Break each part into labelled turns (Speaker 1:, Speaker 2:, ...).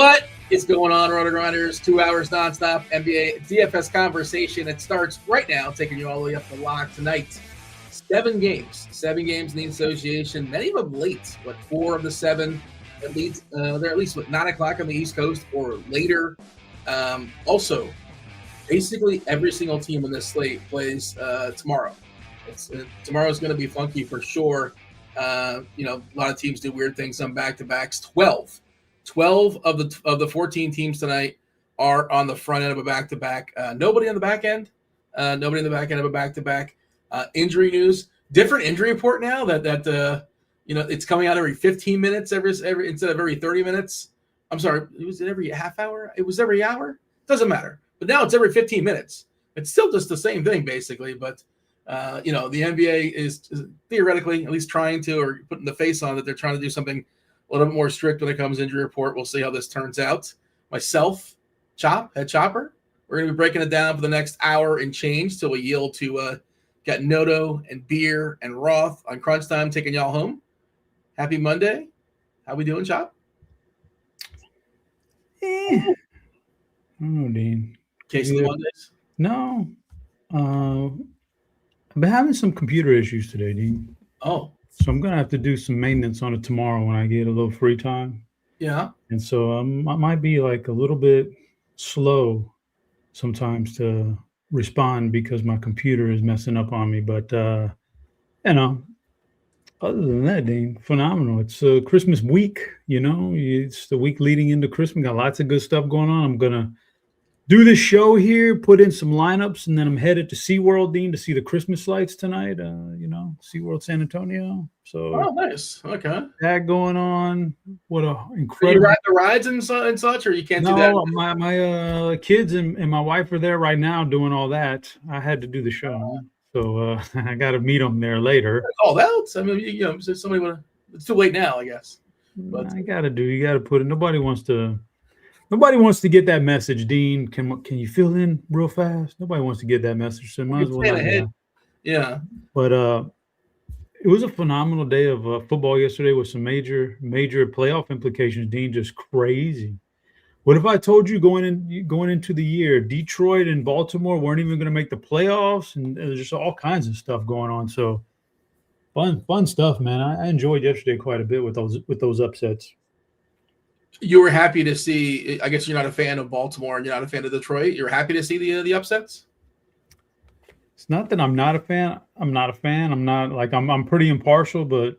Speaker 1: What is going on, RotoGrinders? 2 hours nonstop NBA DFS conversation. It starts right now, taking you all the way up the lock tonight. 7 games in the association. Many of them late. 4 of the 7 at least. They're at least 9 o'clock on the East Coast or later. Also, basically every single team on this slate plays tomorrow. Tomorrow's going to be funky for sure. A lot of teams do weird things on back-to-backs. 12 of the 14 teams tonight are on the front end of a back-to-back. Nobody on the back end. Nobody on the back end of a back-to-back. Injury news. Different injury report now that it's coming out every 15 minutes every instead of every 30 minutes. I'm sorry, was it every half hour? It was every hour? Doesn't matter. But now it's every 15 minutes. It's still just the same thing basically, but the NBA is theoretically at least trying to, or putting the face on that they're trying to do something a little bit more strict when it comes to injury report. We'll see how this turns out. Myself, Head Chopper, we're going to be breaking it down for the next hour and change till we yield to got Noto and Beer and Roth on Crunch Time taking y'all home. Happy Monday. How we doing, Chop?
Speaker 2: I don't know, Dean.
Speaker 1: Case of the Mondays?
Speaker 2: No. I've been having some computer issues today, Dean.
Speaker 1: Oh.
Speaker 2: So I'm going to have to do some maintenance on it tomorrow when I get a little free time.
Speaker 1: Yeah.
Speaker 2: And so I might be like a little bit slow sometimes to respond because my computer is messing up on me. But, other than that, Dean, phenomenal. It's Christmas week, It's the week leading into Christmas. Got lots of good stuff going on. I'm going to do this show here, put in some lineups, and then I'm headed to SeaWorld, Dean, to see the Christmas lights tonight, SeaWorld San Antonio. So,
Speaker 1: oh, nice. Okay.
Speaker 2: That going on. What a incredible.
Speaker 1: Can you ride the rides and such, or you can't do that?
Speaker 2: No, my kids and my wife are there right now doing all that. I had to do the show. So I got to meet them there later.
Speaker 1: Called out. I mean, somebody would. It's too late now, I guess. But
Speaker 2: you got to put it. Nobody wants to get that message, Dean. Can you fill in real fast? Nobody wants to get that message. So might as well not.
Speaker 1: Yeah.
Speaker 2: But it was a phenomenal day of football yesterday with some major playoff implications, Dean. Just crazy. What if I told you going into the year, Detroit and Baltimore weren't even going to make the playoffs, and there's just all kinds of stuff going on. So fun stuff, man. I enjoyed yesterday quite a bit with those upsets.
Speaker 1: You were happy to see. I guess you're not a fan of Baltimore and you're not a fan of Detroit. You're happy to see the upsets.
Speaker 2: It's not that I'm not a fan. I'm not a fan. I'm not like I'm pretty impartial, but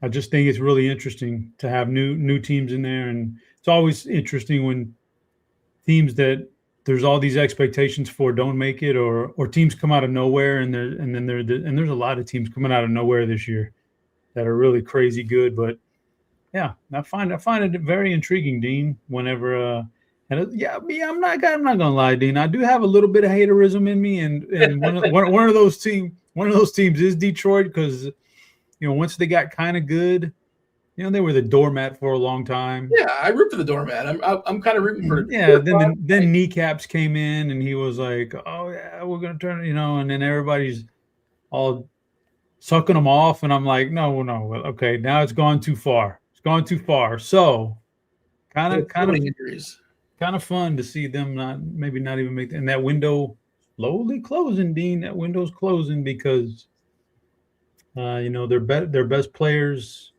Speaker 2: I just think it's really interesting to have new teams in there, and it's always interesting when teams that there's all these expectations for don't make it, or teams come out of nowhere, and there's a lot of teams coming out of nowhere this year that are really crazy good. But yeah, I find it very intriguing, Dean. Whenever I'm not gonna lie, Dean. I do have a little bit of haterism in me, and one of those teams is Detroit because once they got kind of good. They were the doormat for a long time.
Speaker 1: Yeah, I root for the doormat. I'm kind of rooting for.
Speaker 2: Yeah, then Kneecaps came in, and he was like, "Oh yeah, we're gonna turn," and then everybody's all sucking them off, and I'm like, "No, okay, now it's gone too far. It's gone too far." So, kind of
Speaker 1: injuries.
Speaker 2: Kind of fun to see them not even make and that window slowly closing, Dean. That window's closing because, their best players.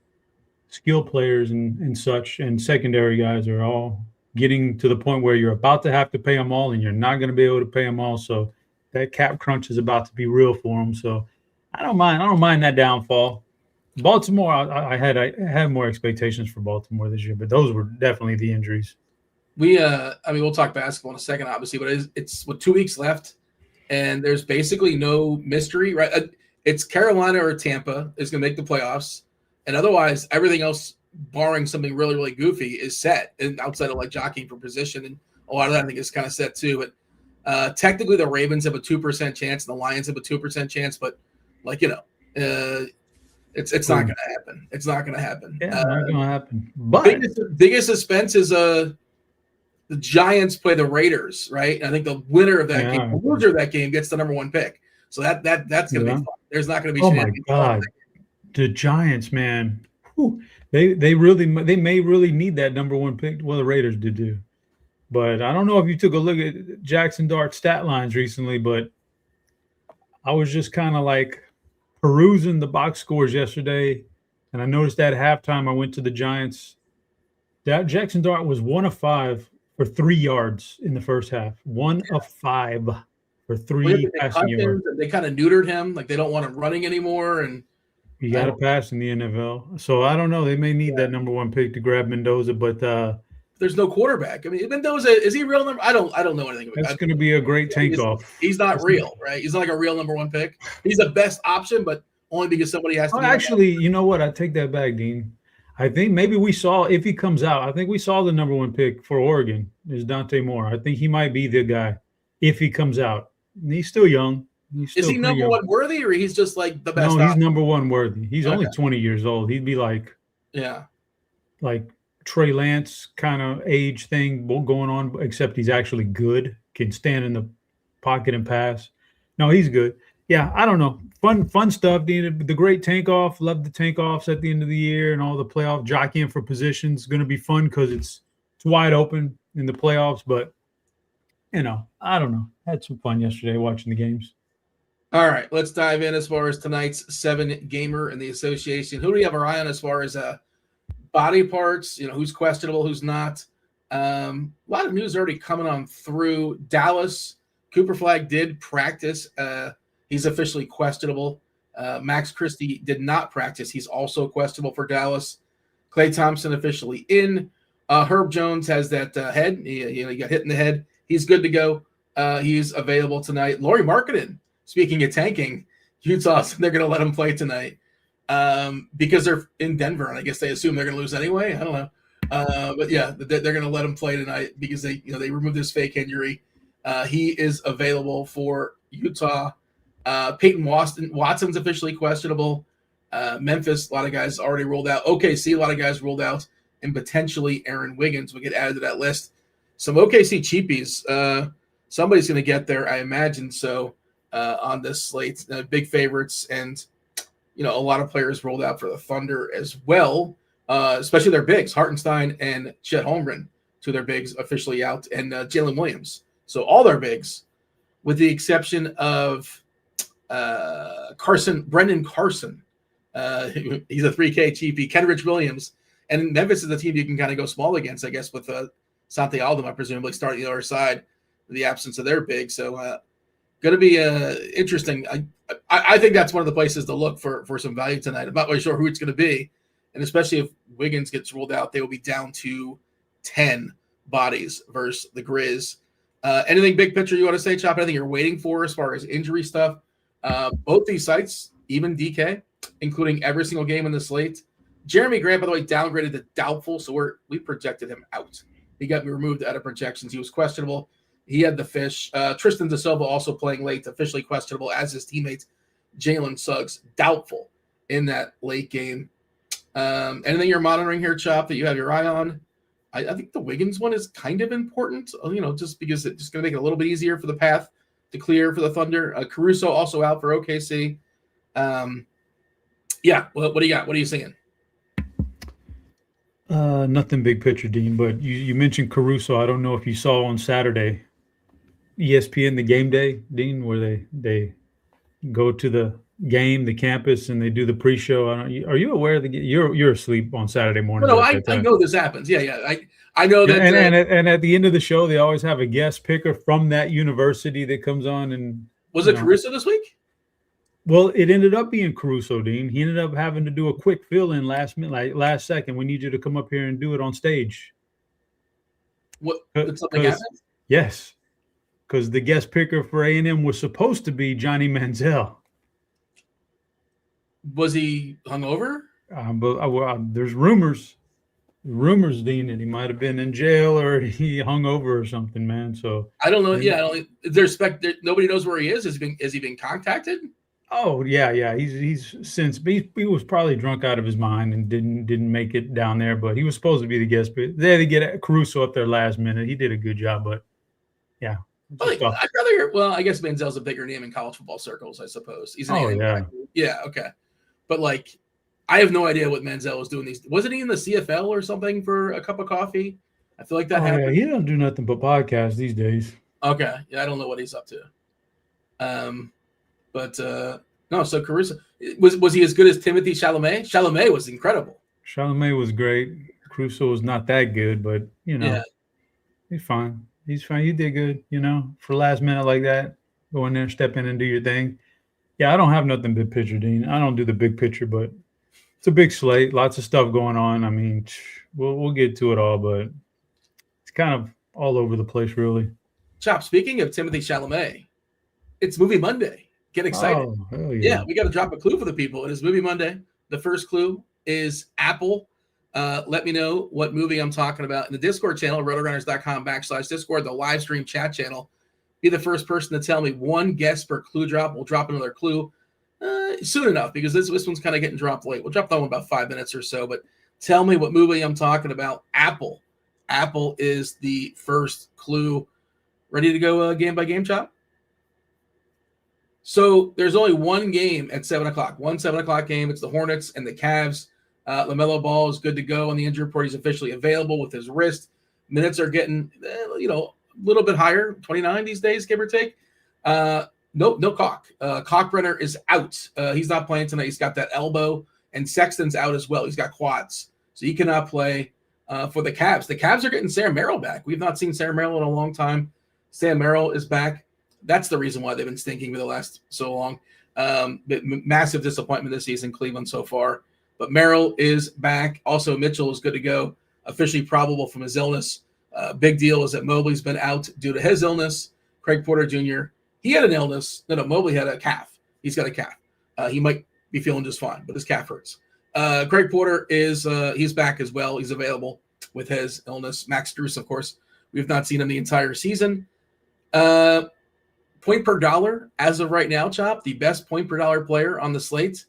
Speaker 2: Skill players and such and secondary guys are all getting to the point where you're about to have to pay them all and you're not going to be able to pay them all. So that cap crunch is about to be real for them. So I don't mind that downfall. Baltimore, I had more expectations for Baltimore this year, but those were definitely the injuries.
Speaker 1: We'll talk basketball in a second, obviously, but it's 2 weeks left and there's basically no mystery, right? It's Carolina or Tampa is going to make the playoffs. And otherwise, everything else, barring something really, really goofy, is set. And outside of like jockeying for position, and a lot of that I think is kind of set too. But technically, the Ravens have a 2% chance, and the Lions have a 2% chance. But it's not going to happen. It's not going to happen.
Speaker 2: Yeah, not going to happen. But
Speaker 1: biggest suspense is the Giants play the Raiders, right? And I think the winner of that game, the loser of that game, gets the number 1 pick. So that's going to be fun. There's not going to be.
Speaker 2: Oh my God. The Giants, man. they may really need that number one pick. Well, the Raiders did do. But I don't know if you took a look at Jackson Dart's stat lines recently, but I was just kind of like perusing the box scores yesterday, and I noticed at halftime I went to the Giants. That Jackson Dart was 1 of 5 for 3 yards in the first half. 1 of 5 for 3 passing yards.
Speaker 1: They kind of neutered him, like they don't want him running anymore, and
Speaker 2: you got to pass in the NFL. So I don't know. They may need that number one pick to grab Mendoza, but
Speaker 1: there's no quarterback. I mean, Mendoza, is he real number? I don't know anything about.
Speaker 2: That's going to be a great tank off.
Speaker 1: He's not real, right? He's not like a real number one pick. He's the best option, but only because somebody has to.
Speaker 2: Actually, you know what? I take that back, Dean. I think maybe we saw, if he comes out, I think we saw the number one pick for Oregon is Dante Moore. I think he might be the guy if he comes out. And he's still young.
Speaker 1: Is he number one worthy, or he's just like the best?
Speaker 2: No, he's number one worthy. He's only 20 years old. He'd be like, like Trey Lance kind of age thing going on, except he's actually good, can stand in the pocket and pass. No, he's good. Yeah, I don't know. Fun stuff. The great tank off. Love the tank offs at the end of the year and all the playoff jockeying for positions. Going to be fun because it's wide open in the playoffs. But, I don't know. Had some fun yesterday watching the games.
Speaker 1: All right, let's dive in as far as tonight's 7-gamer in the association. Who do we have our eye on as far as body parts? Who's questionable, who's not? A lot of news already coming on through. Dallas, Cooper Flagg did practice. He's officially questionable. Max Christie did not practice. He's also questionable for Dallas. Klay Thompson officially in. Herb Jones has that head. He got hit in the head. He's good to go. He's available tonight. Lauri Markkanen, speaking of tanking, Utah, they're going to let him play tonight because they're in Denver, and I guess they assume they're going to lose anyway. I don't know. But yeah, they're going to let him play tonight because they removed this fake injury. He is available for Utah. Peyton Watson's officially questionable. Memphis, a lot of guys already ruled out. OKC, a lot of guys ruled out, and potentially Aaron Wiggins will get added to that list. Some OKC cheapies. Somebody's going to get there, I imagine. So on this slate, big favorites, and a lot of players rolled out for the Thunder as well, especially their bigs, Hartenstein and Chet Holmgren, two of their bigs officially out, and Jalen Williams. So all their bigs, with the exception of Brendan Carson. He's a 3K cheapie. Kenrich Williams. And Memphis is a team you can kind of go small against, I guess, with Santi Aldama, presumably starting the other side with the absence of their big. So going to be interesting. I think that's one of the places to look for some value tonight. I'm not really sure who it's going to be. And especially if Wiggins gets ruled out, they will be down to 10 bodies versus the Grizz. Anything big picture you want to say, Chop? Anything you're waiting for as far as injury stuff? Both these sites, even DK, including every single game in the slate. Jeremy Grant, by the way, downgraded to doubtful, so we projected him out. He got removed out of projections. He was questionable. He had the fish. Tristan Da Silva also playing late, officially questionable, as his teammate Jalen Suggs, doubtful in that late game. Anything you're monitoring here, Chop, that you have your eye on? I think the Wiggins one is kind of important, just because it's just going to make it a little bit easier for the path to clear for the Thunder. Caruso also out for OKC. Yeah, what do you got? What are you seeing?
Speaker 2: Nothing big picture, Dean, but you mentioned Caruso. I don't know if you saw on Saturday, ESPN, the game day, Dean, where they go to the game, the campus, and they do the pre-show. Are you aware of the you're asleep on Saturday morning?
Speaker 1: No, I know this happens. Yeah. I know that.
Speaker 2: And at the end of the show, they always have a guest picker from that university that comes on. And
Speaker 1: was it Caruso this week?
Speaker 2: Well, it ended up being Caruso, Dean. He ended up having to do a quick fill-in last minute, like last second. We need you to come up here and do it on stage.
Speaker 1: What? Something happened?
Speaker 2: Yes, because the guest picker for A&M was supposed to be Johnny Manziel.
Speaker 1: Was he hungover?
Speaker 2: But there's rumors, Dean, that he might have been in jail or he hung over or something, man. So
Speaker 1: I don't know. Yeah, there's nobody knows where he is. Has he been contacted?
Speaker 2: Oh yeah. He's since he was probably drunk out of his mind and didn't make it down there. But he was supposed to be the guest. But they had to get Caruso up there last minute. He did a good job, but yeah.
Speaker 1: I'd rather hear. Well, I guess Manziel's a bigger name in college football circles, I suppose. He's an
Speaker 2: yeah.
Speaker 1: Yeah, okay. But I have no idea what Manziel was doing. Wasn't he in the CFL or something for a cup of coffee? I feel like that happened.
Speaker 2: Yeah, he don't do nothing but podcasts these days.
Speaker 1: Okay, yeah, I don't know what he's up to. But no. So Caruso was he as good as Timothy Chalamet? Chalamet was incredible.
Speaker 2: Chalamet was great. Caruso was not that good, but
Speaker 1: Yeah.
Speaker 2: he's fine. He's fine. He did good, for last minute like that. Go in there, step in and do your thing. Yeah, I don't have nothing big picture, Dean. I don't do the big picture, but it's a big slate. Lots of stuff going on. I mean, we'll get to it all, but it's kind of all over the place, really.
Speaker 1: Chop, speaking of Timothy Chalamet, it's Movie Monday. Get excited.
Speaker 2: Oh, hell yeah.
Speaker 1: We got to drop a clue for the people. It is Movie Monday. The first clue is Apple. Let me know what movie I'm talking about in the Discord channel, rotogrinders.com/Discord, the live stream chat channel. Be the first person to tell me one guess per clue drop. We'll drop another clue soon enough because this one's kind of getting dropped late. We'll drop that one about 5 minutes or so, but tell me what movie I'm talking about. Apple. Apple is the first clue. Ready to go game by game, Chop? So there's only one game at 7 o'clock. One 7 o'clock game. It's the Hornets and the Cavs. LaMelo Ball is good to go on the injury report. He's officially available with his wrist. Minutes are getting, a little bit higher, 29 these days, give or take. No Cock. Cockbrenner is out. He's not playing tonight. He's got that elbow, and Sexton's out as well. He's got quads, so he cannot play for the Cavs. The Cavs are getting Sam Merrill back. We've not seen Sam Merrill in a long time. Sam Merrill is back. That's the reason why they've been stinking for the last so long. But massive disappointment this season, Cleveland so far. But Merrill is back. Also, Mitchell is good to go, officially probable from his illness. Big deal is that Mobley's been out due to his illness. Craig Porter Jr., he had an illness. No, Mobley had a calf. He's got a calf. He might be feeling just fine, but his calf hurts. Craig Porter is he's back as well. He's available with his illness. Max Strus, of course, we've not seen him the entire season. Point per dollar as of right now, Chop, the best point per dollar player on the slate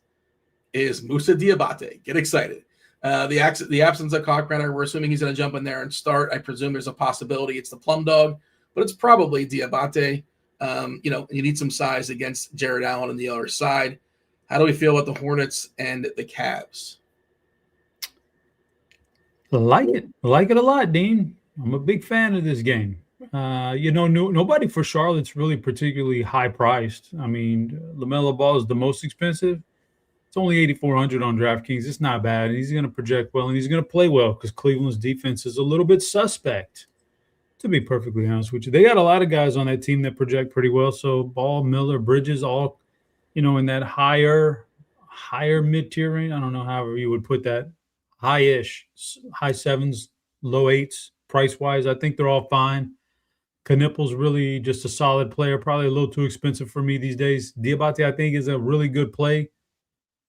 Speaker 1: is Moussa Diabate. Get excited. The absence of Cockbrenner, we're assuming he's going to jump in there and start. I presume there's a possibility it's the Plum Dog, but it's probably Diabate. You need some size against Jared Allen on the other side. How do we feel about the Hornets and the Cavs?
Speaker 2: I like it a lot, Dean. I'm a big fan of this game. Nobody for Charlotte's really particularly high priced. I mean, LaMelo Ball is the most expensive. It's only 8,400 on DraftKings. It's not bad. And he's going to project well, and he's going to play well because Cleveland's defense is a little bit suspect, to be perfectly honest with you. They got a lot of guys on that team that project pretty well. So Ball, Miller, Bridges, all, in that higher mid-tier range. I don't know however you would put that. High-ish, high sevens, low eights, price-wise. I think they're all fine. Knipple's really just a solid player, probably a little too expensive for me these days. Diabate, I think, is a really good play.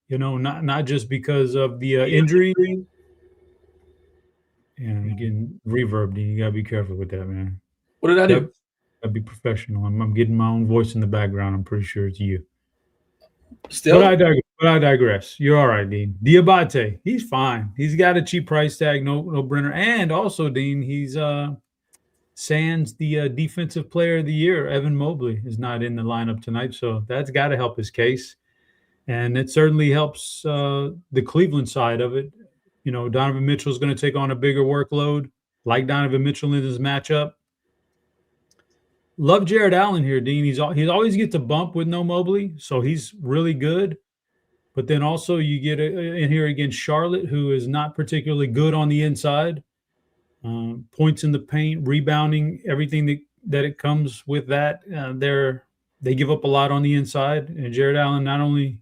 Speaker 2: Not just because of the injury. Yeah, you're getting reverb, Dean. You got to be careful with that, man.
Speaker 1: What did I do?
Speaker 2: I'd be professional. I'm getting my own voice in the background. I'm pretty sure it's you.
Speaker 1: Still?
Speaker 2: But I digress. You're all right, Dean. Diabate, he's fine. He's got a cheap price tag, no Brenner. And also, Dean, he's sans the defensive player of the year. Evan Mobley is not in the lineup tonight, so that's got to help his case. And it certainly helps the Cleveland side of it. Donovan Mitchell is going to take on a bigger workload, like Donovan Mitchell in his matchup. Love Jared Allen here, Dean. He always gets a bump with no Mobley, so he's really good. But then also you get in here against Charlotte, who is not particularly good on the inside. Points in the paint, rebounding, everything that it comes with that. They give up a lot on the inside, and Jared Allen not only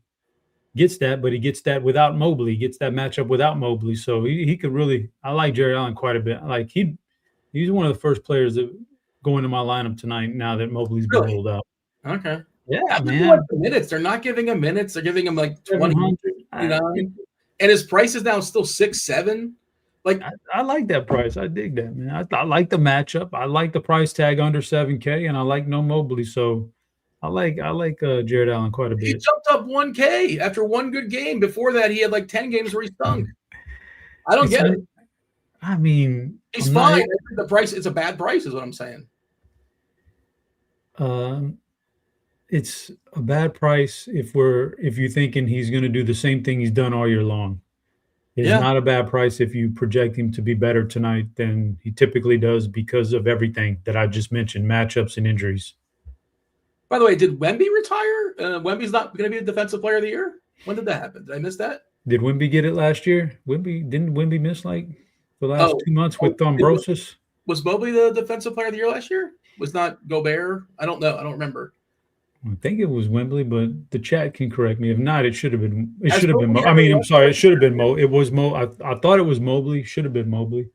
Speaker 2: gets that, but he gets that without Mobley. He gets that matchup without Mobley. So he could really – I like Jared Allen quite a bit. Like he's one of the first players that go into my lineup tonight now that Mobley's been rolled out.
Speaker 1: Okay.
Speaker 2: Yeah, man.
Speaker 1: Minutes. They're not giving him minutes. They're giving him like 20, and his price is now still 6-7. Like
Speaker 2: I like that price. I dig that, man. I like the matchup. I like the price tag under 7K, and I like no Mobley. So I like Jared Allen quite a bit.
Speaker 1: He jumped up 1K after one good game. Before that, he had like 10 games where he stunk. I don't get it.
Speaker 2: I mean,
Speaker 1: he's fine. The price, it's a bad price, is what I'm saying.
Speaker 2: it's a bad price if you're thinking he's going to do the same thing he's done all year long. It's
Speaker 1: Yeah.
Speaker 2: not a bad price if you project him to be better tonight than he typically does because of everything that I just mentioned, matchups and injuries.
Speaker 1: By the way, did Wemby retire? Wemby's not going to be the defensive player of the year? When did that happen? Did I miss that?
Speaker 2: Did Wemby get it last year? Didn't Wemby miss like the last 2 months with thrombosis?
Speaker 1: Was Mobley the defensive player of the year last year? Was not Gobert? I don't know. I don't remember.
Speaker 2: I think it was Wembley, but the chat can correct me. If not, it should have been. It
Speaker 1: Has
Speaker 2: should have been.
Speaker 1: Mobley
Speaker 2: I mean,
Speaker 1: ever
Speaker 2: I'm sorry. It should have been Mo. It was Mo. I thought it was Mobley. Should have been Mobley.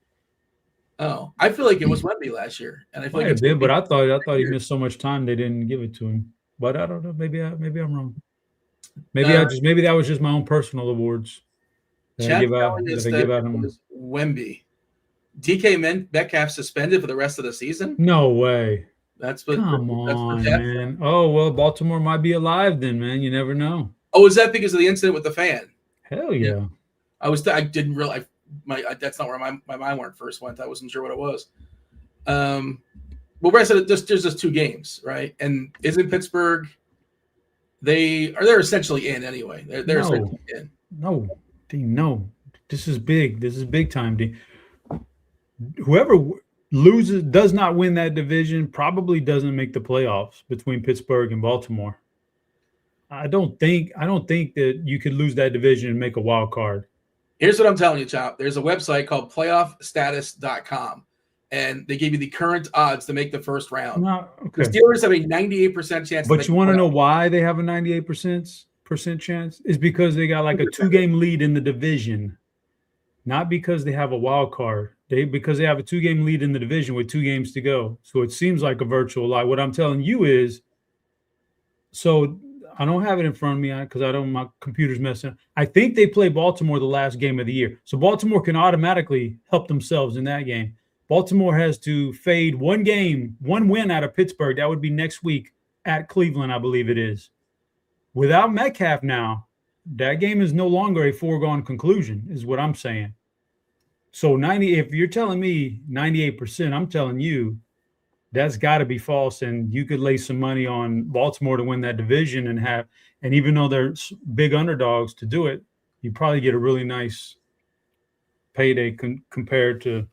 Speaker 1: Oh, I feel like it was Wemby last year, and I feel
Speaker 2: Might
Speaker 1: like
Speaker 2: have
Speaker 1: it's
Speaker 2: been, but I thought he
Speaker 1: year.
Speaker 2: missed so much time they didn't give it to him. But I don't know. Maybe I'm wrong. Maybe that was just my own personal awards that I give out. That I give out him.
Speaker 1: Was Wemby. DK Metcalf suspended for the rest of the season?
Speaker 2: No way.
Speaker 1: That's what.
Speaker 2: Come on, man. Oh well, Baltimore might be alive then, man. You never know.
Speaker 1: Oh, is that because of the incident with the fan?
Speaker 2: Hell yeah.
Speaker 1: I didn't realize that's not where my mind went first went. I wasn't sure what it was. Well, Brad said there's just 2 games, right? And isn't Pittsburgh? They're essentially in anyway. They're essentially in.
Speaker 2: No, Dean, no. This is big. This is big time, Dean. Whoever does not win that division probably doesn't make the playoffs between Pittsburgh and Baltimore. I don't think that you could lose that division and make a wild card.
Speaker 1: Here's what I'm telling you, Chop. There's a website called playoffstatus.com, and they give you the current odds to make the first round.
Speaker 2: Okay.
Speaker 1: The Steelers have a 98% chance.
Speaker 2: But you want to know why they have a 98% chance? Is because they got like a 2-game lead in the division, not because they have a wild card. Because they have a 2-game lead in the division with 2 games to go. So it seems like a virtual lie. What I'm telling you is, so I don't have it in front of me because my computer's messing up. I think they play Baltimore the last game of the year. So Baltimore can automatically help themselves in that game. Baltimore has to fade 1 win out of Pittsburgh. That would be next week at Cleveland, I believe it is. Without Metcalf now, that game is no longer a foregone conclusion, is what I'm saying. So if you're telling me 98%, I'm telling you that's got to be false. And you could lay some money on Baltimore to win that division and even though they're big underdogs to do it, you probably get a really nice payday compared to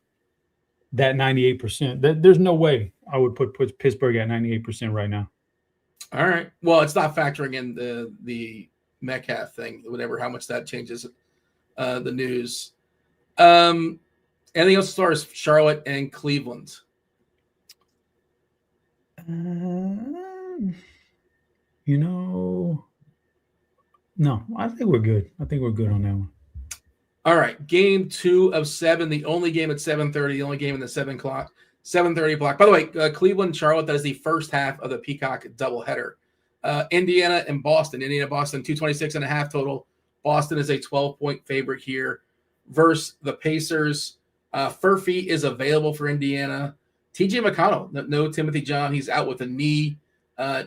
Speaker 2: that 98%. There's no way I would put Pittsburgh at 98% right now.
Speaker 1: All right. Well, it's not factoring in the Metcalf thing, whatever, how much that changes the news. Anything else as far as Charlotte and Cleveland?
Speaker 2: No, I think we're good. I think we're good on that one.
Speaker 1: All right. Game 2 of 7, the only game at 7:30, the only game in the 7:30 block. By the way, Cleveland, Charlotte, that is the first half of the Peacock doubleheader. Indiana and Boston. Boston, 226.5 total. Boston is a 12-point favorite here versus the Pacers. Furphy is available for Indiana. TJ McConnell, no Timothy John. He's out with a knee.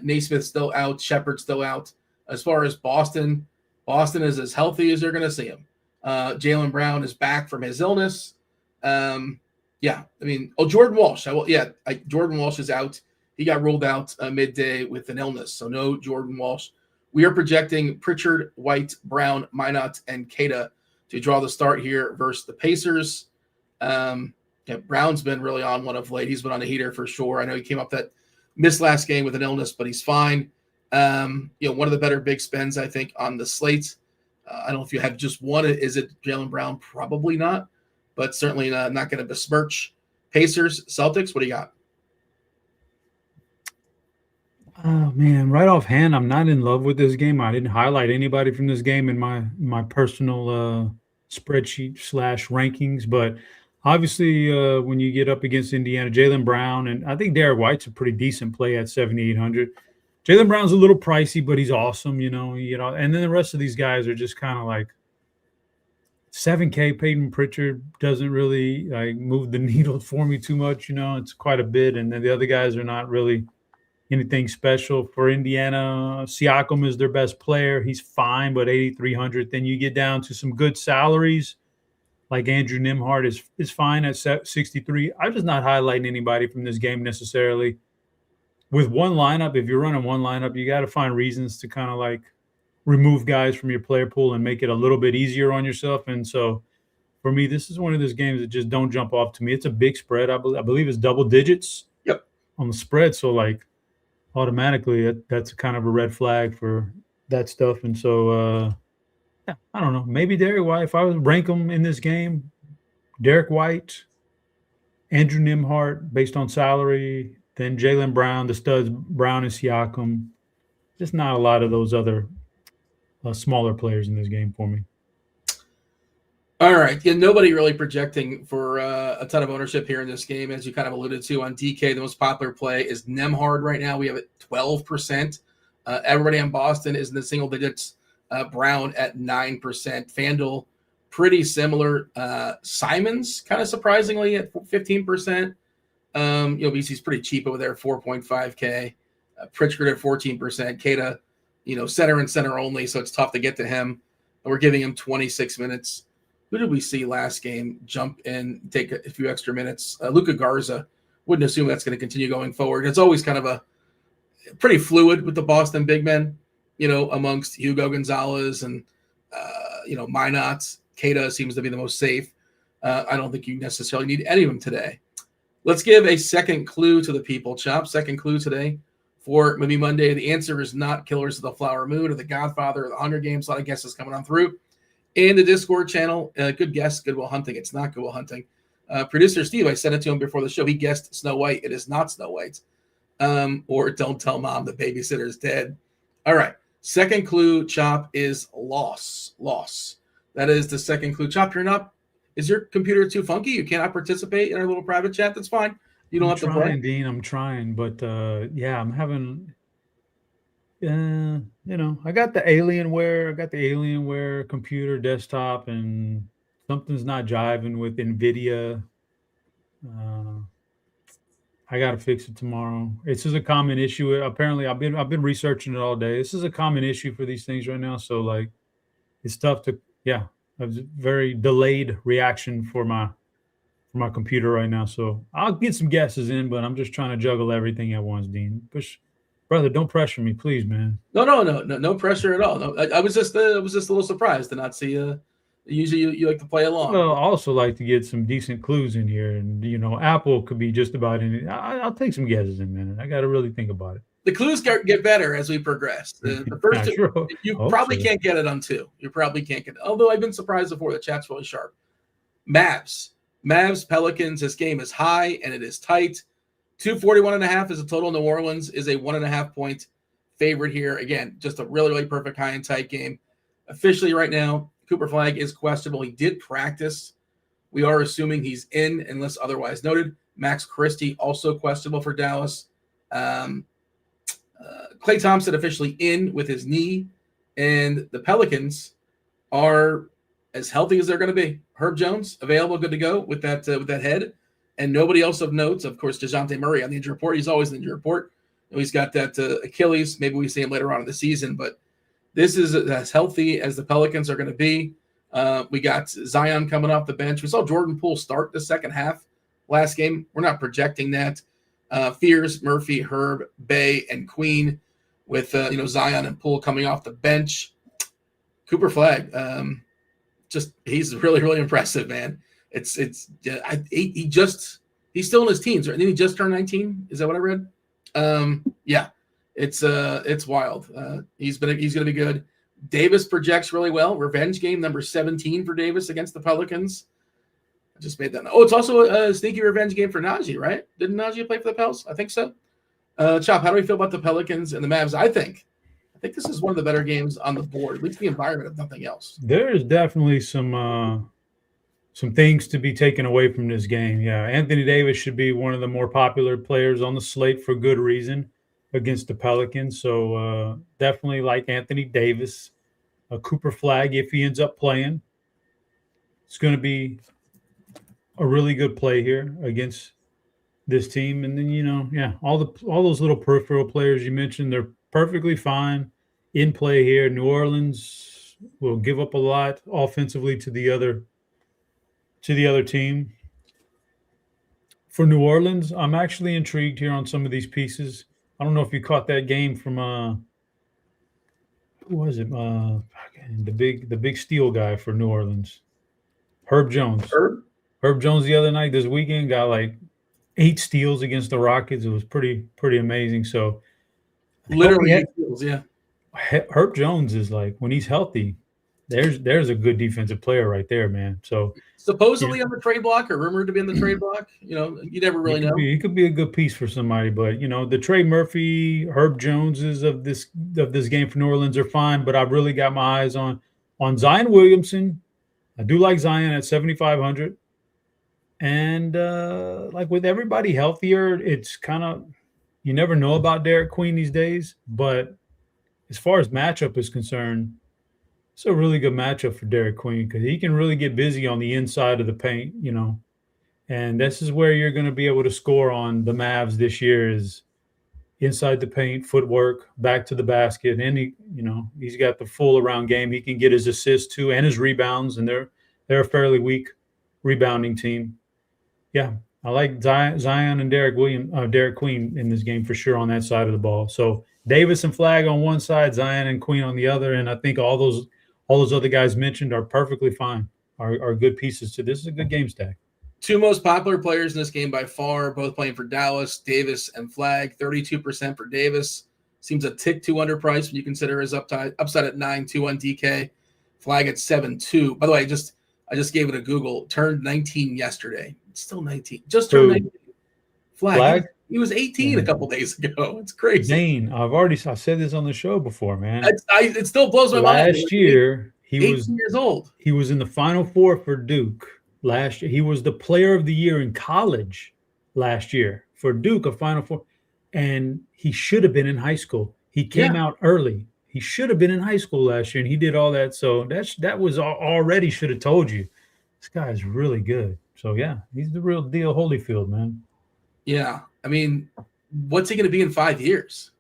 Speaker 1: Naismith still out. Shepard still out. As far as Boston is as healthy as they're going to see him. Jaylen Brown is back from his illness. Jordan Walsh. Jordan Walsh is out. He got ruled out midday with an illness, so no Jordan Walsh. We are projecting Pritchard, White, Brown, Minot, and Keita to draw the start here versus the Pacers. Brown's been really on one of late. He's been on a heater for sure. I know he came up that missed last game with an illness, but he's fine. One of the better big spends, I think, on the slate. I don't know if you have just one. Is it Jaylen Brown? Probably not, but certainly not going to besmirch. Pacers, Celtics, what do you got?
Speaker 2: Oh, man, right offhand, I'm not in love with this game. I didn't highlight anybody from this game in my personal spreadsheet / rankings, but obviously when you get up against Indiana, Jaylen Brown, and I think Derek White's a pretty decent play at 7,800. Jaylen Brown's a little pricey, but he's awesome, and then the rest of these guys are just kind of like 7K. Peyton Pritchard doesn't really move the needle for me too much, it's quite a bit. And then the other guys are not really anything special for Indiana. Siakam is their best player. He's fine, but 8,300. Then you get down to some good salaries, like Andrew Nembhard is fine at 63. I'm just not highlighting anybody from this game necessarily. with one lineup, if you're running one lineup, you got to find reasons to kind of like remove guys from your player pool and make it a little bit easier on yourself. And so for me, this is one of those games that just don't jump off to me. It's a big spread. I believe it's double digits on the spread. So like automatically that's kind of a red flag for that stuff. And so, yeah, I don't know. Maybe Derek White, if I was rank them in this game, Derek White, Andrew Nimhart based on salary, then Jaylen Brown, the studs Brown and Siakam. Just not a lot of those other smaller players in this game for me.
Speaker 1: All right. Yeah, nobody really projecting for a ton of ownership here in this game, as you kind of alluded to on DK. The most popular play is Nemhard right now. We have it 12%. Everybody on Boston is in the single digits. Brown at 9%. FanDuel, pretty similar. Simons, kind of surprisingly, at 15%. BC's pretty cheap over there, 4.5K. Pritchard at 14%. Kata, center and center only, so it's tough to get to him. And we're giving him 26 minutes. Who did we see last game jump in, take a few extra minutes? Luka Garza. Wouldn't assume that's going to continue going forward. It's always kind of a pretty fluid with the Boston big men, amongst Hugo Gonzalez and, Minot. Kata seems to be the most safe. I don't think you necessarily need any of them today. Let's give a second clue to the people, Chop. Second clue today for Movie Monday. The answer is not Killers of the Flower Moon or The Godfather or The Hunger Games. A lot of guesses coming on through. In the Discord channel, good guess, Good Will Hunting. It's not Good Will Hunting. Producer Steve, I sent it to him before the show. He guessed Snow White. It is not Snow White. Or Don't Tell Mom the Babysitter is Dead. All right. Second clue, Chop, is loss. Loss. That is the second clue. Chop, you're not. Is your computer too funky? You cannot participate in our little private chat? That's fine. You don't have to play.
Speaker 2: Dean, I'm trying, but I'm having. I got the Alienware computer desktop, and something's not jiving with NVIDIA. I got to fix it tomorrow. This is a common issue. Apparently, I've been researching it all day. This is a common issue for these things right now. So like, it's tough to a very delayed reaction for my computer right now. So I'll get some guesses in, but I'm just trying to juggle everything at once, Dean. Brother, don't pressure me, please, man.
Speaker 1: No pressure at all. No, I was just a little surprised to not see. Usually, you like to play along.
Speaker 2: Well, I also like to get some decent clues in here, and Apple could be just about anything. I'll take some guesses in a minute. I got to really think about it.
Speaker 1: The clues get better as we progress. The first two, you probably can't get it on two. You probably can't get it. Although I've been surprised before. The chat's really sharp. Mavs, Pelicans. This game is high and it is tight. 241.5 is a total. New Orleans is a 1.5 point favorite here. Again, just a really, really perfect high and tight game. Officially right now, Cooper Flag is questionable. He did practice. We are assuming he's in unless otherwise noted. Max Christie also questionable for Dallas. Klay Thompson officially in with his knee. And the Pelicans are as healthy as they're going to be. Herb Jones available, good to go with that head. And nobody else of notes, of course, DeJounte Murray on the injury report. He's always on the injury report. He's got that Achilles. Maybe we see him later on in the season. But this is as healthy as the Pelicans are going to be. We got Zion coming off the bench. We saw Jordan Poole start the second half last game. We're not projecting that. Fears, Murphy, Herb, Bay, and Queen with Zion and Poole coming off the bench. Cooper Flag, he's really, really impressive, man. He's still in his teens, right? Didn't he just turn 19? Is that what I read? It's wild. He's going to be good. Davis projects really well. Revenge game number 17 for Davis against the Pelicans. I just made that. Oh, it's also a sneaky revenge game for Najee, right? Didn't Najee play for the Pels? I think so. Chop, how do we feel about the Pelicans and the Mavs? I think this is one of the better games on the board, at least the environment, if nothing else.
Speaker 2: There is definitely some things to be taken away from this game. Yeah, Anthony Davis should be one of the more popular players on the slate for good reason against the Pelicans. So definitely like Anthony Davis. Cooper Flag, if he ends up playing, it's going to be a really good play here against this team. And then, all those little peripheral players you mentioned, they're perfectly fine in play here. New Orleans will give up a lot offensively to the other team. For New Orleans, I'm actually intrigued here on some of these pieces. I don't know if you caught that game from who was it? The big steel guy for New Orleans, Herb Jones. Herb Jones the other night, this weekend, got like 8 steals against the Rockets. It was pretty amazing. So
Speaker 1: literally 8 steals, yeah.
Speaker 2: Herb Jones is like, when he's healthy, there's a good defensive player right there, man. So
Speaker 1: supposedly on the trade block, or rumored to be in the trade block. You never really know.
Speaker 2: He could be a good piece for somebody, but the Trey Murphy, Herb Joneses of this game for New Orleans are fine. But I've really got my eyes on Zion Williamson. I do like Zion at 7,500, and like with everybody healthier, it's kind of, you never know about Derek Queen these days. But as far as matchup is concerned, it's a really good matchup for Derek Queen because he can really get busy on the inside of the paint, and this is where you're going to be able to score on the Mavs this year, is inside the paint, footwork, back to the basket, and he's got the full around game. He can get his assists too and his rebounds, and they're a fairly weak rebounding team. Yeah, I like Zion and Derek Queen in this game for sure on that side of the ball. So Davis and Flag on one side, Zion and Queen on the other, and I think all those other guys mentioned are perfectly fine, are good pieces to this. Is a good game stack.
Speaker 1: 2 most popular players in this game by far, both playing for Dallas, Davis and Flag. 32% for Davis. Seems a tick too underpriced when you consider his upside at 9.2 on DK. Flag at 7.2. By the way, I just gave it a Google. Turned 19 yesterday. It's still 19. Just turned 19. Flag? He was 18 a couple days ago. It's crazy.
Speaker 2: Zane, I said this on the show before, man.
Speaker 1: It still blows my mind.
Speaker 2: Last year, he was
Speaker 1: 18 years old.
Speaker 2: He was in the Final Four for Duke last year. He was the player of the year in college last year for Duke, a Final Four. And he should have been in high school. He came out early. He should have been in high school last year, and he did all that. So that was already should have told you. This guy is really good. So, yeah, he's the real deal Holyfield, man.
Speaker 1: Yeah. I mean, what's he going to be in 5 years?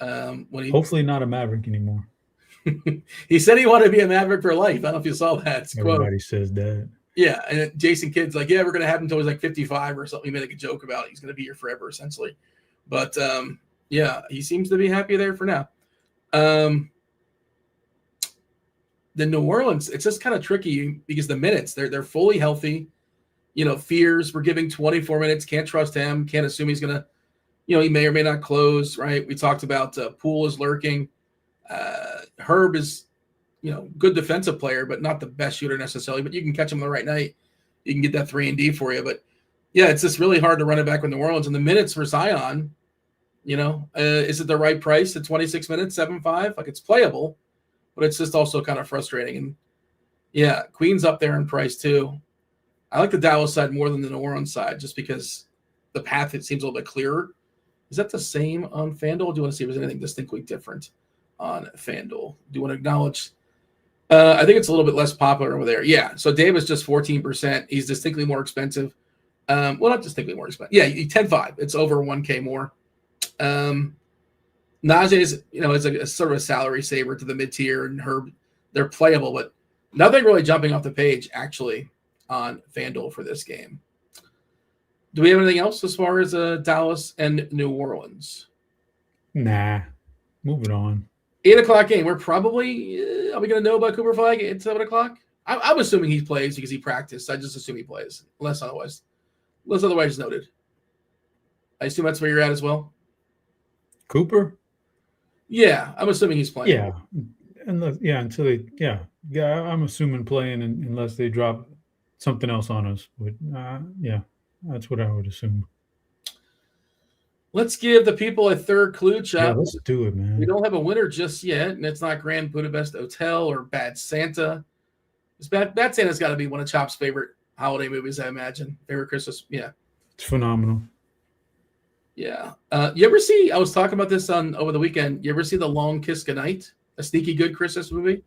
Speaker 2: Hopefully not a Maverick anymore.
Speaker 1: He said he wanted to be a Maverick for life. I don't know if you saw that.
Speaker 2: Everybody says that.
Speaker 1: Yeah, and Jason Kidd's like, yeah, we're going to have him until he's like 55 or something. He made like a joke about it. He's going to be here forever, essentially. But, yeah, he seems to be happy there for now. The New Orleans, it's just kind of tricky because the minutes, they're fully healthy. Fears, we're giving 24 minutes. Can't trust him. Can't assume he's going to, he may or may not close, right? We talked about Poole is lurking. Herb is, good defensive player, but not the best shooter necessarily. But you can catch him the right night. You can get that 3-and-D for you. But, yeah, it's just really hard to run it back with New Orleans. And the minutes for Zion, is it the right price at 26 minutes, 7.5? Like, it's playable, but it's just also kind of frustrating. And, yeah, Queen's up there in price too. I like the Dallas side more than the New Orleans side just because the path, it seems a little bit clearer. Is that the same on FanDuel? Do you want to see if there's anything distinctly different on FanDuel? Do you want to acknowledge? I think it's a little bit less popular over there. Yeah, so Davis just 14%. He's distinctly more expensive. Well, not distinctly more expensive. Yeah, 10.5. It's over 1K more. Najee is, is a sort of a salary saver to the mid-tier, and Herb, they're playable, but nothing really jumping off the page, actually, on FanDuel for this game. Do we have anything else as far as Dallas and New Orleans?
Speaker 2: Nah. Moving on.
Speaker 1: 8 o'clock game. We're probably are we going to know about Cooper Flag at 7 o'clock? I'm assuming he plays because he practiced. I just assume he plays, unless otherwise noted. I assume that's where you're at as well.
Speaker 2: Cooper?
Speaker 1: Yeah, I'm assuming he's playing.
Speaker 2: Yeah, until they I'm assuming playing unless they drop something else on us. But yeah, that's what I would assume.
Speaker 1: Let's give the people a third clue, Chop.
Speaker 2: Yeah, let's do it, man.
Speaker 1: We don't have a winner just yet, and it's not Grand Budapest Hotel or Bad Santa. Bad Santa's got to be one of Chop's favorite holiday movies, I imagine. Favorite Christmas, yeah.
Speaker 2: It's phenomenal.
Speaker 1: Yeah. You ever see, I was talking about this over the weekend, you ever see The Long Kiss Goodnight? A sneaky good Christmas movie?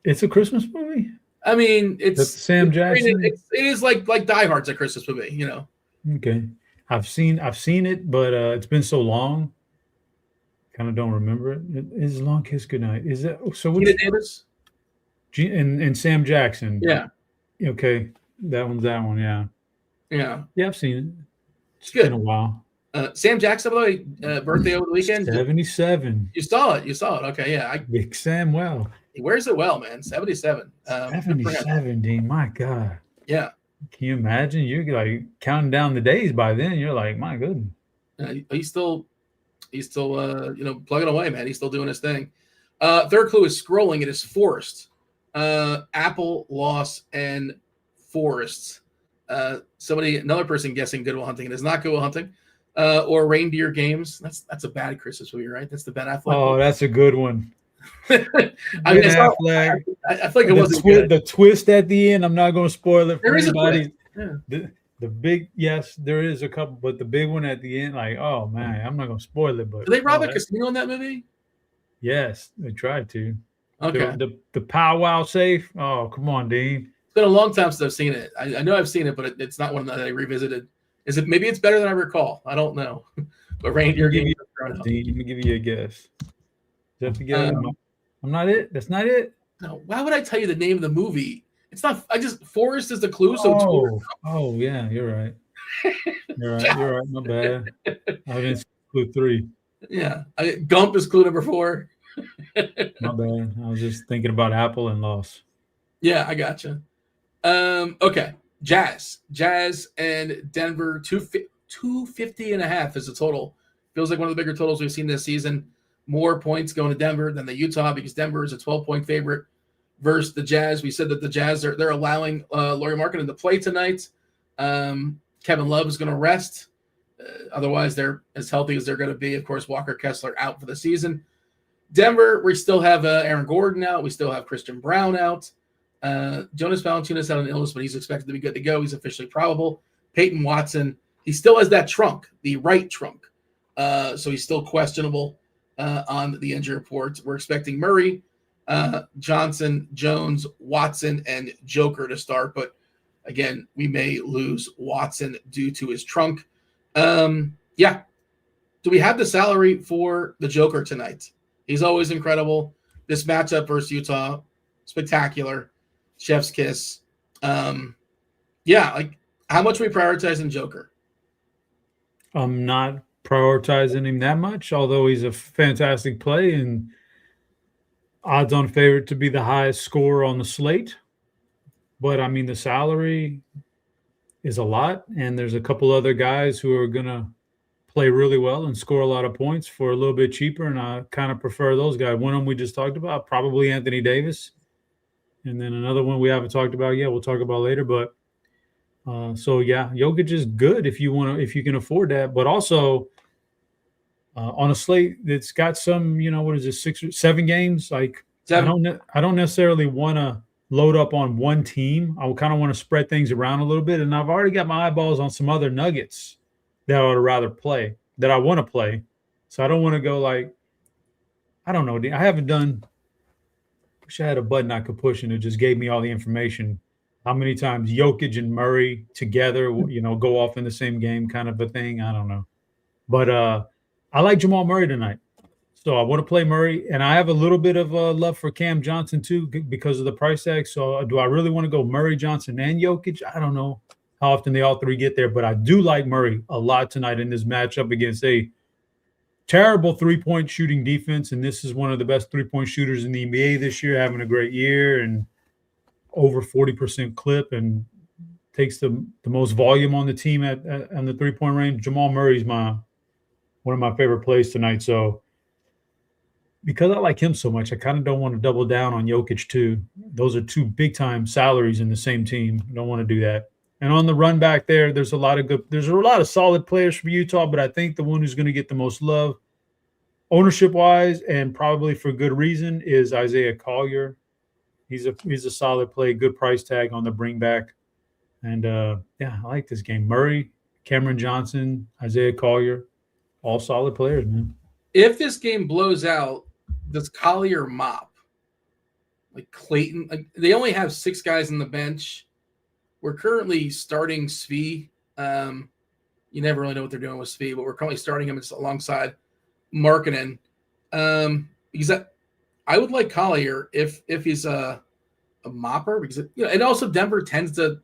Speaker 2: It's a Christmas movie?
Speaker 1: I mean, it's
Speaker 2: Sam Jackson.
Speaker 1: It is like Die Hard's a Christmas movie,
Speaker 2: Okay. I've seen it, but it's been so long. Kind of don't remember it. It is Long Kiss Goodnight. Is that so?
Speaker 1: Gina Davis?
Speaker 2: And Sam Jackson.
Speaker 1: Yeah.
Speaker 2: Okay. That one, yeah.
Speaker 1: Yeah.
Speaker 2: Yeah, I've seen it. It's
Speaker 1: good.
Speaker 2: been a while.
Speaker 1: Sam Jackson, by the way, birthday over the weekend.
Speaker 2: 77.
Speaker 1: You saw it. Okay, yeah.
Speaker 2: Big Sam, well.
Speaker 1: He wears it well, man. 77.
Speaker 2: 77, Dean. My God.
Speaker 1: Yeah.
Speaker 2: Can you imagine? You're like counting down the days by then. You're like, my goodness.
Speaker 1: He's still plugging away, man. He's still doing his thing. Third clue is scrolling. It is Forest. Apple, Loss, and Forests. Another person guessing Good Will Hunting. It is not Good Will Hunting. Or Reindeer Games. That's a bad Christmas movie, right? That's the Ben Affleck.
Speaker 2: Oh,
Speaker 1: movie.
Speaker 2: That's a good one.
Speaker 1: I feel like it wasn't good.
Speaker 2: The twist at the end. I'm not going to spoil it for
Speaker 1: anybody.
Speaker 2: The big, yes, there is a couple, but the big one at the end, like, oh man, I'm not going to spoil it. But
Speaker 1: did they rob a casino in that movie?
Speaker 2: Yes, they tried to.
Speaker 1: Okay.
Speaker 2: The powwow safe. Oh, come on, Dean.
Speaker 1: It's been a long time since I've seen it. I know I've seen it, but it's not one that I revisited. Is it? Maybe it's better than I recall. I don't know. But Reindeer Games.
Speaker 2: Dean, let me give you a guess. I'm not it. That's not it.
Speaker 1: No. Why would I tell you the name of the movie? It's not. Forest is the clue. So.
Speaker 2: Oh yeah, you're right. You're right. My bad. I didn't see clue 3.
Speaker 1: Yeah, Gump is clue number 4.
Speaker 2: My bad. I was just thinking about Apple and Loss.
Speaker 1: Yeah, I gotcha. Okay. Jazz and Denver, 250.5 is the total. Feels like one of the bigger totals we've seen this season. More points going to Denver than the Utah because Denver is a 12-point favorite versus the Jazz. We said that the Jazz they're allowing Lauri Markkanen to play tonight. Kevin Love is going to rest. Otherwise, they're as healthy as they're going to be. Of course, Walker Kessler out for the season. Denver, we still have Aaron Gordon out. We still have Christian Brown out. Jonas Valanciunas had an illness, but he's expected to be good to go. He's officially probable. Peyton Watson, he still has that trunk, the right trunk. So he's still questionable on the injury report. We're expecting Murray, Johnson, Jones, Watson, and Joker to start. But again, we may lose Watson due to his trunk. Yeah. Do we have the salary for the Joker tonight? He's always incredible. This matchup versus Utah, spectacular. Chef's kiss. Yeah, like how much are we prioritizing Joker?
Speaker 2: I'm not prioritizing him that much, although he's a fantastic play and odds-on favorite to be the highest scorer on the slate. But, I mean, the salary is a lot, and there's a couple other guys who are going to play really well and score a lot of points for a little bit cheaper, and I kind of prefer those guys. One of them we just talked about, probably Anthony Davis. And then another one we haven't talked about yet, we'll talk about later. But so yeah, Jokic is good if you can afford that. But also on a slate that's got some, what is it, 6 or 7 games? Like
Speaker 1: 7.
Speaker 2: I don't necessarily want to load up on one team. I kind of want to spread things around a little bit. And I've already got my eyeballs on some other nuggets that I would rather play, that I want to play. So I don't want to go like, I don't know. I haven't done. Wish I had a button I could push and it just gave me all the information. How many times Jokic and Murray together, go off in the same game kind of a thing. I don't know. But I like Jamal Murray tonight. So I want to play Murray. And I have a little bit of love for Cam Johnson too because of the price tag. So do I really want to go Murray, Johnson, and Jokic? I don't know how often they all three get there. But I do like Murray a lot tonight in this matchup against a terrible three-point shooting defense, and this is one of the best three-point shooters in the NBA this year, having a great year and over 40% clip and takes the most volume on the team on the three-point range. Jamal Murray's one of my favorite plays tonight. So because I like him so much, I kind of don't want to double down on Jokic too. Those are 2 big-time salaries in the same team. I don't want to do that. And on the run back there's a lot of solid players from Utah, but I think the one who's going to get the most love ownership-wise and probably for good reason is Isaiah Collier. He's a solid play, good price tag on the bring back. And, I like this game. Murray, Cameron Johnson, Isaiah Collier, all solid players, man.
Speaker 1: If this game blows out, does Collier mop? Like Clayton? Like they only have 6 guys on the bench. We're currently starting Svi. You never really know what they're doing with Svi, but we're currently starting him alongside Markkanen. Because I would like Collier if he's a mopper, because and also Denver tends to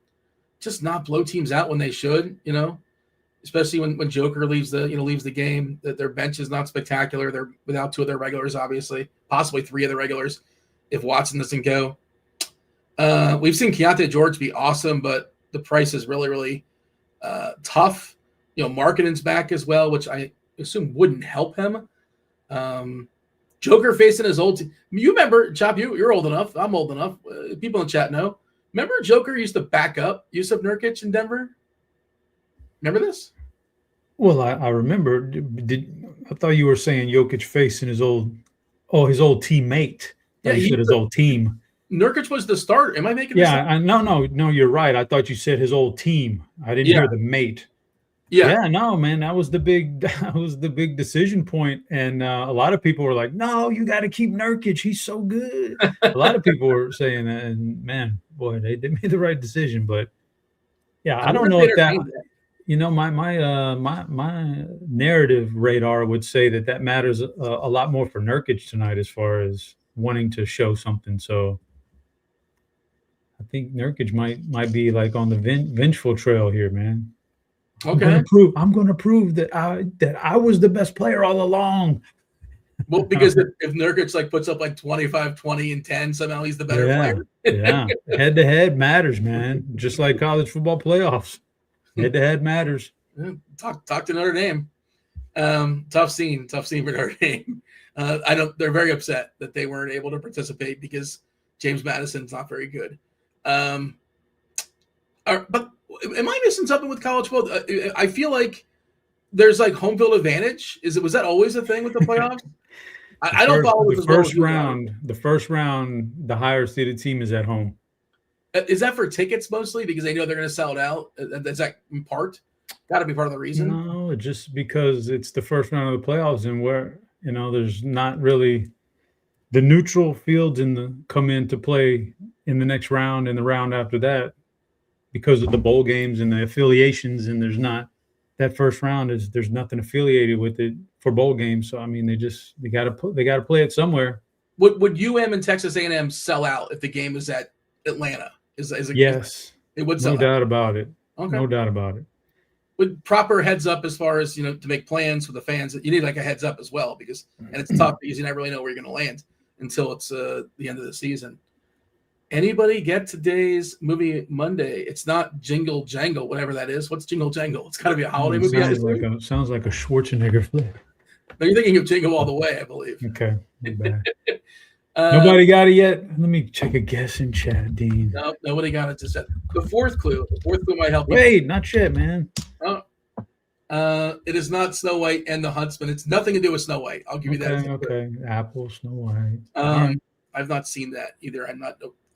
Speaker 1: just not blow teams out when they should. especially when Joker leaves the game. That their bench is not spectacular. They're without 2 of their regulars, obviously, possibly 3 of the regulars if Watson doesn't go. We've seen Keontae George be awesome, but the price is really, really tough. Markkanen's back as well, which I assume wouldn't help him. Joker facing his old team. You remember, Chop, you're old enough. I'm old enough. People in chat know. Remember Joker used to back up Yusuf Nurkic in Denver? Remember this?
Speaker 2: Well, I remember. I thought you were saying Jokic facing his old teammate. Yeah, he said his old team.
Speaker 1: Nurkic was the starter. Am I making this up?
Speaker 2: No, you're right. I thought you said his old team. I didn't hear the mate. Yeah, no, man, that was the big decision point. And a lot of people were like, no, you got to keep Nurkic. He's so good. A lot of people were saying that, and man, boy, they made the right decision. But yeah, I don't know if that, my narrative radar would say that matters a lot more for Nurkic tonight as far as wanting to show something. So I think Nurkic might be like on the vengeful trail here, man.
Speaker 1: Okay.
Speaker 2: I'm going to prove that I was the best player all along.
Speaker 1: Well, because if Nurkic puts up 25, 20, and 10, somehow he's the better player.
Speaker 2: Yeah. Head-to-head matters, man. Just like college football playoffs. Head-to-head matters.
Speaker 1: Talk to Notre Dame. Tough scene for Notre Dame. They're very upset that they weren't able to participate because James Madison's not very good. But am I missing something with college football? I feel like there's home field advantage. Was that always a thing with the playoffs? I don't follow
Speaker 2: the first round. The first round, the higher seeded team is at home.
Speaker 1: Is that for tickets mostly because they know they're going to sell it out? Is that in part? Got to be part of the reason.
Speaker 2: No, just because it's the first round of the playoffs, and where there's not really the neutral fields come into play in the next round and the round after that. Because of the bowl games and the affiliations, and there's not that first round there's nothing affiliated with it for bowl games. So I mean, they got to play it somewhere.
Speaker 1: Would UM and Texas A&M sell out if the game was at Atlanta?
Speaker 2: Yes,
Speaker 1: it would sell.
Speaker 2: No doubt about it.
Speaker 1: Okay.
Speaker 2: No doubt about it.
Speaker 1: With proper heads up as far as to make plans for the fans, you need a heads up as well and it's tough because you never really know where you're going to land until it's the end of the season. Anybody get today's movie Monday? It's not Jingle Jangle, whatever that is. What's Jingle Jangle? It's got to be a holiday movie.
Speaker 2: Sounds like a Schwarzenegger flick.
Speaker 1: No, you're thinking of Jingle All the Way, I believe.
Speaker 2: Okay. Nobody got it yet? Let me check a guess in chat, Dean.
Speaker 1: No, nobody got it just yet. The fourth clue might help.
Speaker 2: Wait, not yet, man.
Speaker 1: It is not Snow White and the Huntsman. It's nothing to do with Snow White. I'll give you that.
Speaker 2: Okay. Apple, Snow White.
Speaker 1: I've not seen that either. I'm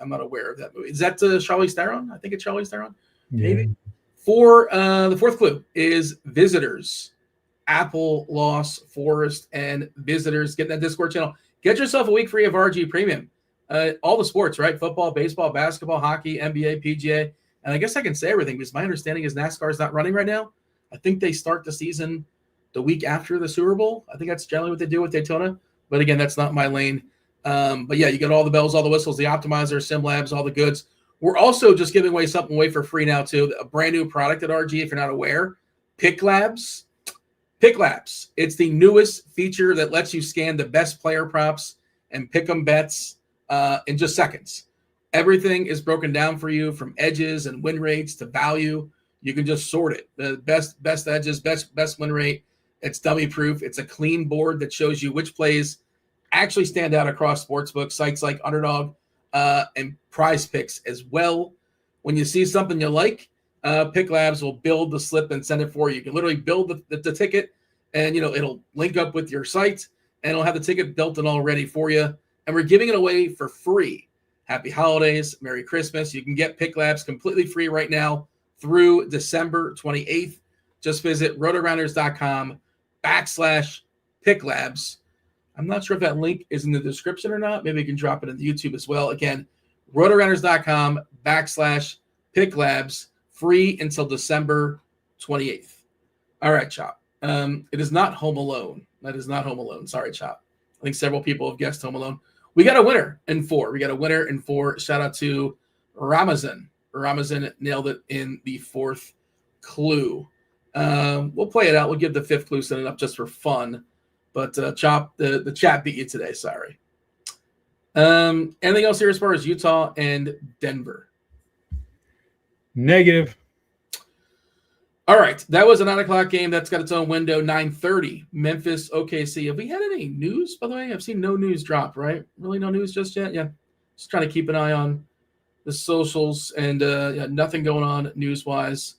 Speaker 1: not aware of that movie. Is that Charlize Theron? I think it's Charlize Theron.
Speaker 2: Yeah.
Speaker 1: Maybe. For the fourth clue is visitors. Apple, Loss, Forest, and visitors. Get in that Discord channel. Get yourself a week free of RG Premium. All the sports, right? Football, baseball, basketball, hockey, NBA, PGA. And I guess I can say everything because my understanding is NASCAR is not running right now. I think they start the season the week after the Super Bowl. I think that's generally what they do with Daytona. But again, that's not my lane. But yeah, you get all the bells, all the whistles, the optimizer, SimLabs, all the goods. We're also just giving away something away for free now too. A brand new product at RG, if you're not aware. Pick Labs. It's the newest feature that lets you scan the best player props and pick 'em bets in just seconds. Everything is broken down for you from edges and win rates to value. You can just sort it. The best edges, best win rate. It's dummy proof. It's a clean board that shows you which plays actually stand out across sportsbook sites like Underdog and Prize Picks as well. When you see something you like, Pick Labs will build the slip and send it for you. You can literally build the ticket, and it'll link up with your site, and it'll have the ticket built and all ready for you. And we're giving it away for free. Happy holidays, Merry Christmas. You can get Pick Labs completely free right now through December 28th. Just visit rotogrinders.com/PickLabs. I'm not sure if that link is in the description or not. Maybe you can drop it in the YouTube as well. Again, rotogrinders.com/PickLabs, free until December 28th. All right, Chop. It is not Home Alone. That is not Home Alone. Sorry, Chop. I think several people have guessed Home Alone. We got a winner in 4. Shout out to Ramazan. Ramazan nailed it in the fourth clue. We'll play it out. We'll give the fifth clue, set it up just for fun. But Chop, the chat beat you today. Sorry. Anything else here as far as Utah and Denver?
Speaker 2: Negative.
Speaker 1: All right. That was a 9 o'clock game. That's got its own window. 9:30. Memphis, OKC. Have we had any news, by the way? I've seen no news drop, right? Really no news just yet? Yeah. Just trying to keep an eye on the socials and nothing going on news-wise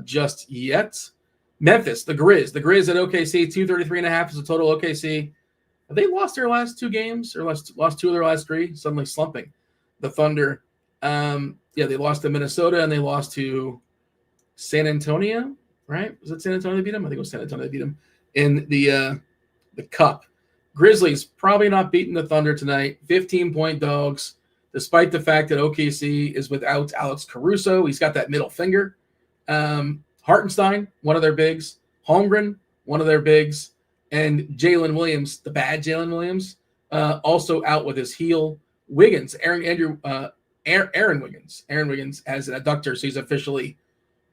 Speaker 1: just yet. Memphis, the Grizz. The Grizz at OKC, 233.5 is the total OKC. Have they lost their last two games or lost two of their last three? Suddenly slumping. The Thunder, they lost to Minnesota and they lost to San Antonio, right? Was it San Antonio that beat them? I think it was San Antonio that beat them in the Cup. Grizzlies probably not beating the Thunder tonight. 15-point dogs, despite the fact that OKC is without Alex Caruso. He's got that middle finger. Hartenstein, one of their bigs. Holmgren, one of their bigs. And Jalen Williams, the bad Jalen Williams, also out with his heel. Wiggins, Aaron Wiggins. Aaron Wiggins has an adductor, so he's officially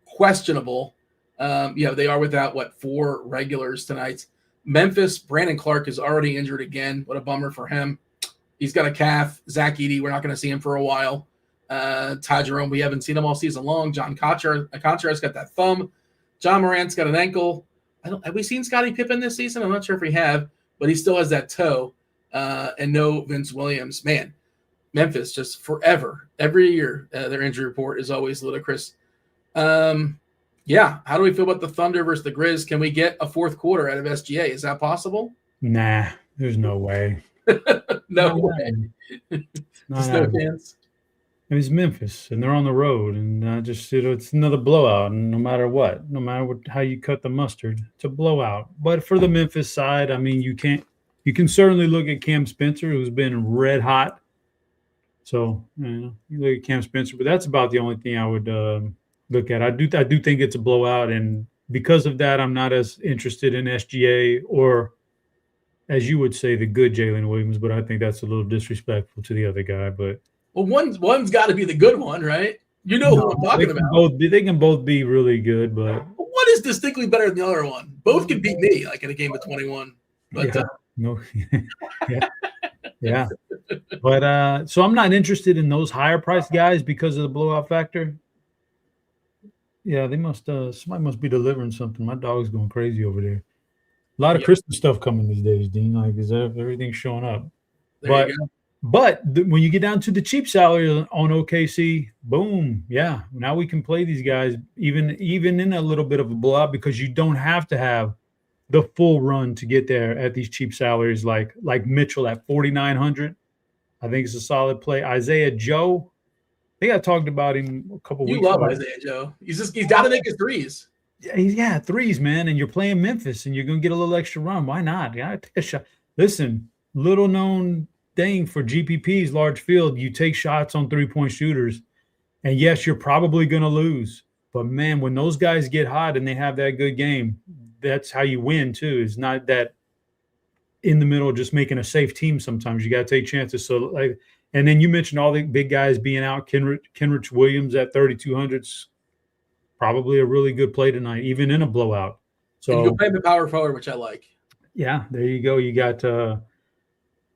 Speaker 1: questionable. They are without, 4 regulars tonight. Memphis, Brandon Clark is already injured again. What a bummer for him. He's got a calf. Zach Edey, we're not going to see him for a while. Ty Jerome, we haven't seen him all season long. John Conchara's got that thumb. John Morant's got an ankle. Have we seen Scottie Pippen this season? I'm not sure if we have, but he still has that toe. And no Vince Williams. Man, Memphis just forever. Every year, their injury report is always ludicrous. How do we feel about the Thunder versus the Grizz? Can we get a fourth quarter out of SGA? Is that possible?
Speaker 2: Nah, there's no way.
Speaker 1: No way. Just no chance.
Speaker 2: It's Memphis, and they're on the road, and it's another blowout. And no matter how you cut the mustard, it's a blowout. But for the Memphis side, I mean, you can certainly look at Cam Spencer, who's been red hot. So you look at Cam Spencer, but that's about the only thing I would look at. I do think it's a blowout, and because of that, I'm not as interested in SGA or, as you would say, the good Jalen Williams. But I think that's a little disrespectful to the other guy. But
Speaker 1: well, one's got to be the good one, right? You know who I'm talking about.
Speaker 2: They can both be really good, but
Speaker 1: one is distinctly better than the other one. Both can beat me, like in a game of 21. But
Speaker 2: yeah. But so I'm not interested in those higher priced guys because of the blowout factor. Yeah, they must. Somebody must be delivering something. My dog's going crazy over there. A lot of Christmas stuff coming these days, Dean. Like, everything's showing up?
Speaker 1: There you go.
Speaker 2: But when you get down to the cheap salary on OKC, boom, yeah. Now we can play these guys even in a little bit of a blowout because you don't have to have the full run to get there at these cheap salaries like Mitchell at 4,900. I think it's a solid play. Isaiah Joe, I think I talked about him a couple weeks ago.
Speaker 1: You love Isaiah Joe. He's got to make his threes.
Speaker 2: Yeah, threes, man. And you're playing Memphis, and you're going to get a little extra run. Why not? Yeah, take a shot. Listen, little known thing for GPP's large field, you take shots on three-point shooters, and yes, you're probably going to lose. But, man, when those guys get hot and they have that good game, that's how you win, too. It's not that in the middle just making a safe team sometimes. You got to take chances. So, and then you mentioned all the big guys being out. Kenrich Williams at 3,200's probably a really good play tonight, even in a blowout. So
Speaker 1: and you play the power forward, which I like.
Speaker 2: Yeah, there you go. You got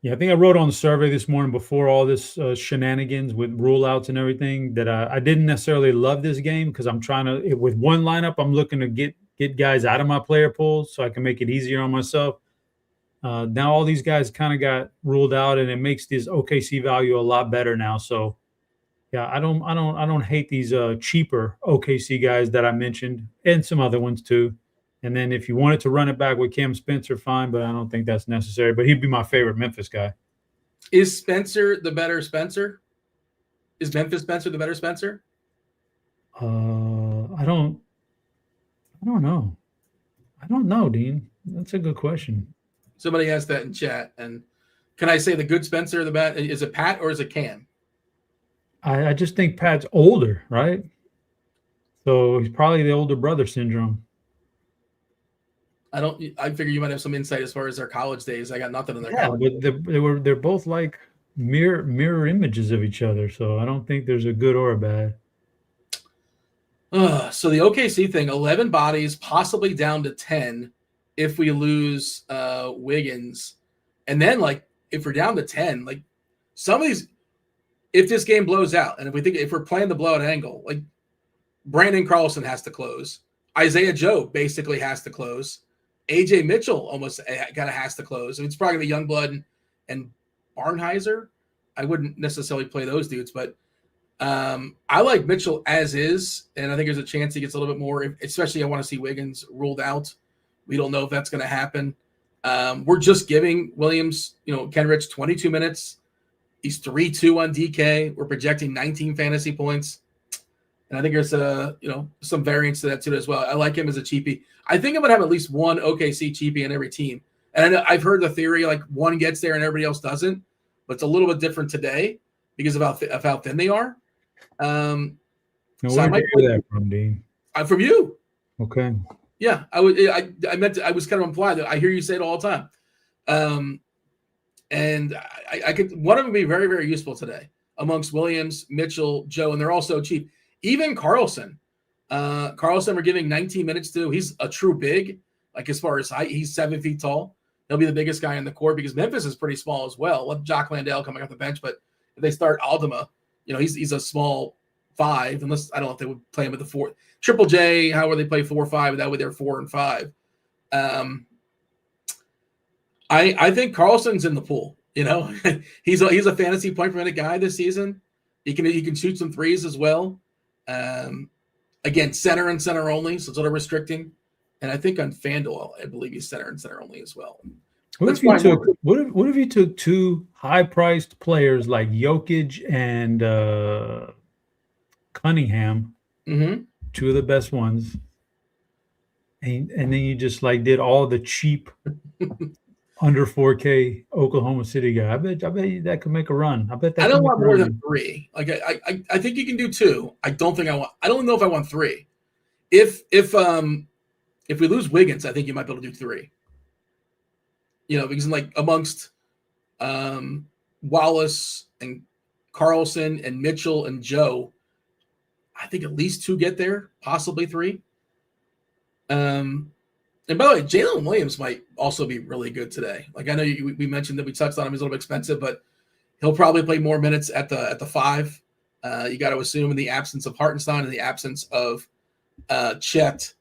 Speaker 2: I think I wrote on the survey this morning before all this shenanigans with rule outs and everything that I didn't necessarily love this game because I'm trying to, with one lineup, I'm looking to get guys out of my player pools so I can make it easier on myself. Now all these guys kind of got ruled out, and it makes this OKC value a lot better now. So yeah, I don't hate these cheaper OKC guys that I mentioned and some other ones too. And then if you wanted to run it back with Cam Spencer, fine, but I don't think that's necessary. But he'd be my favorite Memphis guy.
Speaker 1: Is Spencer the better Spencer? Is Memphis Spencer the better Spencer?
Speaker 2: I don't know. I don't know, Dean. That's a good question.
Speaker 1: Somebody asked that in chat. And can I say the good Spencer or the bad? Is it Pat or is it Cam?
Speaker 2: I just think Pat's older, right? So he's probably the older brother syndrome.
Speaker 1: I figure you might have some insight as far as their college days. I got nothing in their
Speaker 2: college.
Speaker 1: But
Speaker 2: they're both like mirror images of each other. So I don't think there's a good or a bad.
Speaker 1: So the OKC thing, 11 bodies, possibly down to 10 if we lose Wiggins. And then, like, if we're down to 10, like, some of these, if this game blows out, and if we're playing the blowout angle, like, Brandon Carlson has to close. Isaiah Joe basically has to close. AJ Mitchell almost kind of has to close. I mean, it's probably going to be Youngblood and Barnheiser. I wouldn't necessarily play those dudes, but I like Mitchell as is, and I think there's a chance he gets a little bit more, especially I want to see Wiggins ruled out. We don't know if that's going to happen. We're just giving Williams, Kenrich 22 minutes. He's 3-2 on DK. We're projecting 19 fantasy points. And I think there's some variance to that too as well. I like him as a cheapie. I think I'm going to have at least one OKC cheapie in every team. And I've heard the theory like one gets there and everybody else doesn't, but it's a little bit different today because of how thin they are.
Speaker 2: Where did you hear that from, Dean?
Speaker 1: From you.
Speaker 2: Okay.
Speaker 1: Yeah, I was kind of implied that I hear you say it all the time. And I could one of them be very, very useful today amongst Williams, Mitchell, Joe, and they're all so cheap. Even Carlson. Carlson we're giving 19 minutes to. He's a true big, like as far as height, he's 7 feet tall. He'll be the biggest guy in the court because Memphis is pretty small as well. With Jock Landale coming off the bench, but if they start Aldama, he's a small 5, unless I don't know if they would play him at the 4. Triple J, how would they play 4-5? That way they're 4 and 5. I think Carlson's in the pool. He's a fantasy point per minute guy this season. He can shoot some threes as well. Again, center and center only, so it's a little restricting. And I think on FanDuel, I believe he's center and center only as well.
Speaker 2: What if you took 2 high-priced players like Jokic and Cunningham, 2 of the best ones, and then you just like did all the cheap under 4K Oklahoma City guy? I bet you that could make a run. I bet that.
Speaker 1: I don't want more than 3. Like I think you can do 2. I don't know if I want 3. If we lose Wiggins, I think you might be able to do 3. Because like amongst Wallace and Carlson and Mitchell and Joe, I think at least 2 get there, possibly 3. And by the way, Jalen Williams might also be really good today. Like I know we mentioned that we touched on him. He's a little bit expensive, but he'll probably play more minutes at the 5. You got to assume in the absence of Hartenstein and the absence of Chet,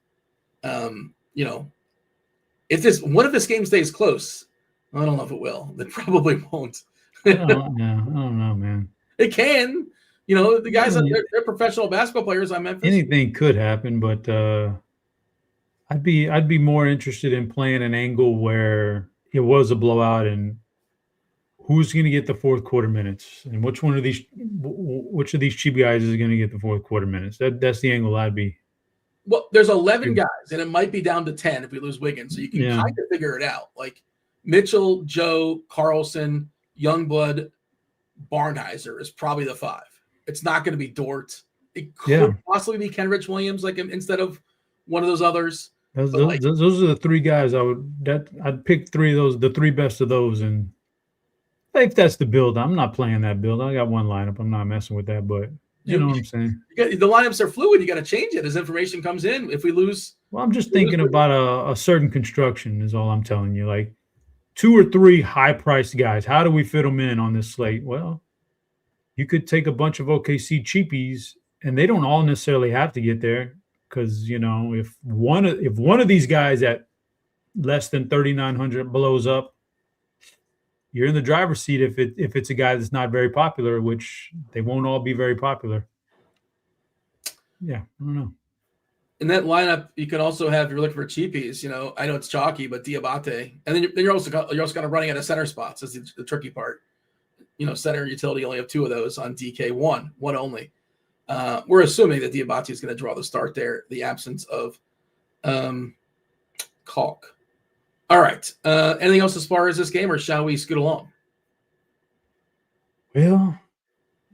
Speaker 1: if one of this game stays close, I don't know if it will. It probably won't.
Speaker 2: I don't know, man.
Speaker 1: It can. The guys they're professional basketball players on Memphis.
Speaker 2: Anything could happen, but I'd be more interested in playing an angle where it was a blowout and who's going to get the fourth quarter minutes and which of these cheap guys is going to get the fourth quarter minutes. That's the angle I'd be.
Speaker 1: Well, there's 11 guys, and it might be down to 10 if we lose Wiggins. So you can kind of figure it out. Like Mitchell, Joe, Carlson, Youngblood, Barnheiser is probably the 5. It's not going to be Dort. It could possibly be Kenrich Williams, like instead of one of those others.
Speaker 2: Those are the 3 guys I'd pick 3 of those, the 3 best of those, and if that's the build, I'm not playing that build. I got one lineup. I'm not messing with that, but. You know what I'm saying?
Speaker 1: The lineups are fluid. You got to change it as information comes in. If we lose,
Speaker 2: well, I'm just thinking about a certain construction. Is all I'm telling you. Like 2 or 3 high-priced guys. How do we fit them in on this slate? Well, you could take a bunch of OKC cheapies, and they don't all necessarily have to get there because if one of these guys at less than 3,900 blows up, you're in the driver's seat if it's a guy that's not very popular, which they won't all be very popular. Yeah, I don't know.
Speaker 1: In that lineup, you can also have, if you're looking for cheapies, I know it's chalky, but Diabate. And then you're also kind of running out of center spots. That's the tricky part. Center and utility only have 2 of those on DK, one only. We're assuming that Diabate is going to draw the start there, the absence of Kalk. All right. Anything else as far as this game, or shall we scoot along?
Speaker 2: Well,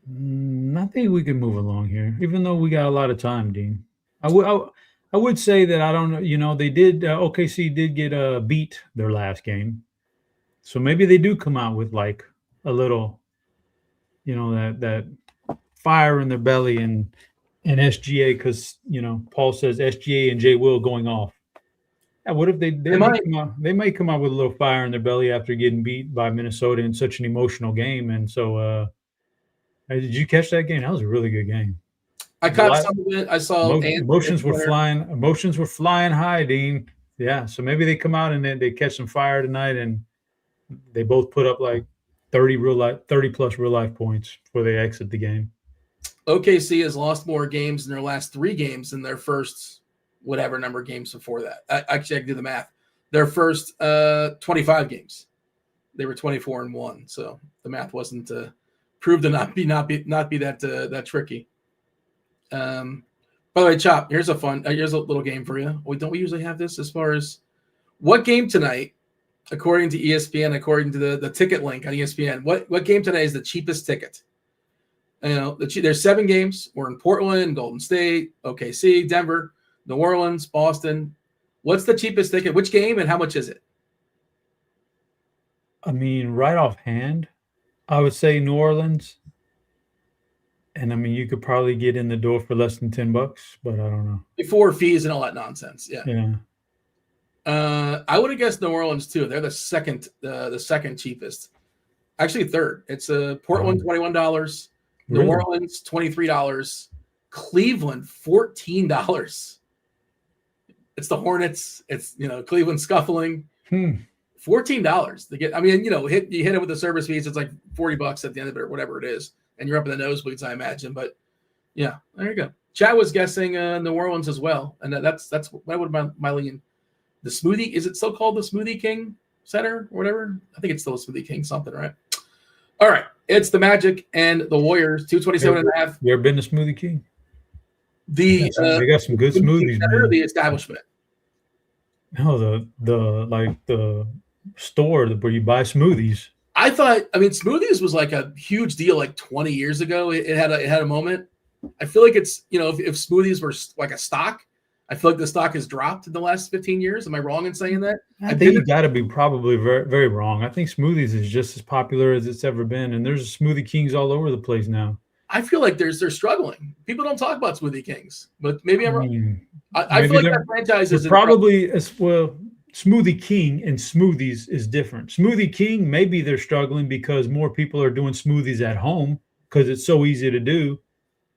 Speaker 2: I think we can move along here, even though we got a lot of time, Dean. I would say that I don't know. They did OKC did get beat their last game, so maybe they do come out with like a little, that fire in their belly and and SGA because Paul says SGA and Jay Will going off. Yeah, what if they might come out with a little fire in their belly after getting beat by Minnesota in such an emotional game. And so, did you catch that game? That was a really good game.
Speaker 1: I caught some of it. I saw
Speaker 2: emotions were flying. Emotions were flying high, Dean. Yeah, so maybe they come out and they catch some fire tonight, and they both put up like 30 plus real life points before they exit the game.
Speaker 1: OKC has lost more games in their last 3 games than their first whatever number of games before that. Actually, I can do the math. Their first 25 games, they were 24-1. So the math wasn't proved to not be that tricky. By the way, Chop, here's a little game for you. Don't we usually have this as far as what game tonight, according to ESPN, according to the ticket link on ESPN, what game tonight is the cheapest ticket? There's 7 games. We're in Portland, Golden State, OKC, Denver, New Orleans, Boston. What's the cheapest ticket? Which game and how much is it?
Speaker 2: I mean, right offhand, I would say New Orleans. And I mean, you could probably get in the door for less than $10, but I don't know. Before
Speaker 1: fees and all that nonsense. Yeah.
Speaker 2: Yeah.
Speaker 1: I would have guessed New Orleans too. They're the second cheapest. Actually, third. It's Portland, $21. New Orleans, $23. Cleveland, $14. It's the Hornets. It's Cleveland scuffling. $14 to get. I mean, you hit it with the service fees. It's like $40 at the end of it, or whatever it is, and you're up in the nosebleeds, I imagine. But yeah, there you go. Chad was guessing New Orleans as well, and that's what would my lean. The Smoothie, is it still called the Smoothie King Center or whatever? I think it's still a Smoothie King something, right? All right, it's the Magic and the Warriors, 227.5.
Speaker 2: You ever been to Smoothie King?
Speaker 1: They
Speaker 2: got some good smoothies.
Speaker 1: Center, the establishment.
Speaker 2: No, the store where you buy smoothies.
Speaker 1: Smoothies was like a huge deal like 20 years ago. It had a moment. I feel like it's, if smoothies were like a stock, I feel like the stock has dropped in the last 15 years. Am I wrong in saying that?
Speaker 2: I think you got to be probably very, very wrong. I think smoothies is just as popular as it's ever been, and there's Smoothie Kings all over the place now.
Speaker 1: I feel like they're struggling. People don't talk about Smoothie Kings, but maybe I'm wrong. I feel like that franchise is
Speaker 2: probably as well. Smoothie King and smoothies is different. Smoothie King, maybe they're struggling because more people are doing smoothies at home because it's so easy to do,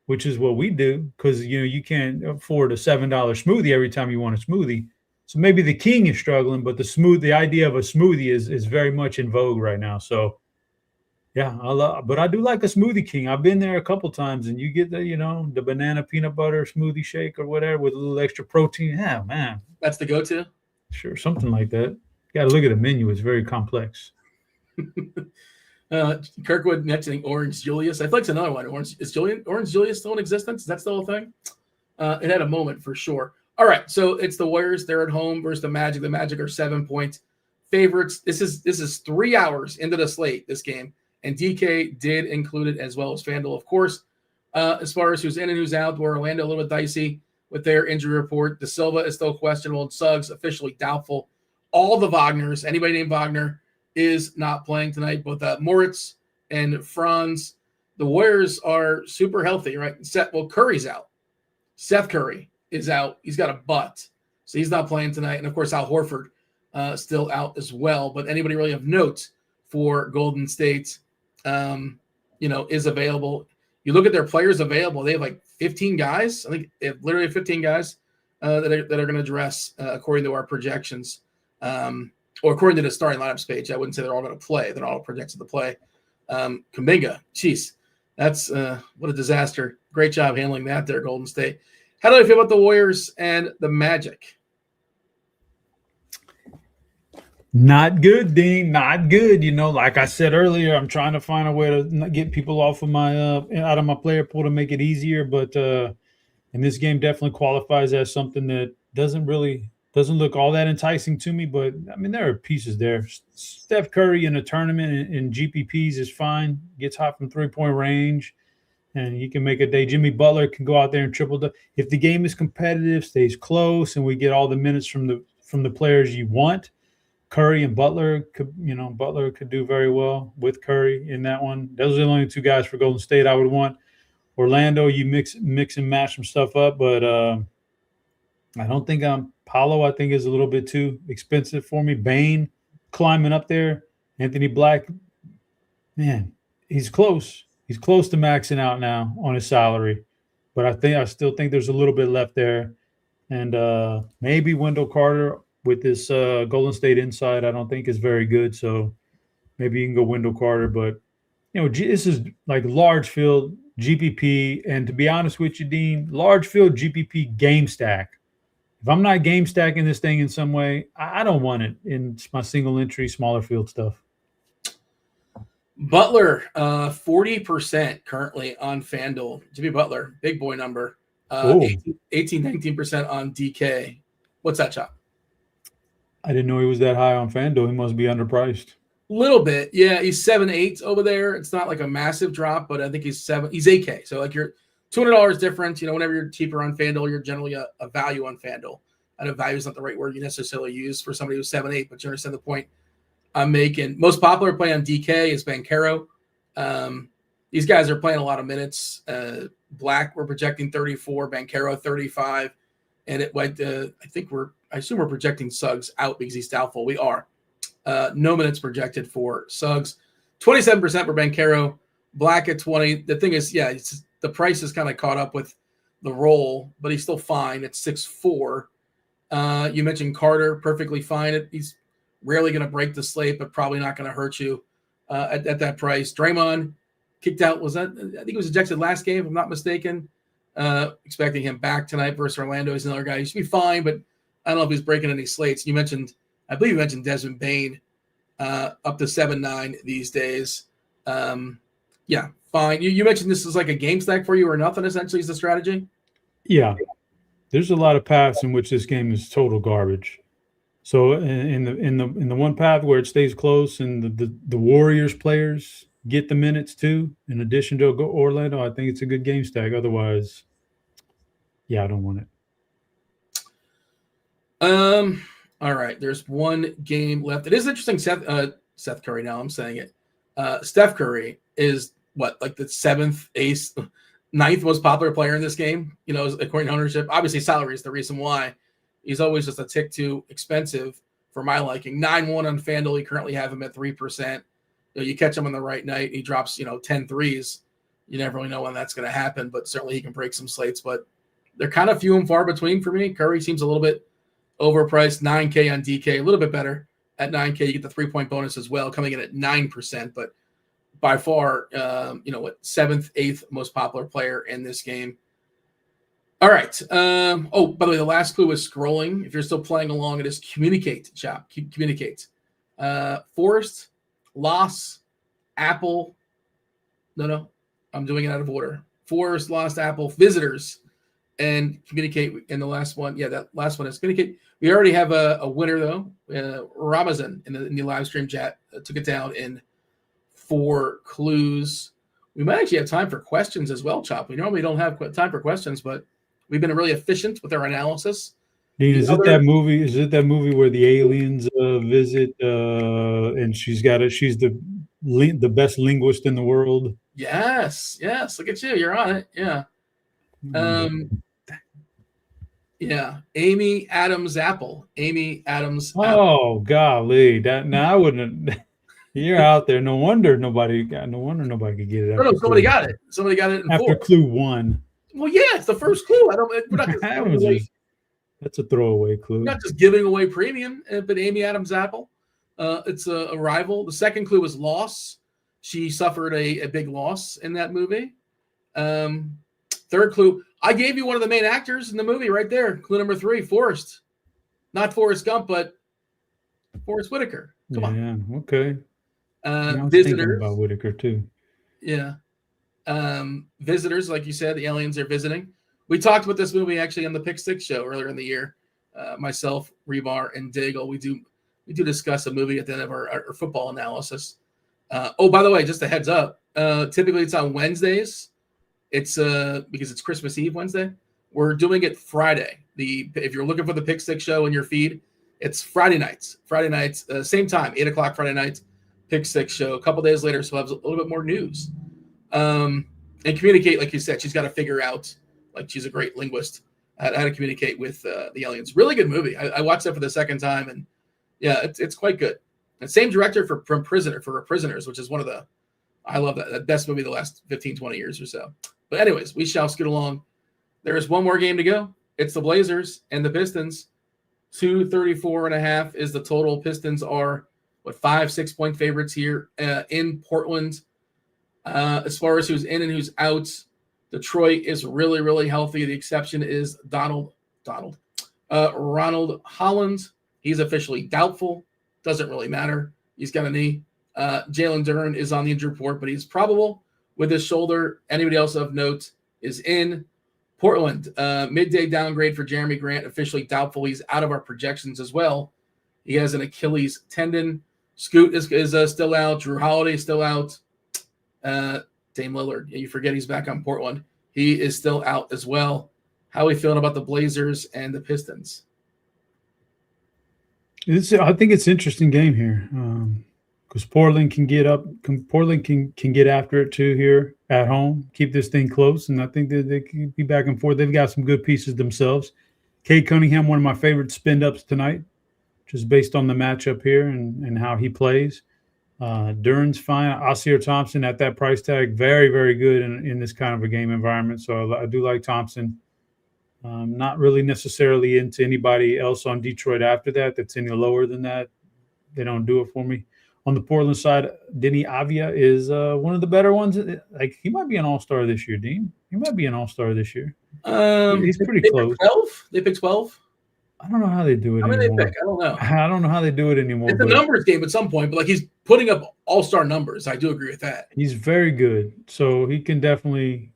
Speaker 2: which is what we do because, you can't afford a $7 smoothie every time you want a smoothie. So maybe the King is struggling, but the idea of a smoothie is very much in vogue right now. So, yeah, but I do like a Smoothie King. I've been there a couple times, and you get the banana peanut butter smoothie shake or whatever with a little extra protein. Yeah, man.
Speaker 1: That's the go-to?
Speaker 2: Sure, something like that. You got to look at the menu. It's very complex.
Speaker 1: Kirkwood mentioning Orange Julius. I think it's another one. Orange Julius still in existence? Is that still a thing? It had a moment for sure. All right, so it's the Warriors. They're at home versus the Magic. The Magic are 7-point favorites. This is 3 hours into the slate, this game, and DK did include it as well as FanDuel, of course. As far as who's in and who's out, we're Orlando a little bit dicey with their injury report. De Silva is still questionable, and Suggs officially doubtful. All the Wagners, anybody named Wagner, is not playing tonight. Both Moritz and Franz. The Warriors are super healthy, right? Curry's out. Seth Curry is out. He's got a butt, so he's not playing tonight. And, of course, Al Horford still out as well. But anybody really of note for Golden State, is available. You look at their players available, they have like 15 guys. I think they have literally 15 guys that are going to dress according to our projections, or according to the starting lineups page. I wouldn't say they're all going to play. They're all projected to play. Kuminga, jeez, that's what a disaster. Great job handling that there, Golden State. How do I feel about the Warriors and the Magic?
Speaker 2: Not good, Dean. Not good. Like I said earlier, I'm trying to find a way to get people off of my out of my player pool to make it easier. But and this game definitely qualifies as something that doesn't look all that enticing to me. But I mean, there are pieces there. Steph Curry in a tournament in GPPs is fine. Gets hot from 3-point range, and he can make a day. Jimmy Butler can go out there and triple double. If the game is competitive, stays close, and we get all the minutes from the players you want. Curry and Butler could do very well with Curry in that one. Those are the only 2 guys for Golden State I would want. Orlando, you mix and match some stuff up, but I don't think Paolo. I think is a little bit too expensive for me. Bane climbing up there. Anthony Black, man, he's close. He's close to maxing out now on his salary, but I still think there's a little bit left there. And maybe Wendell Carter with this Golden State inside, I don't think is very good. So maybe you can go Wendell Carter, but this is like large field GPP, and to be honest with you, Dean, large field GPP game stack. If I'm not game stacking this thing in some way, I don't want it in my single entry, smaller field stuff.
Speaker 1: Butler, 40% currently on FanDuel. Jimmy Butler, big boy number. 18, 19% on DK. What's that, Chop?
Speaker 2: I didn't know he was that high on FanDuel. He must be underpriced.
Speaker 1: Little bit. Yeah, he's 7.8 over there. It's not like a massive drop, but I think he's 8K. So like you're $200 difference. Whenever you're cheaper on FanDuel, you're generally a value on FanDuel. I know value is not the right word you necessarily use for somebody who's 7.8, but you understand the point I'm making. Most popular play on DK is Banchero. These guys are playing a lot of minutes. Black, we're projecting 34, Banchero 35, and it went. I assume we're projecting Suggs out because he's doubtful. We are. No minutes projected for Suggs. 27% for Banchero. Black at 20. The thing is, the price is kind of caught up with the roll, but he's still fine at 6'4". You mentioned Carter, perfectly fine. He's rarely going to break the slate, but probably not going to hurt you at that price. Draymond kicked out. I think he was ejected last game, if I'm not mistaken. Expecting him back tonight versus Orlando. He's another guy. He should be fine, but I don't know if he's breaking any slates. I believe you mentioned Desmond Bane up to 7.9 these days. Fine. You mentioned this is like a game stack for you or nothing, essentially, is the strategy?
Speaker 2: Yeah. There's a lot of paths in which this game is total garbage. So in the one path where it stays close and the Warriors players get the minutes too, in addition to Orlando, I think it's a good game stack. Otherwise, I don't want it.
Speaker 1: All right, there's one game left. It is interesting. Seth Curry. Now I'm saying it. Steph Curry is like the 7th, 8th, 9th most popular player in this game. According to ownership. Obviously, salary is the reason why. He's always just a tick too expensive for my liking. 9-1 on FanDuel. You currently have him at 3%. You catch him on the right night, he drops 10 threes. You never really know when that's going to happen, but certainly he can break some slates. But they're kind of few and far between for me. Curry seems a little bit overpriced. 9K on DK, a little bit better at 9K. You get the 3-point bonus as well, coming in at 9%. But by far, 7th, 8th most popular player in this game. All right. By the way, the last clue is scrolling. If you're still playing along, it is communicate, Chop. Communicate. Forest, Loss, Apple. No. I'm doing it out of order. Forest, Lost, Apple, Visitors, and communicate in the last one. Yeah, that last one is communicate. We already have a winner, though. Ramazan in the live stream chat took it down in 4 clues. We might actually have time for questions as well, Chop. We normally don't have time for questions, but we've been really efficient with our analysis.
Speaker 2: Dean, is it that movie? Is it that movie where the aliens visit and she's the best linguist in the world?
Speaker 1: Yes. Look at you. You're on it. Yeah. Amy Adams Apple. Amy Adams.
Speaker 2: Oh, golly! Now I wouldn't. You're out there. No wonder nobody could get it.
Speaker 1: No, somebody got it. Somebody got it
Speaker 2: after 4. Clue 1.
Speaker 1: Well, yeah, it's the first clue. We're not just
Speaker 2: that's a throwaway clue.
Speaker 1: We're not just giving away premium, but Amy Adams Apple. It's a rival. The second clue is loss. She suffered a big loss in that movie. Third clue, I gave you one of the main actors in the movie right there. Clue number 3, Forrest. Not Forrest Gump, but Forrest Whitaker. Come on.
Speaker 2: Yeah, okay.
Speaker 1: I was
Speaker 2: Visitors. About Whitaker, too.
Speaker 1: Yeah. Visitors, like you said, the aliens are visiting. We talked about this movie actually on the Pick Six show earlier in the year. Myself, Rebar, and Daigle. We do discuss a movie at the end of our football analysis. By the way, just a heads up. Typically, it's on Wednesdays. It's because it's Christmas Eve Wednesday. We're doing it Friday. If you're looking for the Pick Six show in your feed, it's Friday nights. Same time, 8:00 Friday nights. Pick Six show. A couple days later, so we'll have a little bit more news. and communicate, like you said. She's got to figure out, like she's a great linguist, how to communicate with the aliens. Really good movie. I watched that for the second time, and yeah, it's quite good. And same director for Prisoners, which is one of the, I love that, the best movie of the last 15, 20 years or so. But anyways, we shall scoot along. There is one more game to go. It's the Blazers and the Pistons. 234.5 is the total. Pistons are 5-6 point favorites here in Portland. As far as who's in and who's out, Detroit is really, really healthy. The exception is Ronald Holland. He's officially doubtful. Doesn't really matter. He's got a knee. Jalen Duren is on the injury report, but he's probable with his shoulder. Anybody else of note is in. Portland, midday downgrade for Jeremy Grant, officially doubtful. He's out of our projections as well. He has an Achilles tendon. Scoot is still out. Drew Holiday is still out. Dame Lillard, you forget he's back on Portland. He is still out as well. How are we feeling about the Blazers and the Pistons?
Speaker 2: I think it's an interesting game here because Portland can get up. Portland can get after it too here at home. Keep this thing close, and I think that they can be back and forth. They've got some good pieces themselves. Cade Cunningham, one of my favorite spin-ups tonight, just based on the matchup here and how he plays. Duren's fine. Asir Thompson at that price tag, very, very good in this kind of a game environment. So I do like Thompson. Not really necessarily into anybody else on Detroit after that's any lower than that. They don't do it for me. On the Portland side, Denny Avia is one of the better ones. Like he might be an all-star this year, Dean. He might be an all-star this year. He's pretty close.
Speaker 1: 12? They pick 12?
Speaker 2: I don't know how they do it anymore.
Speaker 1: They pick? I don't know.
Speaker 2: I don't know how they do it anymore.
Speaker 1: It's a numbers game at some point, but like he's putting up all-star numbers. I do agree with that.
Speaker 2: He's very good. So he can definitely,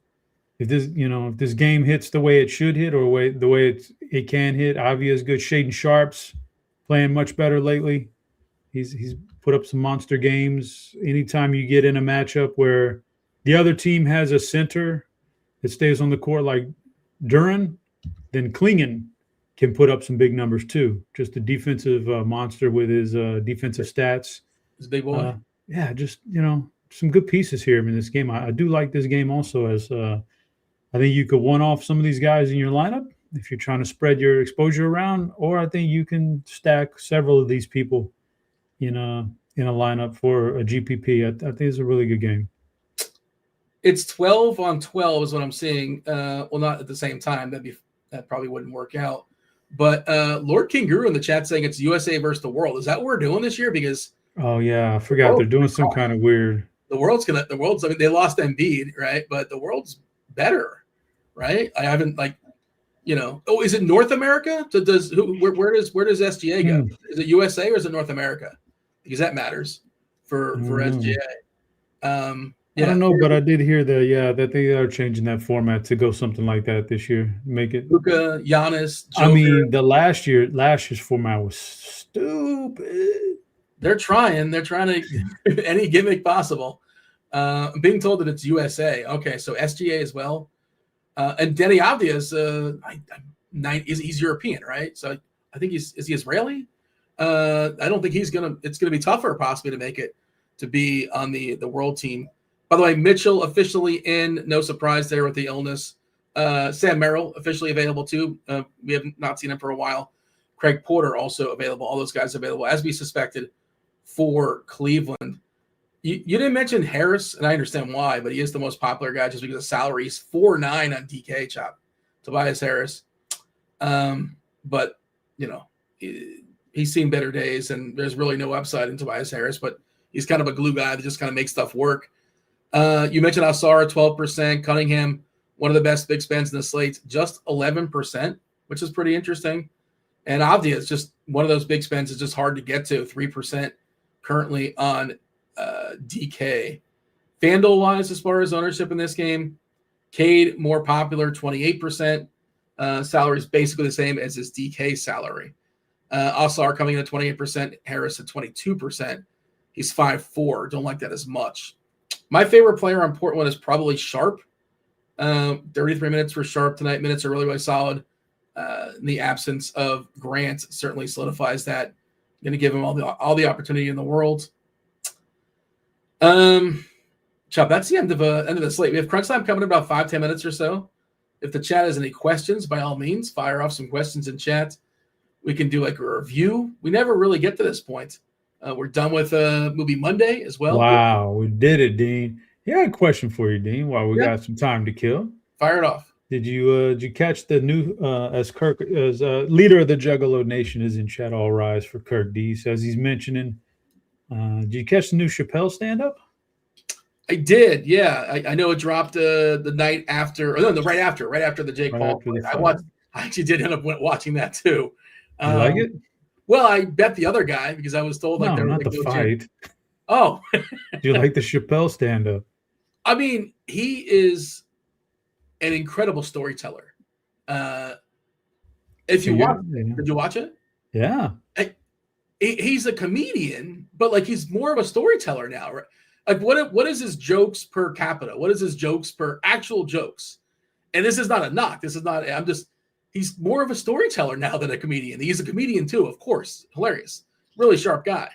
Speaker 2: if this game hits the way it should hit or the way it can hit, Avia is good. Shaden Sharp's playing much better lately. He's put up some monster games. Anytime you get in a matchup where the other team has a center that stays on the court like Duren, then Klingon can put up some big numbers too. Just a defensive monster with his defensive stats.
Speaker 1: He's a big boy.
Speaker 2: Just, some good pieces here in this game. I do like this game also as I think you could one-off some of these guys in your lineup if you're trying to spread your exposure around, or I think you can stack several of these people in a lineup for a GPP. I think it's a really good game.
Speaker 1: It's 12 on 12 is what I'm seeing. Well, not at the same time. That probably wouldn't work out. But Lord King Guru in the chat saying it's USA versus the world. Is that what we're doing this year? Because
Speaker 2: I forgot they're doing some kind of weird.
Speaker 1: The world's. I mean, they lost Embiid, right? But the world's better, right? I haven't Oh, is it North America? So where does SGA go? Is it USA or is it North America? Because that matters for SGA.
Speaker 2: I don't know, but I did hear that they are changing that format to go something like that this year. Make it
Speaker 1: Luka, Giannis, Joker.
Speaker 2: I mean, the last year's format was stupid.
Speaker 1: They're trying to any gimmick possible. I'm being told that it's USA. Okay, so SGA as well. And Denny Avdia is he's European, right? So I think is he Israeli? I don't think it's gonna be tougher possibly to make it to be on the world team. By the way, Mitchell officially in, no surprise there with the illness. Sam Merrill officially available too. We have not seen him for a while. Craig Porter also available. All those guys available as we suspected for Cleveland. You didn't mention Harris, and I understand why, but he is the most popular guy just because of salary. He's 4.9 on DK chop. Tobias Harris. But he's seen better days, and there's really no upside in Tobias Harris, but he's kind of a glue guy that just kind of makes stuff work. You mentioned Asar, 12%. Cunningham, one of the best big spends in the slate, just 11%, which is pretty interesting. And Avdia is just one of those big spends. It's just hard to get to, 3% currently on DK. FanDuel-wise, as far as ownership in this game, Cade more popular, 28%. Salary is basically the same as his DK salary. Asar coming in at 28%, Harris at 22%. He's 5'4". Don't like that as much. My favorite player on Portland is probably Sharp. 33 minutes for Sharp tonight. Minutes are really, really solid. In the absence of Grant certainly solidifies that. Going to give him all the opportunity in the world. Trying Chubb, that's the end of the slate. We have crunch time coming in about 5-10 minutes or so. If the chat has any questions, by all means, fire off some questions in chat. We can do like a review. We never really get to this point. We're done with Movie Monday as well.
Speaker 2: Wow, we did it, Dean. Yeah, I got a question for you, Dean, while we got some time to kill.
Speaker 1: Fire it off.
Speaker 2: Did you catch the new as Kirk as leader of the Juggalo Nation is in chat? All rise for Kirk D says he's mentioning. Did you catch the new Chappelle stand-up?
Speaker 1: I did, yeah. I know it dropped the night after, or no, right after the Jake Paul fight. I actually did end up watching that too.
Speaker 2: You like it?
Speaker 1: Well, I bet the other guy because I was told
Speaker 2: no, not the fight.
Speaker 1: Oh,
Speaker 2: do you like the Chappelle stand-up?
Speaker 1: I mean, he is an incredible storyteller. If you did you watch it?
Speaker 2: Yeah.
Speaker 1: He's a comedian, but like he's more of a storyteller now, right? Like what is his jokes per capita? What is his jokes per actual jokes? And this is not a knock. This is not. He's more of a storyteller now than a comedian. He's a comedian too, of course, hilarious, really sharp guy.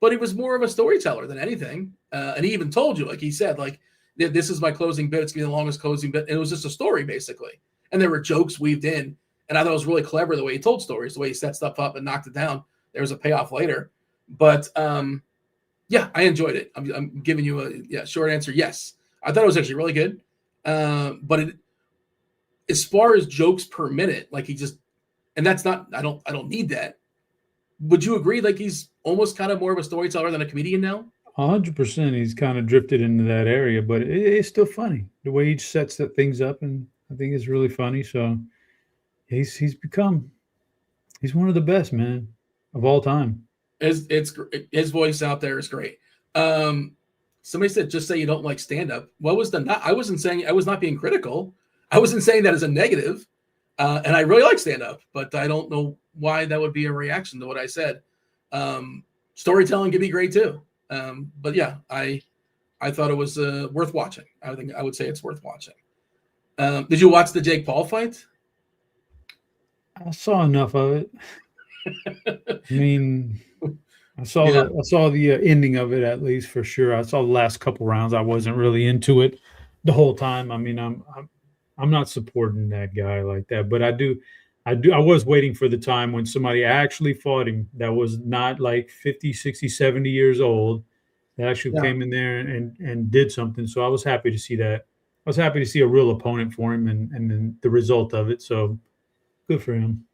Speaker 1: But he was more of a storyteller than anything. And he even told you, like he said, like this is my closing bit. It's gonna be the longest closing bit. And it was just a story basically. And there were jokes weaved in. And I thought it was really clever the way he told stories, the way he set stuff up and knocked it down. There was a payoff later. But yeah, I enjoyed it. I'm giving you a short answer. Yes. I thought it was actually really good. But as far as jokes per minute, like he just, and that's not, I don't need that. Would you agree? Like he's almost kind of more of a storyteller than a comedian now?
Speaker 2: 100%. He's kind of drifted into that area, but it's still funny the way he sets things up. And I think it's really funny. So he's one of the best, man, of all time.
Speaker 1: His voice out there is great. Somebody said, just say you don't like stand-up. What was I was not being critical. I wasn't saying that as a negative. And I really like stand-up, but I don't know why that would be a reaction to what I said. Storytelling can be great too. But yeah, I thought it was worth watching. I would say it's worth watching. Did you watch the Jake Paul fight?
Speaker 2: I saw enough of it. I mean, I saw the ending of it, at least for sure. I saw the last couple rounds. I wasn't really into it the whole time. I mean, I'm not supporting that guy like that, but I was waiting for the time when somebody actually fought him that was not like 50, 60, 70 years old, that actually came in there and did something. So I was happy to see that. I was happy to see a real opponent for him and then the result of it. So good for him.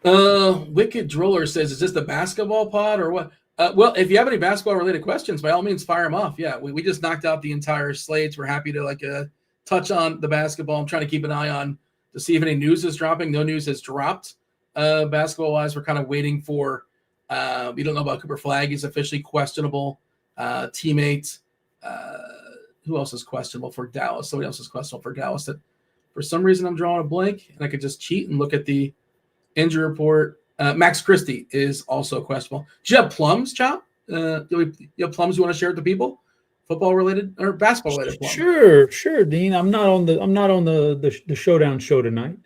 Speaker 1: Wicked Droller says, is this the basketball pod or what? Well, if you have any basketball related questions, by all means, fire them off. Yeah, we just knocked out the entire slates. We're happy to touch on the basketball. I'm trying to keep an eye on to see if any news is dropping. No news has dropped basketball wise. We're kind of waiting for, we don't know about Cooper Flagg. He's officially questionable. Teammate, who else is questionable for Dallas? Somebody else is questionable for Dallas. That for some reason I'm drawing a blank and I could just cheat and look at the injury report. Max Christie is also questionable. Do you have plums, Chop? You have plums you want to share with the people? Football related or basketball related plums?
Speaker 2: Sure, Dean. I'm not on the Showdown show tonight.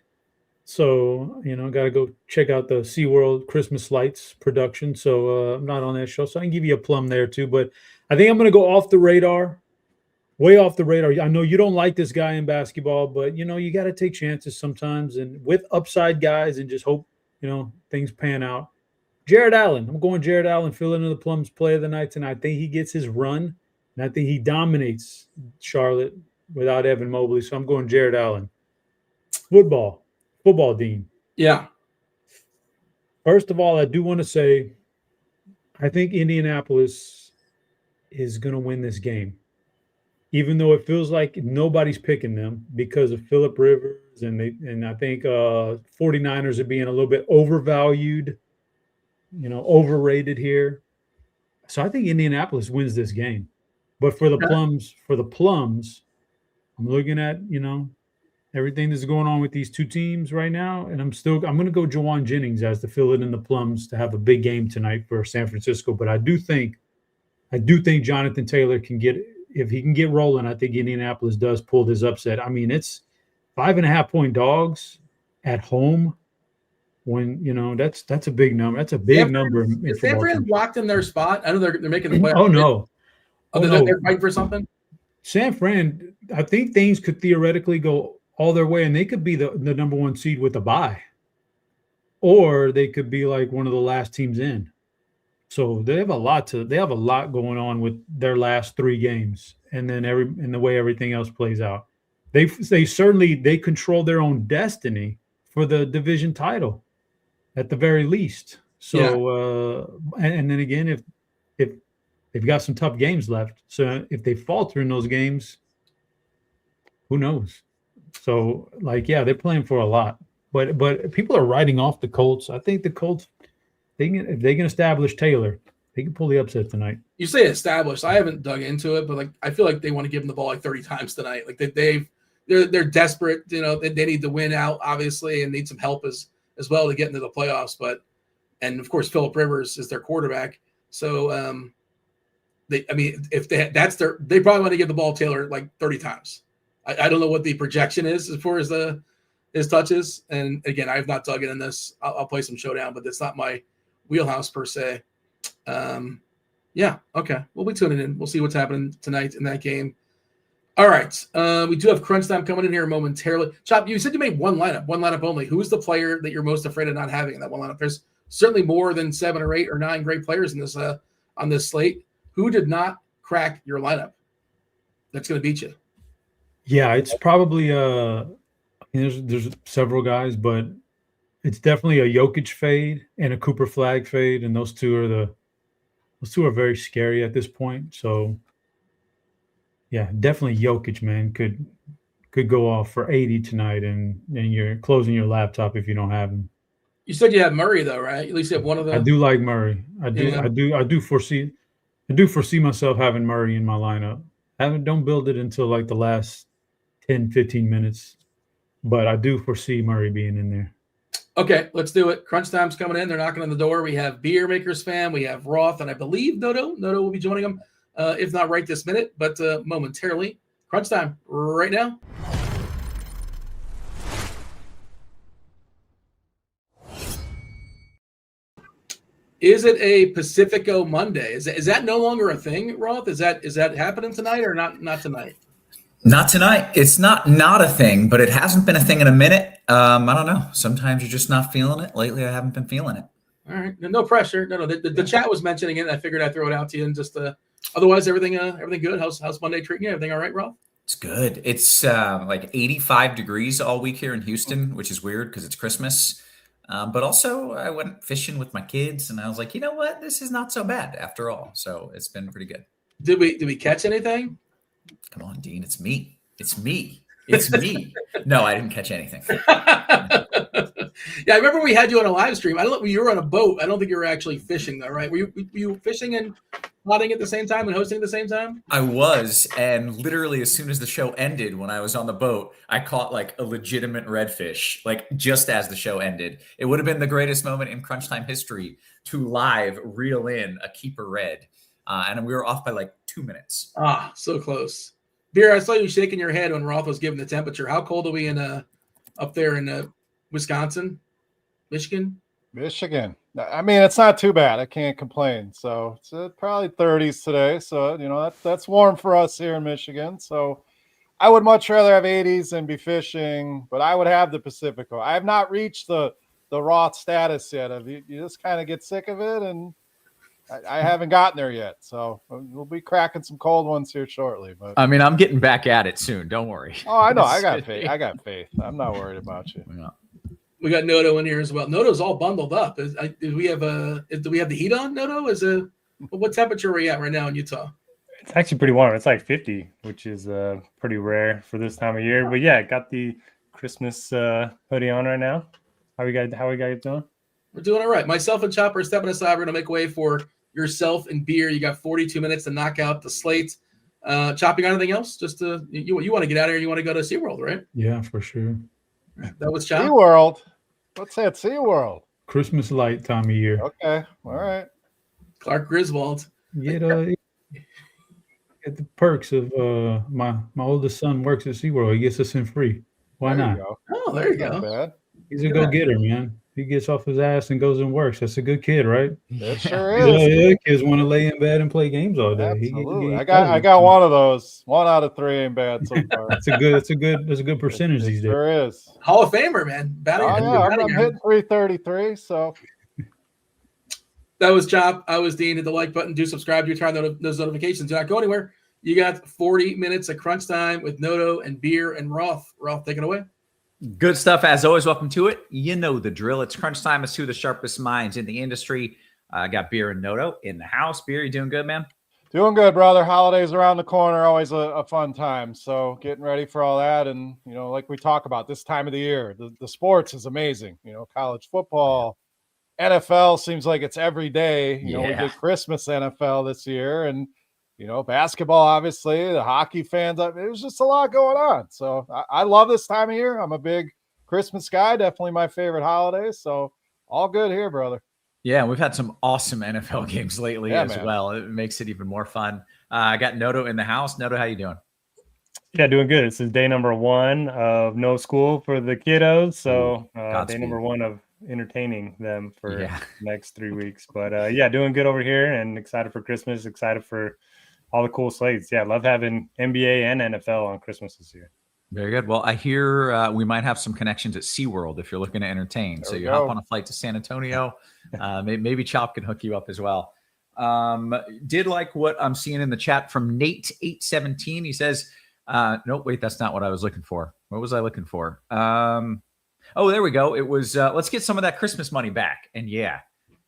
Speaker 2: So, got to go check out the SeaWorld Christmas lights production. So I'm not on that show. So I can give you a plum there too. But I think I'm going to go off the radar. Way off the radar. I know you don't like this guy in basketball, but you got to take chances sometimes, and with upside guys, and just hope things pan out. Jared Allen. I'm going Jared Allen, filling in the Plums play of the night tonight. I think he gets his run, and I think he dominates Charlotte without Evan Mobley. So I'm going Jared Allen. Football, Dean.
Speaker 1: Yeah.
Speaker 2: First of all, I do want to say, I think Indianapolis is going to win this game. Even though it feels like nobody's picking them because of Phillip Rivers, and I think 49ers are being a little bit overvalued, overrated here. So I think Indianapolis wins this game. But for the Plums, I'm looking at, everything that's going on with these two teams right now, and I'm going to go Jawan Jennings as the fill in the Plums to have a big game tonight for San Francisco. But I do think Jonathan Taylor can get. If he can get rolling, I think Indianapolis does pull this upset. I mean, it's 5.5-point dogs at home. When that's a big number. That's a big number.
Speaker 1: Is San Fran locked in their spot? I know they're making the playoffs.
Speaker 2: Oh no,
Speaker 1: They're fighting for something?
Speaker 2: San Fran, I think things could theoretically go all their way, and they could be the number 1 seed with a bye. Or they could be like one of the last teams in. So they have a lot going on with their last 3 games, and then the way everything else plays out. They certainly control their own destiny for the division title at the very least. So and then again, if they've got some tough games left, so if they falter in those games, who knows? So they're playing for a lot. But people are writing off the Colts. I think the Colts, if they can establish Taylor, they can pull the upset tonight.
Speaker 1: You say established. I haven't dug into it, but I feel like they want to give him the ball 30 times tonight. They're desperate. They need to win out, obviously, and need some help as well to get into the playoffs. And of course, Phillip Rivers is their quarterback. So they probably want to give the ball to Taylor 30 times. I don't know what the projection is as far as his touches. And again, I have not dug in this. I'll play some Showdown, but that's not my wheelhouse per se. Okay. We'll be tuning in. We'll see what's happening tonight in that game. All right. We do have crunch time coming in here momentarily. Chop, you said you made one lineup only. Who's the player that you're most afraid of not having in that one lineup? There's certainly more than 7 or 8 or 9 great players in this on this slate. Who did not crack your lineup that's going to beat you?
Speaker 2: Yeah, it's probably there's several guys, but it's definitely a Jokic fade and a Cooper Flag fade, and those two are very scary at this point. So yeah, definitely Jokic, man, could go off for 80 tonight, and you're closing your laptop if you don't have him.
Speaker 1: You said you have Murray though, right? At least you have one of them.
Speaker 2: I do like Murray. I do foresee myself having Murray in my lineup. Don't build it until the last 10, 15 minutes, but I do foresee Murray being in there.
Speaker 1: Okay, let's do it. Crunch time's coming in. They're knocking on the door. We have Beermakersfan, we have Roth, and I believe Noto will be joining them, if not right this minute, but momentarily. Crunch time right now. Is it a Pacifico Monday? Is that no longer a thing, Roth? Is that happening tonight or not tonight?
Speaker 3: Not tonight. It's not a thing, but it hasn't been a thing in a minute. I don't know. Sometimes you're just not feeling it. Lately, I haven't been feeling it.
Speaker 1: All right. No pressure. No. The chat was mentioning it. I figured I'd throw it out to you. And just otherwise, everything good. How's Monday treating you? Everything all right, Roth?
Speaker 3: It's good. It's 85 degrees all week here in Houston, which is weird because it's Christmas. But also, I went fishing with my kids, and I was like, you know what? This is not so bad after all. So it's been pretty good.
Speaker 1: Did we catch anything?
Speaker 3: Come on, Dean. It's me. No, I didn't catch anything.
Speaker 1: Yeah, I remember we had you on a live stream. I don't know. You were on a boat. I don't think you were actually fishing, though, right? Were you fishing and plotting at the same time and hosting at the same time?
Speaker 3: I was, and literally as soon as the show ended, when I was on the boat, I caught a legitimate redfish, just as the show ended. It would have been the greatest moment in Crunch Time history to live reel in a keeper red. And we were off by 2 minutes.
Speaker 1: Ah, so close. Beer, I saw you shaking your head when Roth was giving the temperature. How cold are we up there in Wisconsin? Michigan?
Speaker 4: I mean, it's not too bad. I can't complain. So it's probably 30s today. So, that's warm for us here in Michigan. So I would much rather have 80s and be fishing, but I would have the Pacifico. I have not reached the Roth status yet. You just kind of get sick of it, and I haven't gotten there yet. So we'll be cracking some cold ones here shortly. But
Speaker 3: I mean, I'm getting back at it soon. Don't worry.
Speaker 4: Oh, I know. I got faith. I'm not worried about you.
Speaker 3: Yeah.
Speaker 1: We got Noto in here as well. Noto's all bundled up. Do we have the heat on, Noto? What temperature are we at right now in Utah?
Speaker 5: It's actually pretty warm. It's 50, which is pretty rare for this time of year. But yeah, got the Christmas hoodie on right now. How we guys doing?
Speaker 1: We're doing all right. Myself and Chopper are stepping aside. We're gonna make way for yourself and Beer. You got 42 minutes to knock out the slate. Chop, you got anything else? Just you want to get out of here? You want to go to SeaWorld, right?
Speaker 2: Yeah, for sure.
Speaker 1: That was Chop.
Speaker 4: SeaWorld. What's that? SeaWorld.
Speaker 2: Christmas light time of year.
Speaker 4: Okay. All right.
Speaker 1: Clark Griswold.
Speaker 2: Get the perks of my oldest son works at SeaWorld. He gets us in free. Why not?
Speaker 1: Oh, there you go.
Speaker 4: Not bad.
Speaker 2: He's a go-getter, man. He gets off his ass and goes and works. That's a good kid, right?
Speaker 4: It sure
Speaker 2: You know,
Speaker 4: is.
Speaker 2: yeah, kids want to lay in bed and play games all day.
Speaker 4: Absolutely.
Speaker 2: He
Speaker 4: I
Speaker 2: does it.
Speaker 4: got one of those. 1 out of 3 ain't bad so far.
Speaker 2: That's a good percentage
Speaker 4: It
Speaker 2: these days.
Speaker 4: sure is.
Speaker 1: Hall of Famer, man.
Speaker 4: Oh, yeah, I'm hitting 333, so.
Speaker 1: That was Chop. I was Dean. Hit the like button. Do subscribe. Do turn on those notifications. Do not go anywhere. You got 40 minutes of crunch time with Noto and Beer and Roth. Roth, take it away.
Speaker 3: Good stuff as always. Welcome to it. You know the drill. It's crunch time. It's two of the sharpest minds in the industry. I got Beer and Noto in the house. Beer, you doing good, man?
Speaker 4: Doing good, brother. Holidays around the corner, always a fun time. So getting ready for all that. And, you know, like we talk about this time of the year, the sports is amazing. You know, college football, NFL seems like it's every day. You know, we did Christmas NFL this year, and, you know, basketball, obviously, the hockey fans. It was just a lot going on. So I love this time of year. I'm a big Christmas guy, definitely my favorite holiday. So all good here, brother.
Speaker 3: Yeah, we've had some awesome NFL games lately well. It makes it even more fun. I got Noto in the house. Noto, how you doing?
Speaker 5: Yeah, doing good. This is day number 1 of no school for the kiddos. So day number 1 of entertaining them for the next 3 weeks. But yeah, doing good over here and excited for Christmas, excited for all the cool slates. Yeah, love having NBA and NFL on Christmas this year.
Speaker 3: Very good. Well, I hear we might have some connections at SeaWorld if you're looking to entertain. So you hop on a flight to San Antonio. Maybe Chop can hook you up as well. Did like what I'm seeing in the chat from Nate817. He says, no, wait, that's not what I was looking for. What was I looking for? Oh, there we go. It was, let's get some of that Christmas money back. And yeah,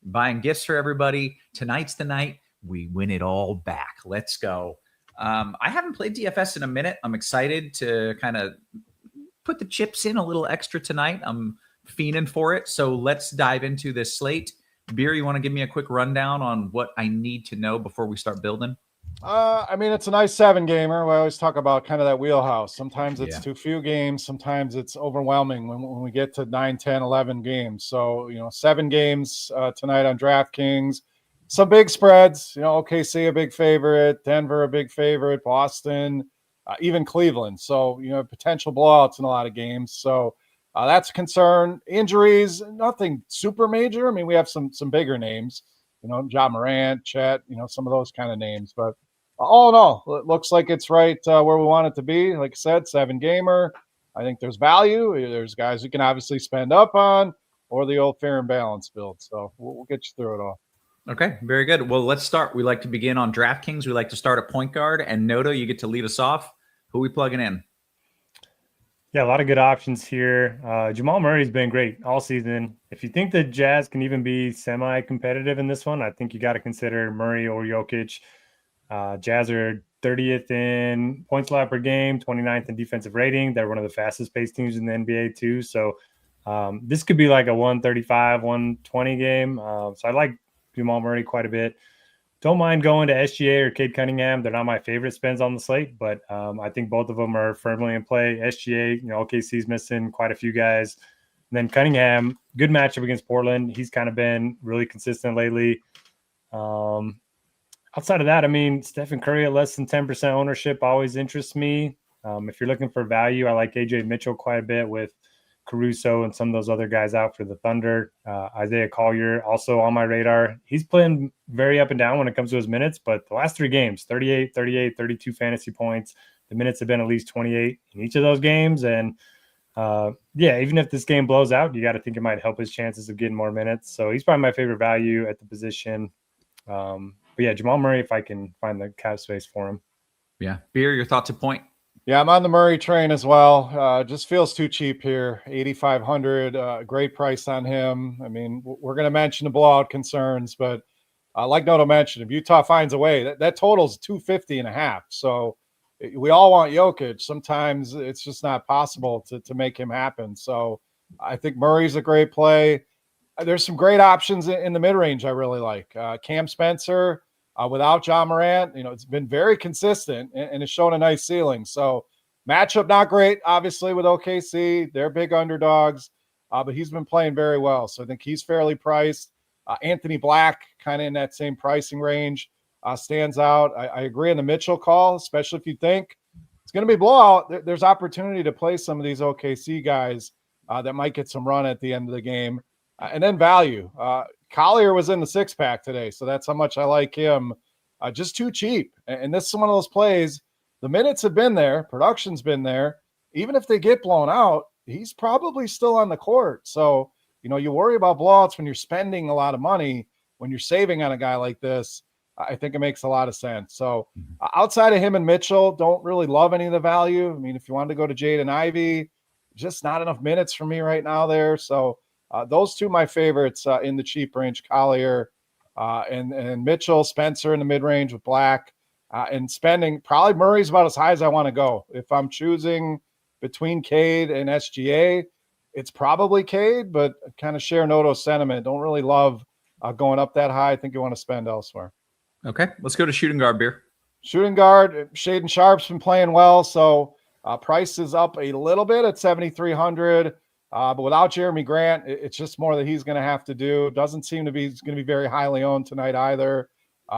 Speaker 3: buying gifts for everybody. Tonight's the night. We win it all back. Let's go. I haven't played DFS in a minute. I'm excited to kind of put the chips in a little extra tonight. I'm fiending for it. So let's dive into this slate. Beer, you want to give me a quick rundown on what I need to know before we start building?
Speaker 4: I mean, it's a nice 7-gamer. We always talk about kind of that wheelhouse. Sometimes it's too few games. Sometimes it's overwhelming when we get to 9, 10, 11 games. So, you know, 7 games tonight on DraftKings. Some big spreads, you know, OKC a big favorite, Denver a big favorite, Boston, even Cleveland. So, you know, potential blowouts in a lot of games. So that's a concern. Injuries, nothing super major. I mean, we have some bigger names, you know, Ja Morant, Chet, you know, some of those kind of names. But all in all, it looks like it's right where we want it to be. Like I said, 7-gamer. I think there's value. There's guys who can obviously spend up on, or the old fair and balanced build. So we'll get you through it all.
Speaker 3: Okay, very good. Well, let's start. We like to begin on DraftKings. We like to start at point guard. And Noto, you get to lead us off. Who are we plugging in?
Speaker 5: Yeah, a lot of good options here. Jamal Murray's been great all season. If you think the Jazz can even be semi-competitive in this one, I think you got to consider Murray or Jokic. Jazz are 30th in points allowed per game, 29th in defensive rating. They're one of the fastest-paced teams in the NBA too. So this could be like a 135, 120 game. So I like Jamal Murray quite a bit. Don't mind going to SGA or Cade Cunningham. They're not my favorite spends on the slate, but I think both of them are firmly in play. SGA, you know, OKC's missing quite a few guys. And then Cunningham, good matchup against Portland. He's kind of been really consistent lately. Outside of that, I mean, Stephen Curry at less than 10% ownership always interests me. If you're looking for value, I like AJ Mitchell quite a bit with Caruso and some of those other guys out for the Thunder. Isaiah Collier also on my radar. He's playing very up and down when it comes to his minutes, but the last 3 games, 38, 38, 32 fantasy points. The minutes have been at least 28 in each of those games. And yeah, even if this game blows out, you got to think it might help his chances of getting more minutes. So he's probably my favorite value at the position. But yeah, Jamal Murray, if I can find the cap space for him.
Speaker 3: Yeah. Beer, your thoughts at point?
Speaker 4: Yeah, I'm on the Murray train as well. Just feels too cheap here. 8,500, great price on him. I mean, we're going to mention the blowout concerns, but like Noto mentioned, if Utah finds a way, that total's 250.5. So we all want Jokic. Sometimes it's just not possible to make him happen. So I think Murray's a great play. There's some great options in the mid-range I really like. Cam Spencer. Without Ja Morant, you know, it's been very consistent and it's shown a nice ceiling. So matchup not great, obviously, with OKC. They're big underdogs, but he's been playing very well. So I think he's fairly priced. Anthony Black, kind of in that same pricing range, stands out. I agree on the Mitchell call, especially if you think it's going to be blowout. There's opportunity to play some of these OKC guys that might get some run at the end of the game. And then value. Collier was in the 6-pack today, so that's how much I like him. Just too cheap. And this is one of those plays. The minutes have been there. Production's been there. Even if they get blown out, he's probably still on the court. So, you worry about blowouts when you're spending a lot of money. When you're saving on a guy like this, I think it makes a lot of sense. So outside of him and Mitchell, don't really love any of the value. I mean, if you wanted to go to Jaden Ivey, just not enough minutes for me right now there. So those two my favorites in the cheap range, Collier and Mitchell, Spencer in the mid-range with Black. And spending, probably Murray's about as high as I want to go. If I'm choosing between Cade and SGA, it's probably Cade, but kind of share Noto's sentiment. Don't really love going up that high. I think you want to spend elsewhere.
Speaker 3: Okay, let's go to shooting guard, Beer.
Speaker 4: Shooting guard, Shaedon Sharp's been playing well, so price is up a little bit at 7,300. But without Jeremy Grant, it's just more that he's going to have to do. Doesn't seem to be going to be very highly owned tonight either.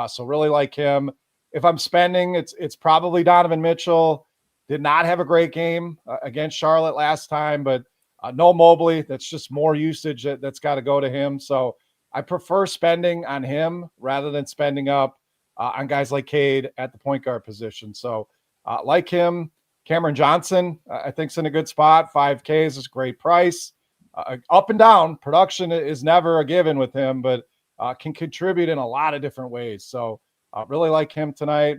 Speaker 4: So really like him. If I'm spending, it's probably Donovan Mitchell. Did not have a great game against Charlotte last time, but no Mobley. That's just more usage that's got to go to him. So I prefer spending on him rather than spending up on guys like Cade at the point guard position. So like him. Cameron Johnson, I think, is in a good spot. 5K is a great price. Up and down. Production is never a given with him, but can contribute in a lot of different ways. So really like him tonight.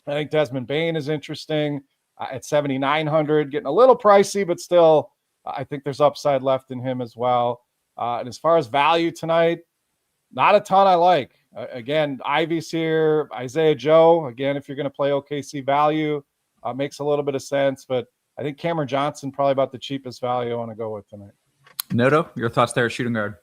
Speaker 4: I think Desmond Bane is interesting at 7,900, getting a little pricey, but still, I think there's upside left in him as well. And as far as value tonight, not a ton I like. Again, Ivy's here, Isaiah Joe. Again, if you're going to play OKC value, makes a little bit of sense, but I think Cameron Johnson probably about the cheapest value I want to go with tonight.
Speaker 3: Noto, your thoughts there, shooting guard?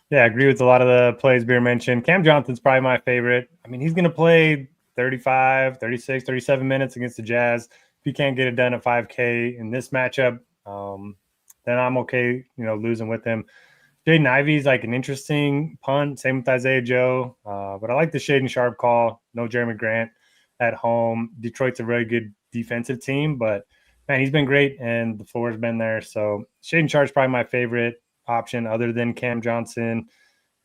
Speaker 5: Yeah, I agree with a lot of the plays Beer mentioned. Cam Johnson's probably my favorite. I mean, he's going to play 35, 36, 37 minutes against the Jazz. If he can't get it done at 5K in this matchup, then I'm okay, losing with him. Jaden Ivey's like an interesting punt. Same with Isaiah Joe. But I like the Shaedon Sharp call. No Jeremy Grant at home. Detroit's a really good defensive team, but man, he's been great and the floor's been there. So Shaedon Sharp's probably my favorite option other than Cam Johnson.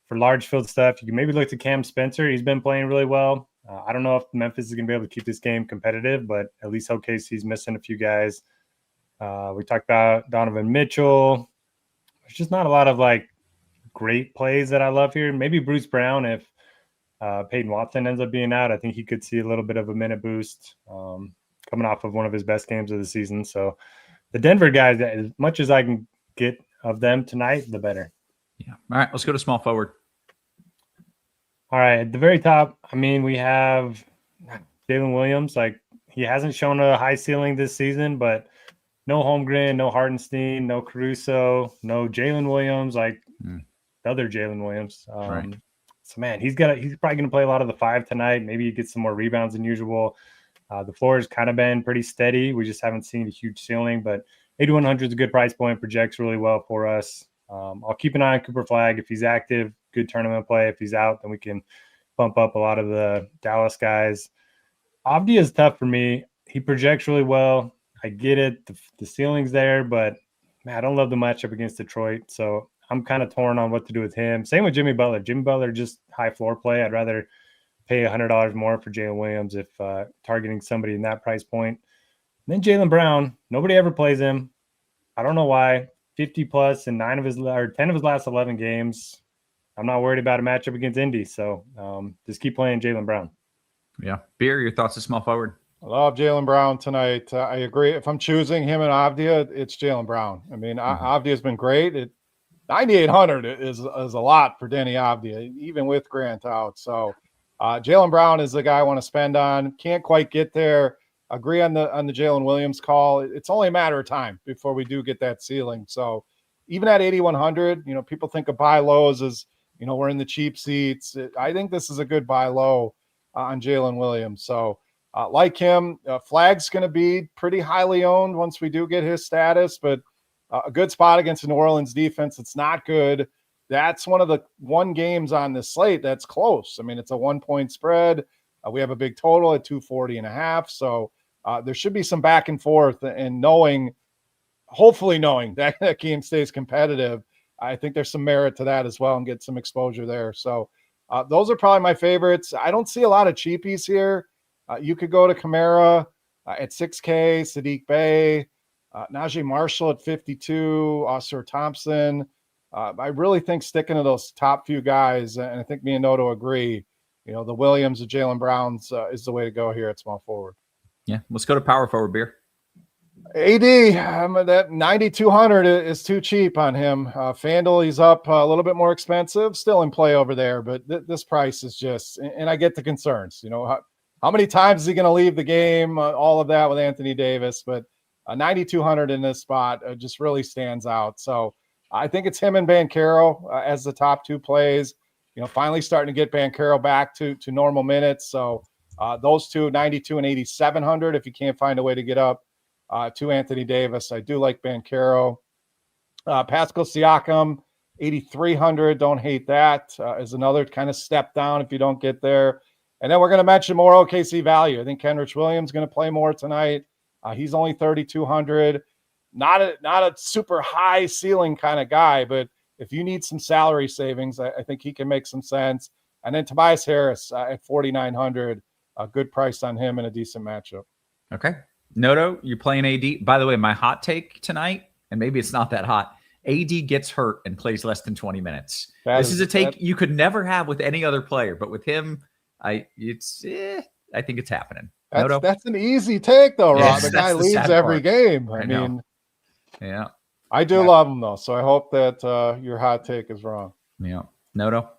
Speaker 5: For large field stuff, you can maybe look to Cam Spencer. He's been playing really well. I don't know if Memphis is going to be able to keep this game competitive, but at least OKC's missing a few guys. We talked about Donovan Mitchell. There's just not a lot of like great plays that I love here. Maybe Bruce Brown if Peyton Watson ends up being out. I think he could see a little bit of a minute boost coming off of one of his best games of the season. So the Denver guys, as much as I can get of them tonight, the better.
Speaker 3: Yeah. All right, let's go to small forward.
Speaker 5: All right, at the very top, I mean, we have Jalen Williams. Like, he hasn't shown a high ceiling this season, but no Holmgren, no Hartenstein, no Caruso, no Jalen Williams, like the other Jalen Williams.
Speaker 3: Right.
Speaker 5: So, man, he's probably going to play a lot of the 5 tonight. Maybe he gets some more rebounds than usual. The floor has kind of been pretty steady. We just haven't seen a huge ceiling, but 8,100 is a good price point, projects really well for us. I'll keep an eye on Cooper Flagg. If he's active, good tournament play. If he's out, then we can bump up a lot of the Dallas guys. Avdia is tough for me. He projects really well. I get it. The ceiling's there, but man, I don't love the matchup against Detroit. So I'm kind of torn on what to do with him. Same with Jimmy Butler. Jimmy Butler, just high floor play. I'd rather pay $100 more for Jalen Williams if targeting somebody in that price point. And then Jaylen Brown, nobody ever plays him. I don't know why. 50 plus in 10 of his last 11 games. I'm not worried about a matchup against Indy, so just keep playing Jaylen Brown.
Speaker 3: Yeah. Beer, your thoughts on small forward?
Speaker 4: I love Jaylen Brown tonight. I agree. If I'm choosing him and Avdia, it's Jaylen Brown. I mean, Avdia's been great. 9,800 is a lot for Denny Avdia, even with Grant out. So Jaylen Brown is the guy I want to spend on. Can't quite get there. Agree on the Jalen Williams call. It's only a matter of time before we do get that ceiling. So even at 8,100, people think of buy lows as, we're in the cheap seats. I think this is a good buy low on Jalen Williams. So like him, Flagg's going to be pretty highly owned once we do get his status, but a good spot against the New Orleans defense. It's not good. That's one of the games on this slate that's close. I mean, it's a 1-point spread. We have a big total at 240.5. So there should be some back and forth, and hopefully knowing that game stays competitive. I think there's some merit to that as well and get some exposure there. So those are probably my favorites. I don't see a lot of cheapies here. You could go to Kamara at 6K, Sadiq Bey, Najee Marshall at 52, Oscar Thompson. I really think sticking to those top few guys, and I think me and Noto agree, the Williams, the Jaylen Browns is the way to go here at small forward.
Speaker 3: Yeah, let's go to power forward, Beer.
Speaker 4: AD, that 9,200 is too cheap on him. FanDuel, he's up a little bit more expensive, still in play over there, but this price is just, and I get the concerns. How many times is he going to leave the game? All of that with Anthony Davis, but 9,200 in this spot just really stands out. So I think it's him and Banchero as the top two plays. Finally starting to get Banchero back to normal minutes. So those two, 92 and 8,700, if you can't find a way to get up to Anthony Davis. I do like Banchero. Pascal Siakam, 8,300. Don't hate that. Is another kind of step down if you don't get there. And then we're going to mention more OKC value. I think Kenrich Williams is going to play more tonight. He's only 3,200. Not a super high ceiling kind of guy, but if you need some salary savings, I think he can make some sense. And then Tobias Harris at 4,900. A good price on him and a decent matchup.
Speaker 3: Okay. Noto, you're playing AD. By the way, my hot take tonight, and maybe it's not that hot, AD gets hurt and plays less than 20 minutes. This is a take you could never have with any other player, but with him, I think it's happening.
Speaker 4: That's an easy take, though, Rob.
Speaker 3: Yes,
Speaker 4: the guy leads every game. I mean,
Speaker 3: yeah.
Speaker 4: I do love him, though, so I hope that your hot take is wrong.
Speaker 3: Yeah. Noto?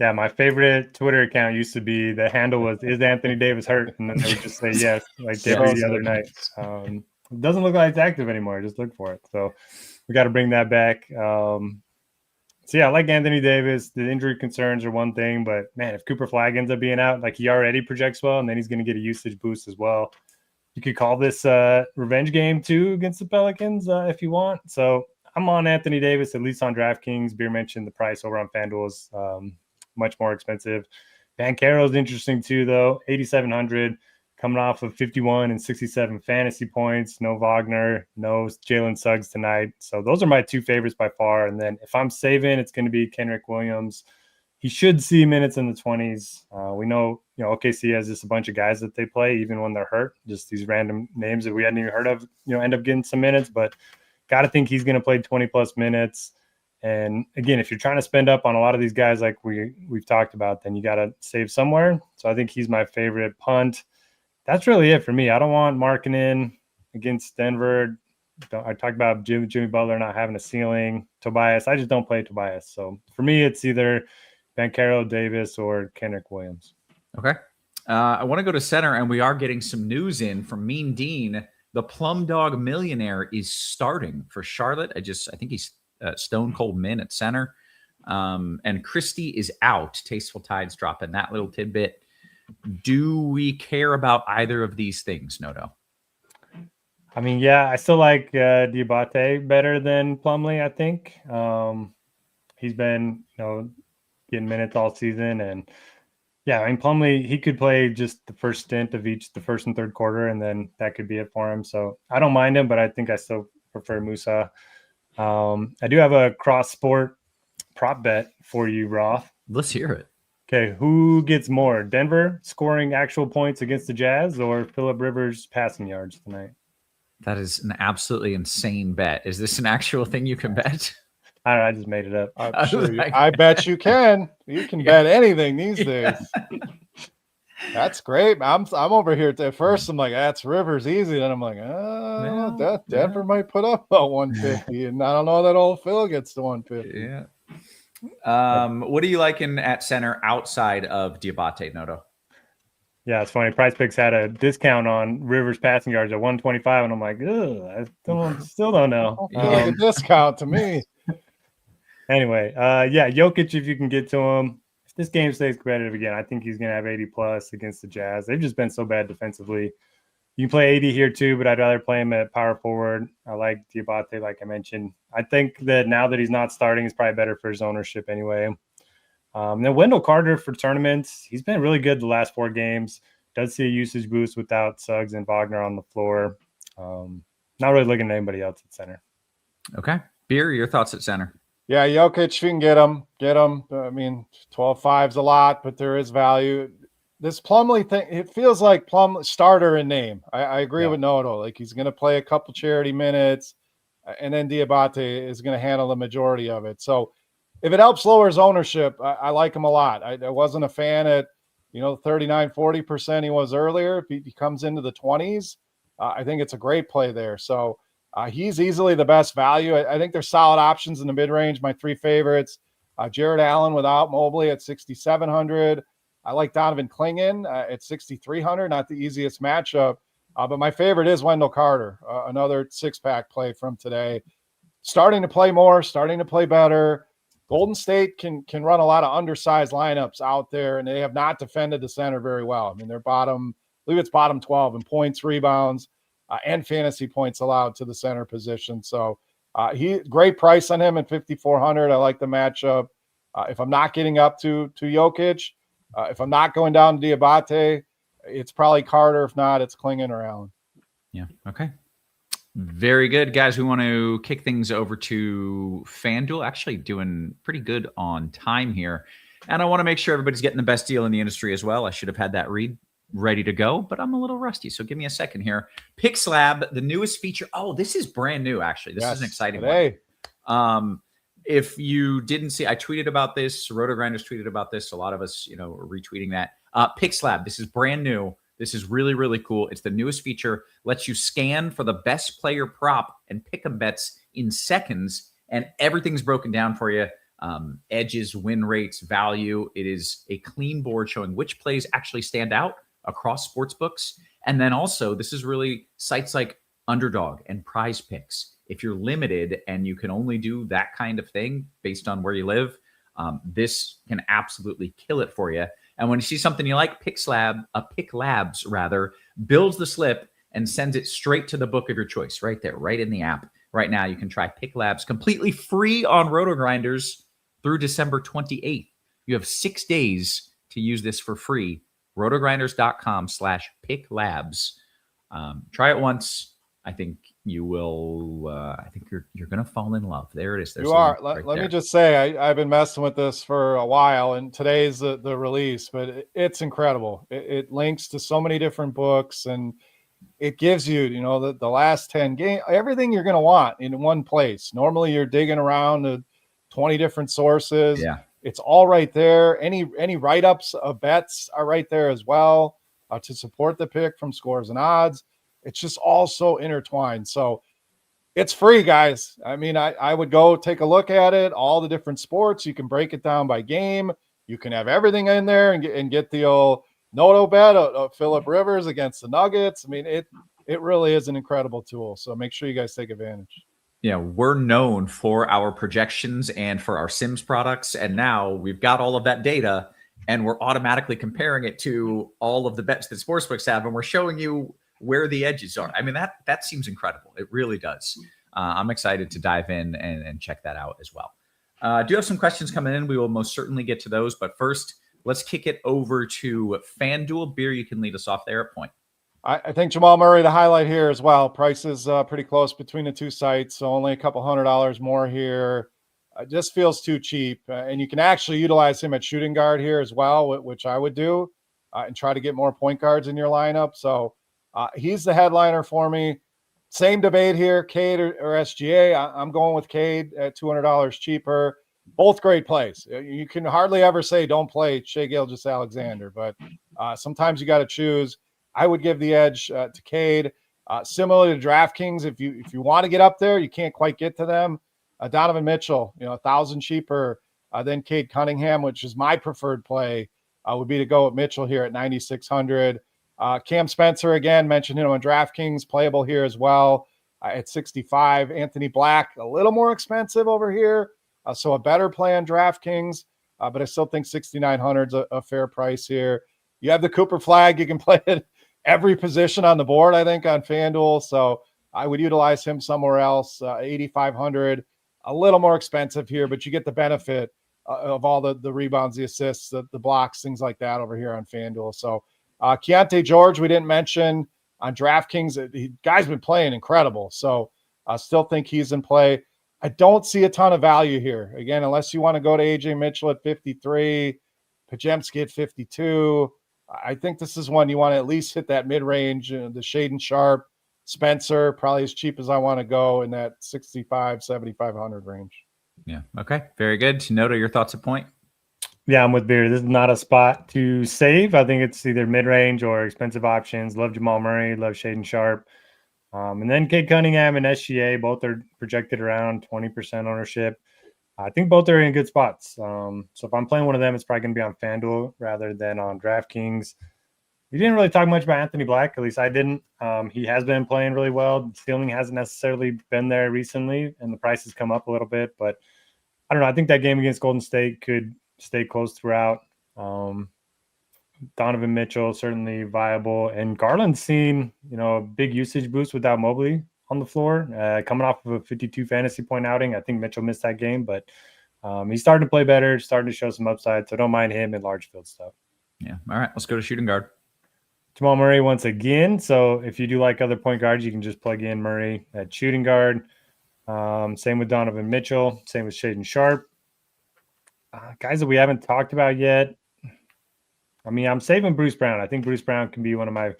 Speaker 5: Yeah, my favorite Twitter account used to be, the handle was, "Is Anthony Davis hurt?" And then they would just say yes, like every other night. It doesn't look like it's active anymore. Just look for it. So we got to bring that back. So yeah, I like Anthony Davis. The injury concerns are one thing, but man, if Cooper Flagg ends up being out, like he already projects well, and then he's going to get a usage boost as well. You could call this revenge game too against the Pelicans if you want. So I'm on Anthony Davis, at least on DraftKings. Beer mentioned the price over on FanDuel is much more expensive. Banchero is interesting too, though. 8,700, coming off of 51 and 67 fantasy points. No Wagner, no Jalen Suggs tonight. So those are my two favorites by far. And then if I'm saving, it's going to be Kenrich Williams. He should see minutes in the 20s. We know, OKC has just a bunch of guys that they play, even when they're hurt. Just these random names that we hadn't even heard of, end up getting some minutes. But got to think he's going to play 20-plus minutes. And again, if you're trying to spend up on a lot of these guys like we've talked about, then you got to save somewhere. So I think he's my favorite punt. That's really it for me. I don't want Markkanen against Denver. I talked about Jimmy Butler not having a ceiling. Tobias, I just don't play Tobias. So for me, it's either Banchero, Davis, or Kenrich Williams.
Speaker 3: Okay. I want to go to center, and we are getting some news in from Mean Dean. The Plum Dog Millionaire is starting for Charlotte. I think he's Stone Cold Min at center. And Christie is out. Tasteful Tides dropping that little tidbit. Do we care about either of these things, Noto?
Speaker 5: I mean, yeah, I still like Diabate better than Plumlee, I think. He's been, getting minutes all season. And yeah, I mean, Plumlee, he could play just the first stint of each, the first and third quarter, and then that could be it for him. So I don't mind him, but I think I still prefer Musa. I do have a cross-sport prop bet for you, Roth.
Speaker 3: Let's hear it.
Speaker 5: Okay, who gets more? Denver scoring actual points against the Jazz or Phillip Rivers passing yards tonight?
Speaker 3: That is an absolutely insane bet. Is this an actual thing you can bet?
Speaker 5: I don't know, I just made it up.
Speaker 4: I bet you can. You can bet anything these days. That's great. I'm over here. At first, I'm like, that's Rivers easy. Then I'm like, Denver might put up about 150, and I don't know that old Phil gets to 150.
Speaker 3: Yeah. What are you liking at center outside of Diabate, Noto?
Speaker 5: Yeah, it's funny. Price Picks had a discount on Rivers passing yards at 125, and I'm like, I still don't know.
Speaker 4: A discount to me.
Speaker 5: Anyway, Jokic, if you can get to him. If this game stays competitive again, I think he's going to have 80-plus against the Jazz. They've just been so bad defensively. You can play AD here too, but I'd rather play him at power forward. I like Diabate, like I mentioned. I think that now that he's not starting, it's probably better for his ownership anyway. Then Wendell Carter for tournaments. He's been really good the last 4 games. Does see a usage boost without Suggs and Wagner on the floor. Not really looking at anybody else at center.
Speaker 3: Okay. Beer, your thoughts at center?
Speaker 4: Yeah, Jokic, if you can get him. I mean, 12.5's a lot, but there is value. This Plumlee thing, it feels like Plumlee starter in name. I agree with Noto. Like, he's going to play a couple charity minutes, and then Diabate is going to handle the majority of it. So if it helps lower his ownership, I like him a lot. I wasn't a fan at, 39, 40% he was earlier. If he comes into the 20s, I think it's a great play there. So he's easily the best value. I think there's solid options in the mid-range. My three favorites, Jared Allen without Mobley at 6,700. I like Donovan Clingan at 6,300. Not the easiest matchup, but my favorite is Wendell Carter, another six-pack play from today. Starting to play more, starting to play better. Golden State can run a lot of undersized lineups out there, and they have not defended the center very well. I mean, they're bottom 12 in points, rebounds, and fantasy points allowed to the center position. So great price on him at 5,400. I like the matchup. If I'm not getting up to Jokic, if I'm not going down to Diabate, it's probably Carter. If not, it's Clingan or Allen.
Speaker 3: Yeah. Okay. Very good, guys. We want to kick things over to FanDuel. Actually doing pretty good on time here. And I want to make sure everybody's getting the best deal in the industry as well. I should have had that read ready to go, but I'm a little rusty. So give me a second here. PicksLab, the newest feature. Oh, this is brand new, actually. This is an exciting one. If you didn't see, I tweeted about this. RotoGrinders tweeted about this. A lot of us, are retweeting that. PicksLab, this is brand new. This is really, really cool. It's the newest feature. Lets you scan for the best player prop and pick 'em bets in seconds, and everything's broken down for you. Edges, win rates, value. It is a clean board showing which plays actually stand out across sports books. And then also, this is really sites like Underdog and Prize Picks. If you're limited and you can only do that kind of thing based on where you live, this can absolutely kill it for you. And when you see something you like, PicksLabs builds the slip and sends it straight to the book of your choice right there, right in the app. Right now, you can try PicksLabs completely free on RotoGrinders through December 28th. You have 6 days to use this for free. RotoGrinders.com/PickLabs. Try it once. I think you will. I think you're going to fall in love. There it is.
Speaker 4: You are. Let me just say, I've been messing with this for a while, and today's the release, but it's incredible. It links to so many different books, and it gives you, the last 10 games, everything you're going to want in one place. Normally, you're digging around to 20 different sources.
Speaker 3: Yeah.
Speaker 4: It's all right there. Any write-ups of bets are right there as well to support the pick from Scores and Odds. It's just all so intertwined. So it's free, guys. I mean, I would go take a look at it, all the different sports. You can break it down by game. You can have everything in there and get the old Noto bet of Phillip Rivers against the Nuggets. I mean, it really is an incredible tool. So make sure you guys take advantage.
Speaker 3: Yeah, we're known for our projections and for our Sims products. And now we've got all of that data and we're automatically comparing it to all of the bets that sportsbooks have. And we're showing you where the edges are. I mean, that seems incredible. It really does. I'm excited to dive in and check that out as well. Do have some questions coming in. We will most certainly get to those. But first, let's kick it over to FanDuel. Beer, you can lead us off there at point.
Speaker 4: I think Jamal Murray, the highlight here as well. Price is pretty close between the two sites, so only a couple $100 more here. It just feels too cheap. And you can actually utilize him at shooting guard here as well, which I would do, and try to get more point guards in your lineup. So he's the headliner for me. Same debate here, Cade or SGA. I'm going with Cade at $200 cheaper. Both great plays. You can hardly ever say don't play Shai Gilgeous-Alexander, but sometimes you got to choose. I would give the edge to Cade. Similar to DraftKings, if you want to get up there, you can't quite get to them. Donovan Mitchell, $1,000 cheaper than Cade Cunningham, which is my preferred play. Would be to go with Mitchell here at 9,600. Cam Spencer, again, mentioned him on DraftKings, playable here as well at 65. Anthony Black, a little more expensive over here, so a better play on DraftKings, but I still think 6,900 is a fair price here. You have the Cooper flag. You can play it every position on the board, I think, on FanDuel. So I would utilize him somewhere else. 8,500, a little more expensive here, but you get the benefit of all the rebounds, the assists, the blocks, things like that over here on FanDuel. So Keontae George, we didn't mention on DraftKings. The guy's been playing incredible. So I still think he's in play. I don't see a ton of value here. Again, unless you want to go to AJ Mitchell at 53, Podziemski at 52. I think this is one you want to at least hit that mid-range, the Shaden Sharp, Spencer, probably as cheap as I want to go in that 65, 7,500 range.
Speaker 3: Yeah. Okay. Very good. Noto, your thoughts at point?
Speaker 5: Yeah, I'm with Beer. This is not a spot to save. I think it's either mid-range or expensive options. Love Jamal Murray, love Shaden Sharp. And then Cade Cunningham and SGA, both are projected around 20% ownership. I think both are in good spots. So if I'm playing one of them, it's probably going to be on FanDuel rather than on DraftKings. We didn't really talk much about Anthony Black. At least I didn't. He has been playing really well. Ceiling hasn't necessarily been there recently, and the price has come up a little bit. But I don't know. I think that game against Golden State could stay close throughout. Donovan Mitchell, certainly viable. And Garland's seen, a big usage boost without Mobley on the floor, coming off of a 52 fantasy point outing. I think Mitchell missed that game, but he's starting to play better, starting to show some upside. So don't mind him in large field stuff.
Speaker 3: Yeah. All right. Let's go to shooting guard.
Speaker 5: Jamal Murray once again. So if you do like other point guards, you can just plug in Murray at shooting guard. Same with Donovan Mitchell. Same with Shaden Sharp. Guys that we haven't talked about yet. I mean, I'm saving Bruce Brown. I think Bruce Brown can be one of my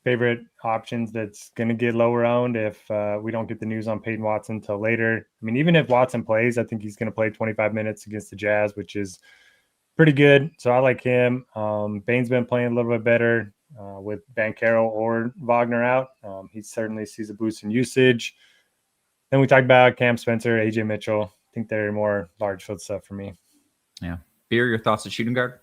Speaker 5: favorite options that's going to get lower owned if we don't get the news on Peyton Watson until later. I mean, even if Watson plays, I think he's going to play 25 minutes against the Jazz, which is pretty good. So I like him. Bane's been playing a little bit better with Banchero or Wagner out. He certainly sees a boost in usage. Then we talked about Cam Spencer, AJ Mitchell. I think they're more large field stuff for me.
Speaker 3: Yeah. Beer, your thoughts at shooting guard?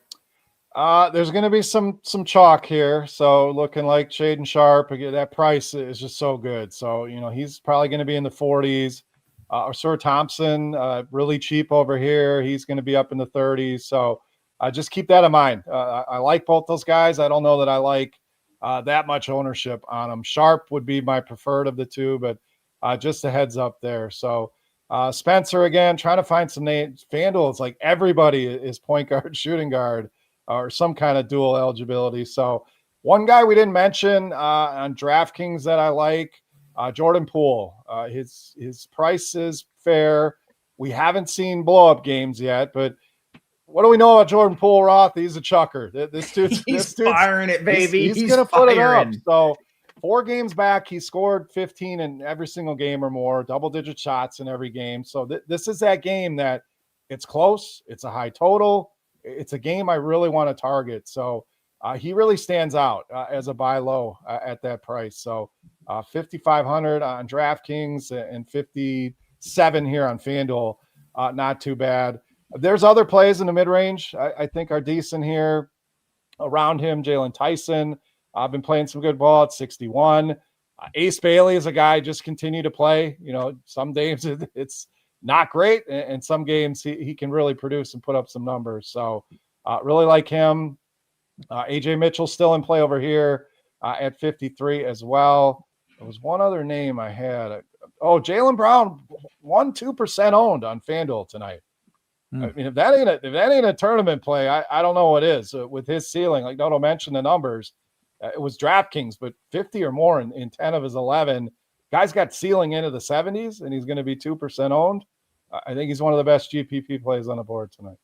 Speaker 4: There's going to be some chalk here. So looking like Shaden Sharp, again, that price is just so good. So, he's probably going to be in the 40s. Or Sir Thompson, really cheap over here. He's going to be up in the 30s. So just keep that in mind. I like both those guys. I don't know that I like that much ownership on them. Sharp would be my preferred of the two, but just a heads up there. So Spencer, again, trying to find some names. FanDuel, it's like everybody is point guard, shooting guard, or some kind of dual eligibility. So one guy we didn't mention on DraftKings that I like, Jordan Poole. His price is fair. We haven't seen blow-up games yet, but what do we know about Jordan Poole, Roth? He's a chucker. This dude's
Speaker 3: firing it, baby.
Speaker 4: He's going to put it up. So 4 games back, he scored 15 in every single game or more, double-digit shots in every game. So this is that game that it's close. It's a high total. It's a game I really want to target. So he really stands out as a buy low at that price. So 5,500 on DraftKings and 57 here on FanDuel. Not too bad. There's other plays in the mid-range I think are decent here. Around him, Jalen Tyson. I've been playing some good ball at 61. Ace Bailey is a guy just continue to play. Some games it's not great, and some games he can really produce and put up some numbers. So really like him. AJ Mitchell still in play over here at 53 as well. There was one other name I had. Jaylen Brown, 2% owned on FanDuel tonight. I mean, if that ain't a tournament play, I don't know what is. With his ceiling, like Noto mentioned the numbers, it was DraftKings, but 50 or more in 10 of his 11. Guy's got ceiling into the 70s, and he's going to be 2% owned. I think he's one of the best GPP plays on the board tonight.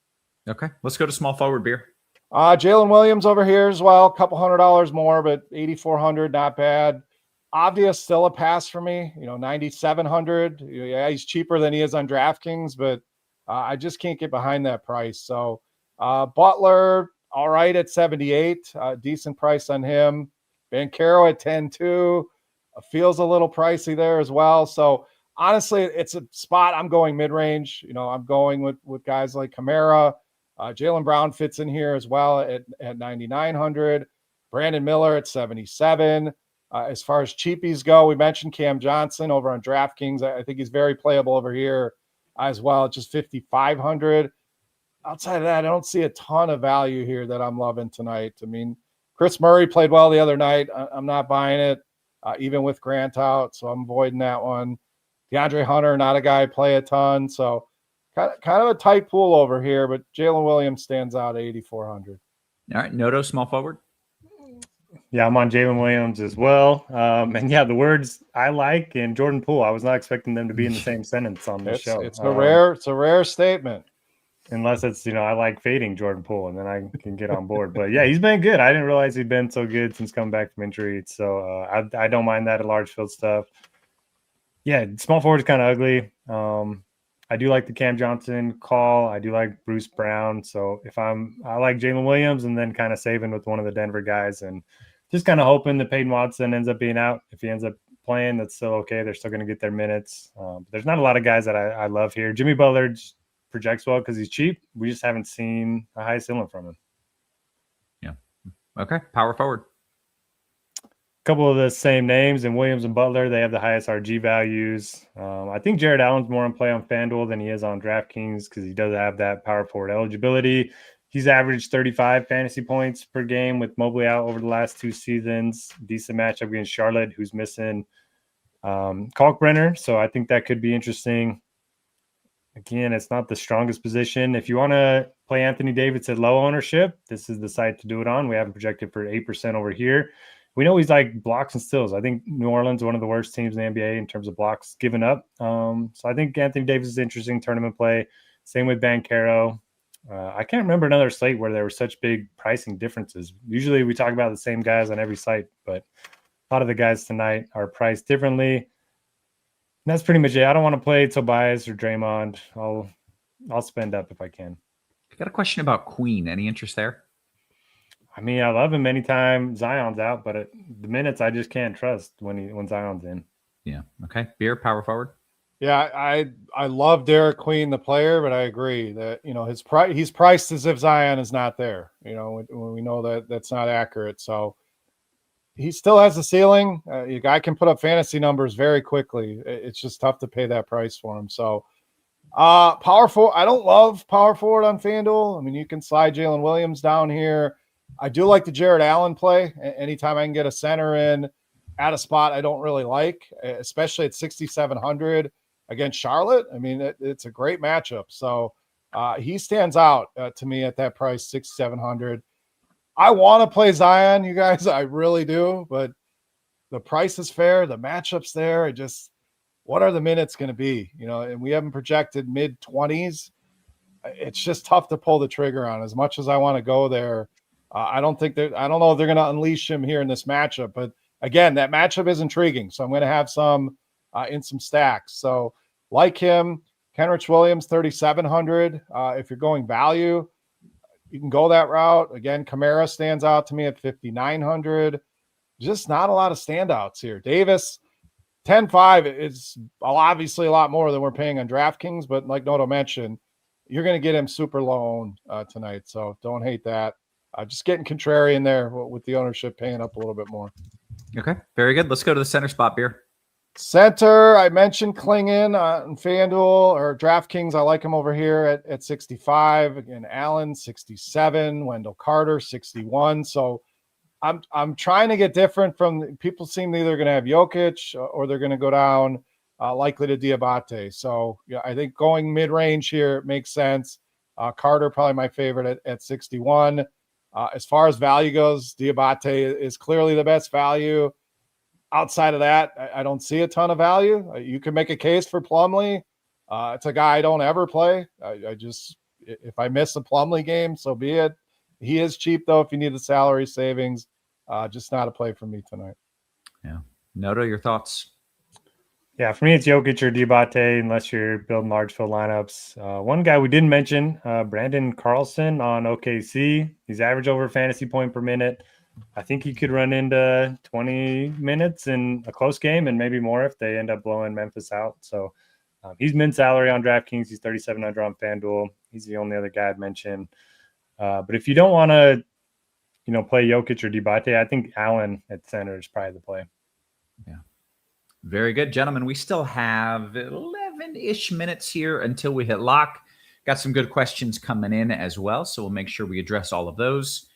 Speaker 3: Okay, let's go to small forward, Beer.
Speaker 4: Jalen Williams over here as well, a couple $100 more, but 8,400, not bad. Obvious, still a pass for me. 9,700. Yeah, he's cheaper than he is on DraftKings, but I just can't get behind that price. So Butler, all right at 78, decent price on him. Banchero at 10-2, feels a little pricey there as well. So honestly, it's a spot I'm going mid-range. I'm going with guys like Kamara. Jaylen Brown fits in here as well at 9,900. Brandon Miller at 77. As far as cheapies go, we mentioned Cam Johnson over on DraftKings. I think he's very playable over here as well, just 5,500. Outside of that, I don't see a ton of value here that I'm loving tonight. I mean, Chris Murray played well the other night. I'm not buying it, even with Grant out, so I'm avoiding that one. DeAndre Hunter, not a guy I play a ton, so kind of a tight pool over here, but Jalen Williams stands out at 8,400.
Speaker 3: All right, Noto, small forward.
Speaker 5: Yeah, I'm on Jalen Williams as well. And yeah, the words I like and Jordan Poole, I was not expecting them to be in the same sentence on the show.
Speaker 4: It's a rare statement.
Speaker 5: Unless it's, I like fading Jordan Poole and then I can get on board. But yeah, he's been good. I didn't realize he'd been so good since coming back from injury. So I don't mind that at large field stuff. Yeah, small forward is kind of ugly. I do like the Cam Johnson call. I do like Bruce Brown. So I like Jalen Williams and then kind of saving with one of the Denver guys and just kind of hoping that Peyton Watson ends up being out. If he ends up playing, that's still okay. They're still going to get their minutes. There's not a lot of guys that I love here. Jimmy Butler projects well because he's cheap. We just haven't seen a high ceiling from him.
Speaker 3: Yeah. Okay. Power forward.
Speaker 5: Couple of the same names, and Williams and Butler, they have the highest RG values. I think Jared Allen's more in play on FanDuel than he is on DraftKings because he does have that power forward eligibility. He's averaged 35 fantasy points per game with Mobley out over the last 2 seasons. Decent matchup against Charlotte, who's missing Kalkbrenner. So I think that could be interesting. Again, it's not the strongest position. If you want to play Anthony Davis at low ownership, this is the site to do it on. We have him projected for 8% over here. We know he's like blocks and steals. I think New Orleans is one of the worst teams in the NBA in terms of blocks given up. So I think Anthony Davis is interesting tournament play. Same with Banchero. I can't remember another slate where there were such big pricing differences. Usually we talk about the same guys on every site, but a lot of the guys tonight are priced differently. And that's pretty much it. I don't want to play Tobias or Draymond. I'll spend up if I can.
Speaker 3: I got a question about Queen. Any interest there?
Speaker 5: I mean, I love him anytime Zion's out, but the minutes I just can't trust when Zion's in.
Speaker 3: Yeah. Okay. Beer, power forward.
Speaker 4: Yeah, I love Derek Queen, the player, but I agree that he's priced as if Zion is not there. When we know that that's not accurate. So he still has the ceiling. A guy can put up fantasy numbers very quickly. It's just tough to pay that price for him. So power forward, I don't love power forward on FanDuel. I mean, you can slide Jalen Williams down here. I do like the Jared Allen play. Anytime I can get a center in at a spot I don't really like, especially at 6,700 against Charlotte. I mean, it's a great matchup. So he stands out to me at that price, 6,700. I want to play Zion, you guys. I really do. But the price is fair. The matchup's there. What are the minutes going to be? And we haven't projected mid-20s. It's just tough to pull the trigger on. As much as I want to go there, I don't know if they're going to unleash him here in this matchup. But again, that matchup is intriguing. So I'm going to have some in some stacks. So like him, Kenrich Williams, 3,700. If you're going value, you can go that route. Again, Kamara stands out to me at 5,900. Just not a lot of standouts here. Davis, 10.5 is obviously a lot more than we're paying on DraftKings. But like Noto mentioned, you're going to get him super low owned tonight. So don't hate that. Just getting contrarian there with the ownership paying up a little bit more.
Speaker 3: Okay, very good. Let's go to the center spot, Beer.
Speaker 4: Center, I mentioned Klingon on FanDuel or DraftKings. I like him over here at 65. Again, Allen, 67. Wendell Carter, 61. So I'm trying to get different from people seem either going to have Jokic or they're going to go down likely to Diabate. So yeah, I think going mid-range here makes sense. Carter, probably my favorite at 61. As far as value goes, Diabate is clearly the best value. Outside of that, I don't see a ton of value. You can make a case for Plumlee. It's a guy I don't ever play. If I miss a Plumlee game, so be it. He is cheap, though, if you need the salary savings. Just not a play for me tonight.
Speaker 3: Yeah. Noto, your thoughts?
Speaker 5: Yeah, for me, it's Jokic or Diabate, unless you're building large field lineups. One guy we didn't mention, Brandon Carlson on OKC. He's average over fantasy point per minute. I think he could run into 20 minutes in a close game and maybe more if they end up blowing Memphis out. So he's min salary on DraftKings. He's 3,700 on FanDuel. He's the only other guy I'd mention. But if you don't want to, play Jokic or Diabate, I think Allen at center is probably the play.
Speaker 3: Yeah. Very good, gentlemen. We still have 11-ish minutes here until we hit lock. Got some good questions coming in as well, so we'll make sure we address all of those.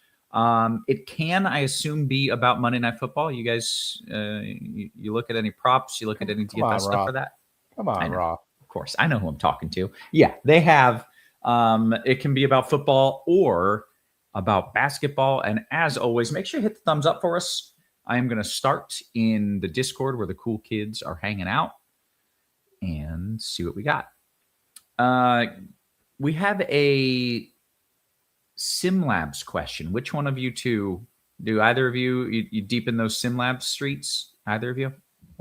Speaker 3: It can, I assume, be about Monday Night Football. You guys, you look at any props, you look at any DFS stuff for that?
Speaker 4: Come on, Roth.
Speaker 3: Of course, I know who I'm talking to. Yeah, they have. It can be about football or about basketball. And as always, make sure you hit the thumbs up for us. I am going to start in the Discord where the cool kids are hanging out and see what we got. We have a SimLabs question. Which one of you two, do either of you, you deep in those SimLabs streets? Either of you?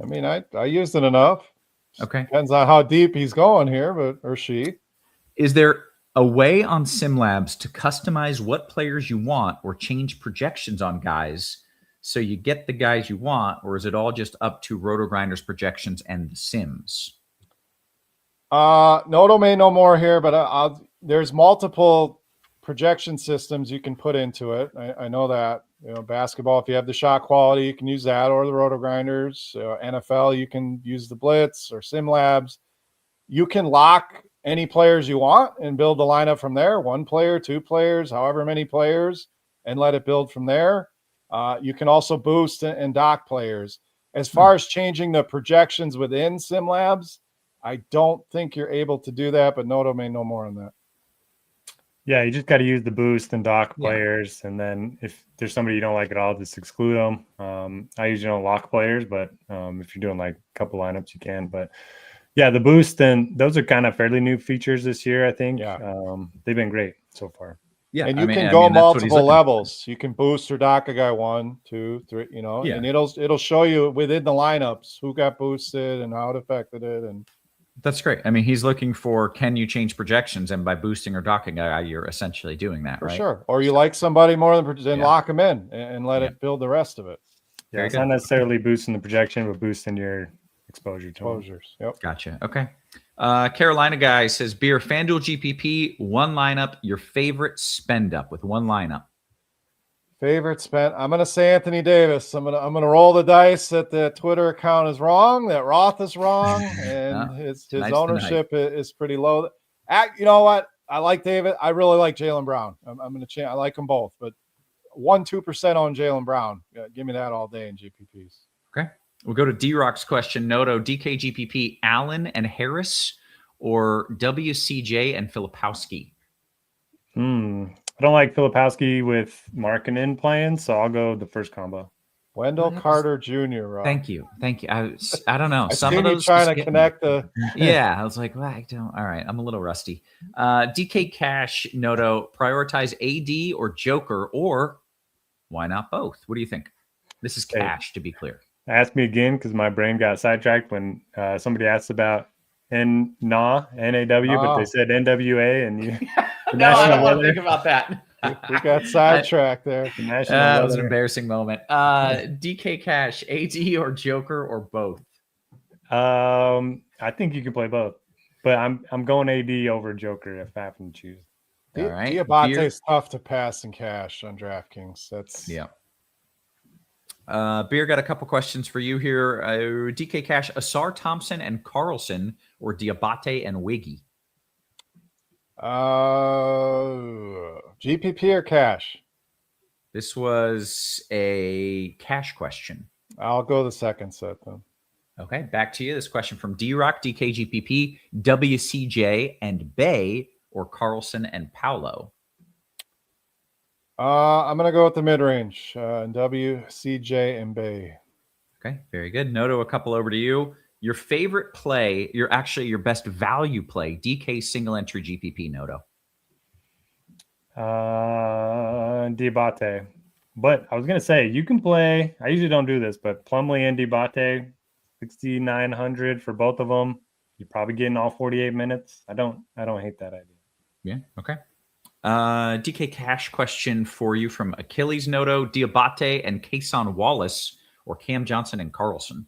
Speaker 4: I mean, I used it enough.
Speaker 3: Okay.
Speaker 4: Depends on how deep he's going here, or she.
Speaker 3: Is there a way on SimLabs to customize what players you want or change projections on guys so you get the guys you want, or is it all just up to RotoGrinders projections and the Sims?
Speaker 4: Noto may know more here, but there's multiple projection systems you can put into it. I know that. Basketball, if you have the shot quality, you can use that, or the RotoGrinders. NFL, you can use the Blitz or SimLabs. You can lock any players you want and build the lineup from there. 1 player, 2 players, however many players, and let it build from there. You can also boost and dock players. As far as changing the projections within SimLabs, I don't think you're able to do that, but Noto may know more on that.
Speaker 5: Yeah, you just got to use the boost and dock players, and then if there's somebody you don't like at all, just exclude them. I usually don't lock players, but if you're doing like a couple lineups, you can. But yeah, the boost, and those are kind of fairly new features this year, I think.
Speaker 4: Yeah.
Speaker 5: They've been great so far.
Speaker 4: Yeah, and you can go multiple levels. You can boost or dock a guy 1, 2, 3, and it'll show you within the lineups who got boosted and how it affected it. And
Speaker 3: that's great. I mean, he's looking for, can you change projections? And by boosting or docking a guy, you're essentially doing that, right?
Speaker 4: For sure. Or you like somebody more than lock them in and let it build the rest of it.
Speaker 5: Yeah, it's not necessarily boosting the projection, but boosting your exposure to
Speaker 4: exposures. Yep.
Speaker 3: Gotcha. Okay. Carolina guy says, Beer, FanDuel GPP, 1 lineup, your favorite spend up with 1 lineup.
Speaker 4: Favorite spend. I'm gonna say Anthony Davis. I'm gonna roll the dice that the Twitter account is wrong, that Roth is wrong, and his ownership is pretty low. You know what? I like David. I really like Jaylen Brown. I'm gonna change. I like them both, but 1-2% on Jaylen Brown. Give me that all day in GPPs.
Speaker 3: Okay. We'll go to D-Rock's question. Noto, DK GPP, Allen and Harris, or WCJ and Filipowski?
Speaker 5: I don't like Filipowski with Markkanen playing, so I'll go the first combo.
Speaker 4: Wendell Carter Jr. Rob.
Speaker 3: Thank you. I don't know.
Speaker 4: Some of those trying to connect the.
Speaker 3: Yeah, I was like, well, I don't. All right, I'm a little rusty. DK Cash, Noto, prioritize AD or Joker, or why not both? What do you think? This is Cash, to be clear.
Speaker 5: Ask me again because my brain got sidetracked when somebody asked about NAW, but they said NWA, and you.
Speaker 3: No, I don't want to think about that.
Speaker 4: We got sidetracked there.
Speaker 3: That was an embarrassing moment. DK Cash, AD or Joker, or both?
Speaker 5: I think you can play both, but I'm going AD over Joker if I happen to choose.
Speaker 3: All right.
Speaker 4: Diabate is tough to pass in cash on DraftKings. That's
Speaker 3: Beer got a couple questions for you here. DK Cash, Asar Thompson and Carlson, or Diabate and Wiggy?
Speaker 4: GPP or cash?
Speaker 3: This was a cash question.
Speaker 4: I'll go the second set then.
Speaker 3: Okay, back to you. This question from D-Rock, DK GPP, WCJ and Bay, or Carlson and Paolo?
Speaker 4: I'm going to go with the mid-range, WCJ and Bay.
Speaker 3: Okay, very good. Noto, a couple over to you. Your favorite play, your best value play, DK single entry GPP, Noto?
Speaker 5: Diabate. But I was going to say, you can play, I usually don't do this, but Plumlee and Diabate, 6,900 for both of them. You're probably getting all 48 minutes. I don't hate that idea.
Speaker 3: Yeah, okay. DK Cash question for you from Achilles, Noto, Diabate and Kason Wallace, or Cam Johnson and Carlson?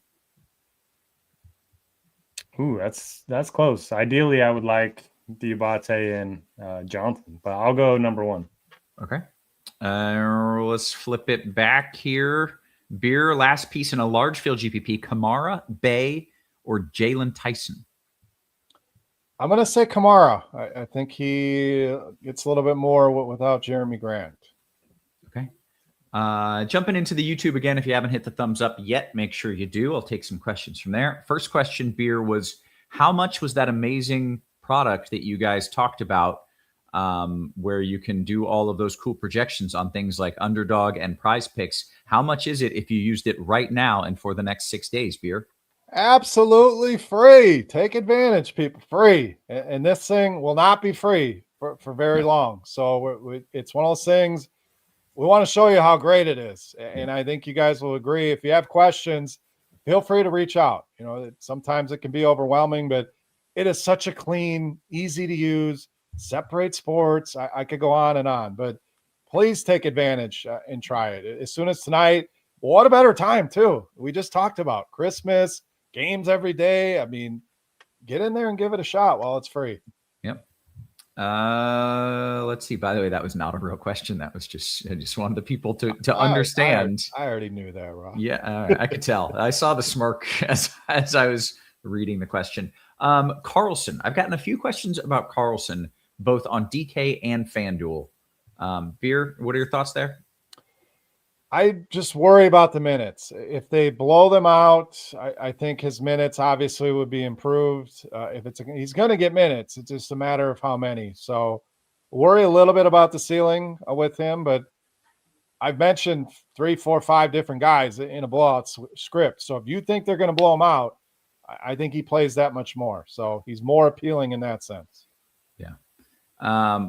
Speaker 5: Ooh, that's close. Ideally, I would like Diabate and Johnson, but I'll go number 1.
Speaker 3: Okay. Let's flip it back here. Beer, last piece in a large field GPP, Kamara, Bay, or Jalen Tyson?
Speaker 4: I'm going to say Kamara. I think he gets a little bit more without Jeremy Grant.
Speaker 3: Okay. Jumping into the YouTube again, if you haven't hit the thumbs up yet, make sure you do. I'll take some questions from there. First question, Beer, was how much was that amazing product that you guys talked about where you can do all of those cool projections on things like Underdog and Prize Picks. How much is it if you used it right now and for the next 6 days, Beer?
Speaker 4: Absolutely free. Take advantage, people. Free. And this thing will not be free for very long. So it's one of those things. We want to show you how great it is. And I think you guys will agree. If you have questions, feel free to reach out. Sometimes it can be overwhelming, but it is such a clean, easy to use, separate sports. I could go on, but please take advantage and try it as soon as tonight. What a better time too. We just talked about Christmas, games every day. I mean, get in there and give it a shot while it's free.
Speaker 3: Yep. Let's see. By the way, that was not a real question. That was I just wanted the people to understand.
Speaker 4: I already knew that, Rob.
Speaker 3: Yeah, I could tell. I saw the smirk as I was reading the question. Carlson. I've gotten a few questions about Carlson, both on DK and FanDuel. Beer, what are your thoughts there?
Speaker 4: I just worry about the minutes. If they blow them out, I think his minutes obviously would be improved. He's going to get minutes. It's just a matter of how many. So worry a little bit about the ceiling with him, but I've mentioned 3, 4, 5 different guys in a blowout script. So if you think they're going to blow him out, I think he plays that much more. So he's more appealing in that sense.
Speaker 3: Yeah.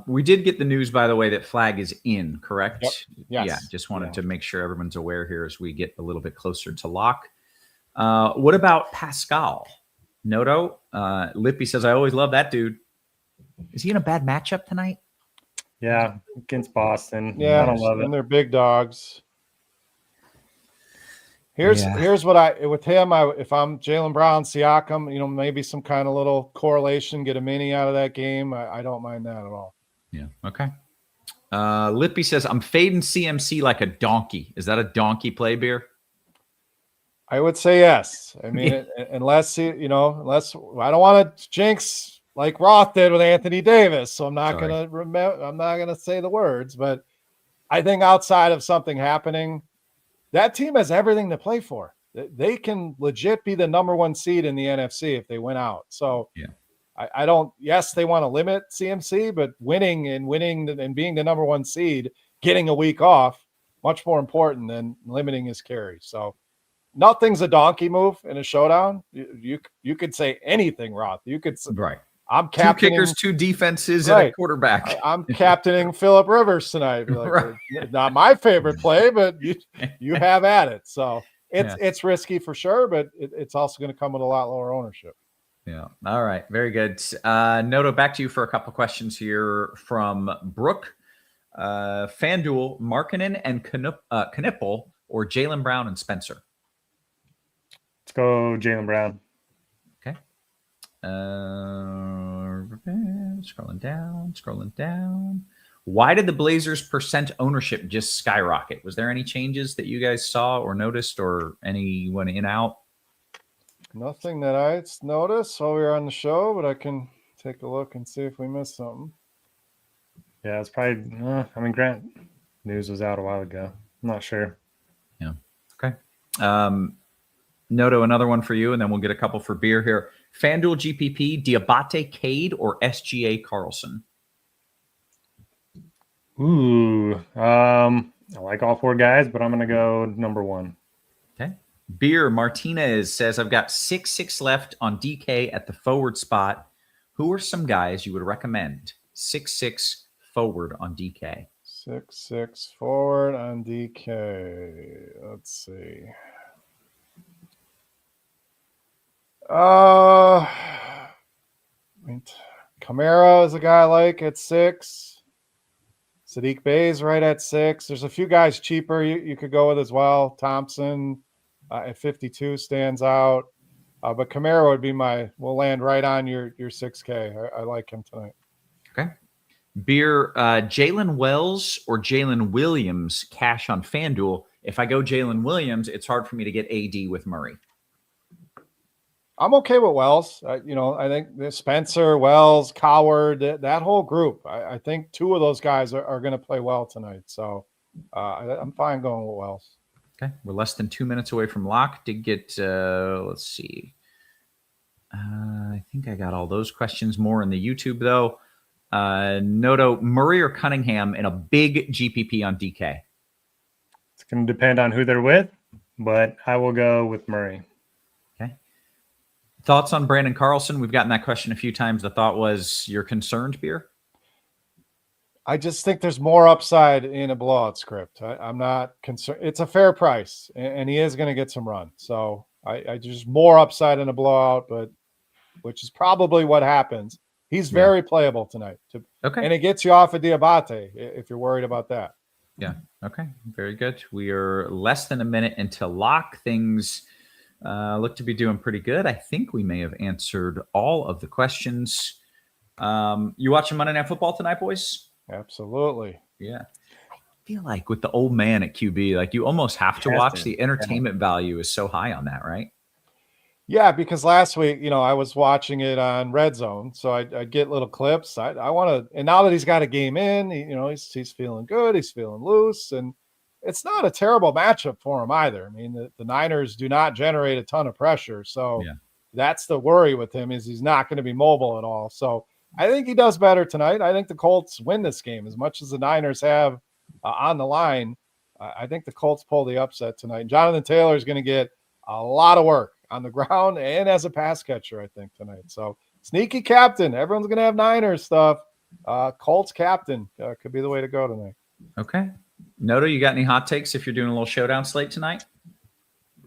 Speaker 3: We did get the news, by the way, that Flag is in, correct?
Speaker 4: Yep. Yes.
Speaker 3: Yeah, just wanted to make sure everyone's aware here as we get a little bit closer to lock. What about Pascal? Noto? Lippy says, I always love that dude. Is he in a bad matchup tonight?
Speaker 5: Yeah, against Boston.
Speaker 4: Yeah,
Speaker 5: I don't love it.
Speaker 4: And they're big dogs. Here's what with him, if I'm Jaylen Brown, Siakam, maybe some kind of little correlation, get a mini out of that game. I don't mind that at all.
Speaker 3: Yeah. Okay. Lippy says, I'm fading CMC like a donkey. Is that a donkey play, Beer?
Speaker 4: I would say yes. I mean, unless I don't want to jinx like Roth did with Anthony Davis. So I'm not going to say the words, but I think outside of something happening, that team has everything to play for. They can legit be the number 1 seed in the NFC if they win out. So yes, they want to limit CMC, but winning and being the number 1 seed, getting a week off, much more important than limiting his carry. So nothing's a donkey move in a showdown. You could say anything, Roth. You could say,
Speaker 3: right.
Speaker 4: I'm
Speaker 3: 2
Speaker 4: captaining,
Speaker 3: kickers, 2 defenses, and a quarterback.
Speaker 4: I'm captaining Phillip Rivers tonight. Like, not my favorite play, but you have at it. So it's risky for sure, but it's also going to come with a lot lower ownership.
Speaker 3: Yeah. All right. Very good. Noto, back to you for a couple questions here from Brooke. FanDuel, Markkanen and Knipple, or Jaylen Brown and Spencer?
Speaker 5: Let's go Jaylen Brown.
Speaker 3: Okay. Scrolling down. Why did the Blazers' percent ownership just skyrocket? Was there any changes that you guys saw or noticed, or anyone in out?
Speaker 4: Nothing that I noticed while we were on the show, but I can take a look and see if we missed something.
Speaker 5: Yeah, it's probably. Grant news was out a while ago. I'm not sure.
Speaker 3: Yeah. Okay. Noto, another one for you, and then we'll get a couple for Beer here. FanDuel GPP, Diabate Cade or SGA Carlson?
Speaker 5: Ooh, I like all 4 guys, but I'm going to go number 1.
Speaker 3: Okay. Beer Martinez says, I've got 6-6 left on DK at the forward spot. Who are some guys you would recommend? 6-6 forward on DK.
Speaker 4: 6-6 forward on DK. Let's see. Kamara is a guy I like at 6. Sadiq Bey is right at 6. There's a few guys cheaper you could go with as well. Thompson at 52 stands out. But Kamara would be we'll land right on your 6K. I like him tonight.
Speaker 3: Okay. Beer, Jalen Wells or Jalen Williams cash on FanDuel. If I go Jalen Williams, it's hard for me to get AD with Murray.
Speaker 4: I'm okay with Wells. I think Spencer, Wells, Coward, that whole group. I think 2 of those guys are going to play well tonight. So I'm fine going with Wells.
Speaker 3: Okay. We're less than 2 minutes away from lock. Did get, let's see. I think I got all those questions more in the YouTube, though. Noto, Murray or Cunningham in a big GPP on DK?
Speaker 5: It's going to depend on who they're with, but I will go with Murray.
Speaker 3: Okay. Thoughts on Brandon Carlson? We've gotten that question a few times. The thought was you're concerned, Beer?
Speaker 4: I just think there's more upside in a blowout script. I'm not concerned. It's a fair price, and he is going to get some run. So I just more upside in a blowout, but which is probably what happens. He's very playable tonight.
Speaker 3: Okay.
Speaker 4: And it gets you off of Diabate if you're worried about that.
Speaker 3: Yeah. Okay. Very good. We are less than a minute into lock. Things look to be doing pretty good. I think we may have answered all of the questions. You watching Monday Night Football tonight, boys?
Speaker 4: Absolutely.
Speaker 3: Yeah. I feel like with the old man at QB, like you almost have to watch. The entertainment value is so high on that, right?
Speaker 4: Yeah, because last week, I was watching it on Red Zone, so I'd get little clips. I want to, and now that he's got a game in, he's feeling good, he's feeling loose, and it's not a terrible matchup for him either. I mean, the Niners do not generate a ton of pressure, so that's the worry with him is he's not going to be mobile at all. So I think he does better tonight. I think the Colts win this game as much as the Niners have on the line. I think the Colts pull the upset tonight. Jonathan Taylor is going to get a lot of work on the ground and as a pass catcher, I think, tonight. So sneaky captain. Everyone's going to have Niners stuff. Colts captain could be the way to go tonight.
Speaker 3: Okay. Noto, you got any hot takes if you're doing a little showdown slate tonight?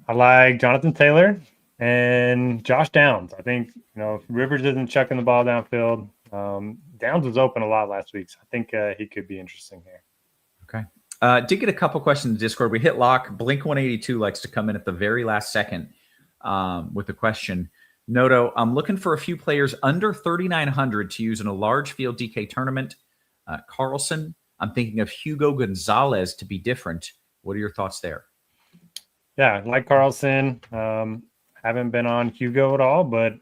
Speaker 5: I like Jonathan Taylor and Josh Downs. I think, if Rivers isn't chucking the ball downfield, Downs was open a lot last week, so I think he could be interesting here.
Speaker 3: Okay. Did get a couple questions in Discord. We hit lock. Blink182 likes to come in at the very last second with the question. Noto, I'm looking for a few players under 3,900 to use in a large field DK tournament. Carlson, I'm thinking of Hugo Gonzalez to be different. What are your thoughts there?
Speaker 5: Yeah, like Carlson. Haven't been on Hugo at all, but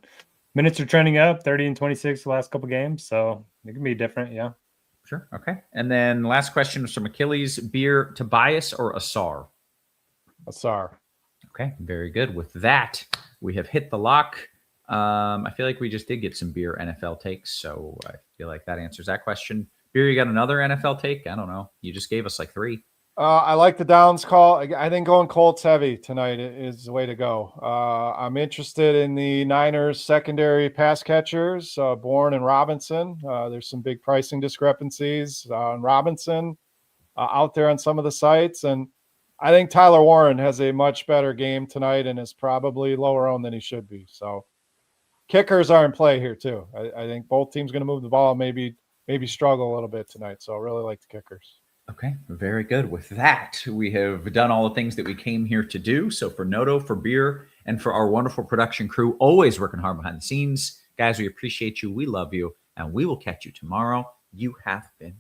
Speaker 5: minutes are trending up, 30 and 26 the last couple games, so it can be different, yeah.
Speaker 3: Sure, okay. And then last question is from Achilles. Beer, Tobias or Asar?
Speaker 4: Asar.
Speaker 3: Okay, very good. With that, we have hit the lock. I feel like we just did get some Beer NFL takes, so I feel like that answers that question. Beer, you got another NFL take? I don't know. You just gave us like 3.
Speaker 4: I like the Downs call. I think going Colts heavy tonight is the way to go. I'm interested in the Niners secondary pass catchers, Bourne and Robinson. There's some big pricing discrepancies on Robinson out there on some of the sites. And I think Tyler Warren has a much better game tonight and is probably lower owned than he should be. So kickers are in play here too. I think both teams going to move the ball, maybe struggle a little bit tonight. So I really like the kickers.
Speaker 3: Okay, very good. With that, we have done all the things that we came here to do. So for Noto, for Beer, and for our wonderful production crew, always working hard behind the scenes. Guys, we appreciate you. We love you. And we will catch you tomorrow. You have been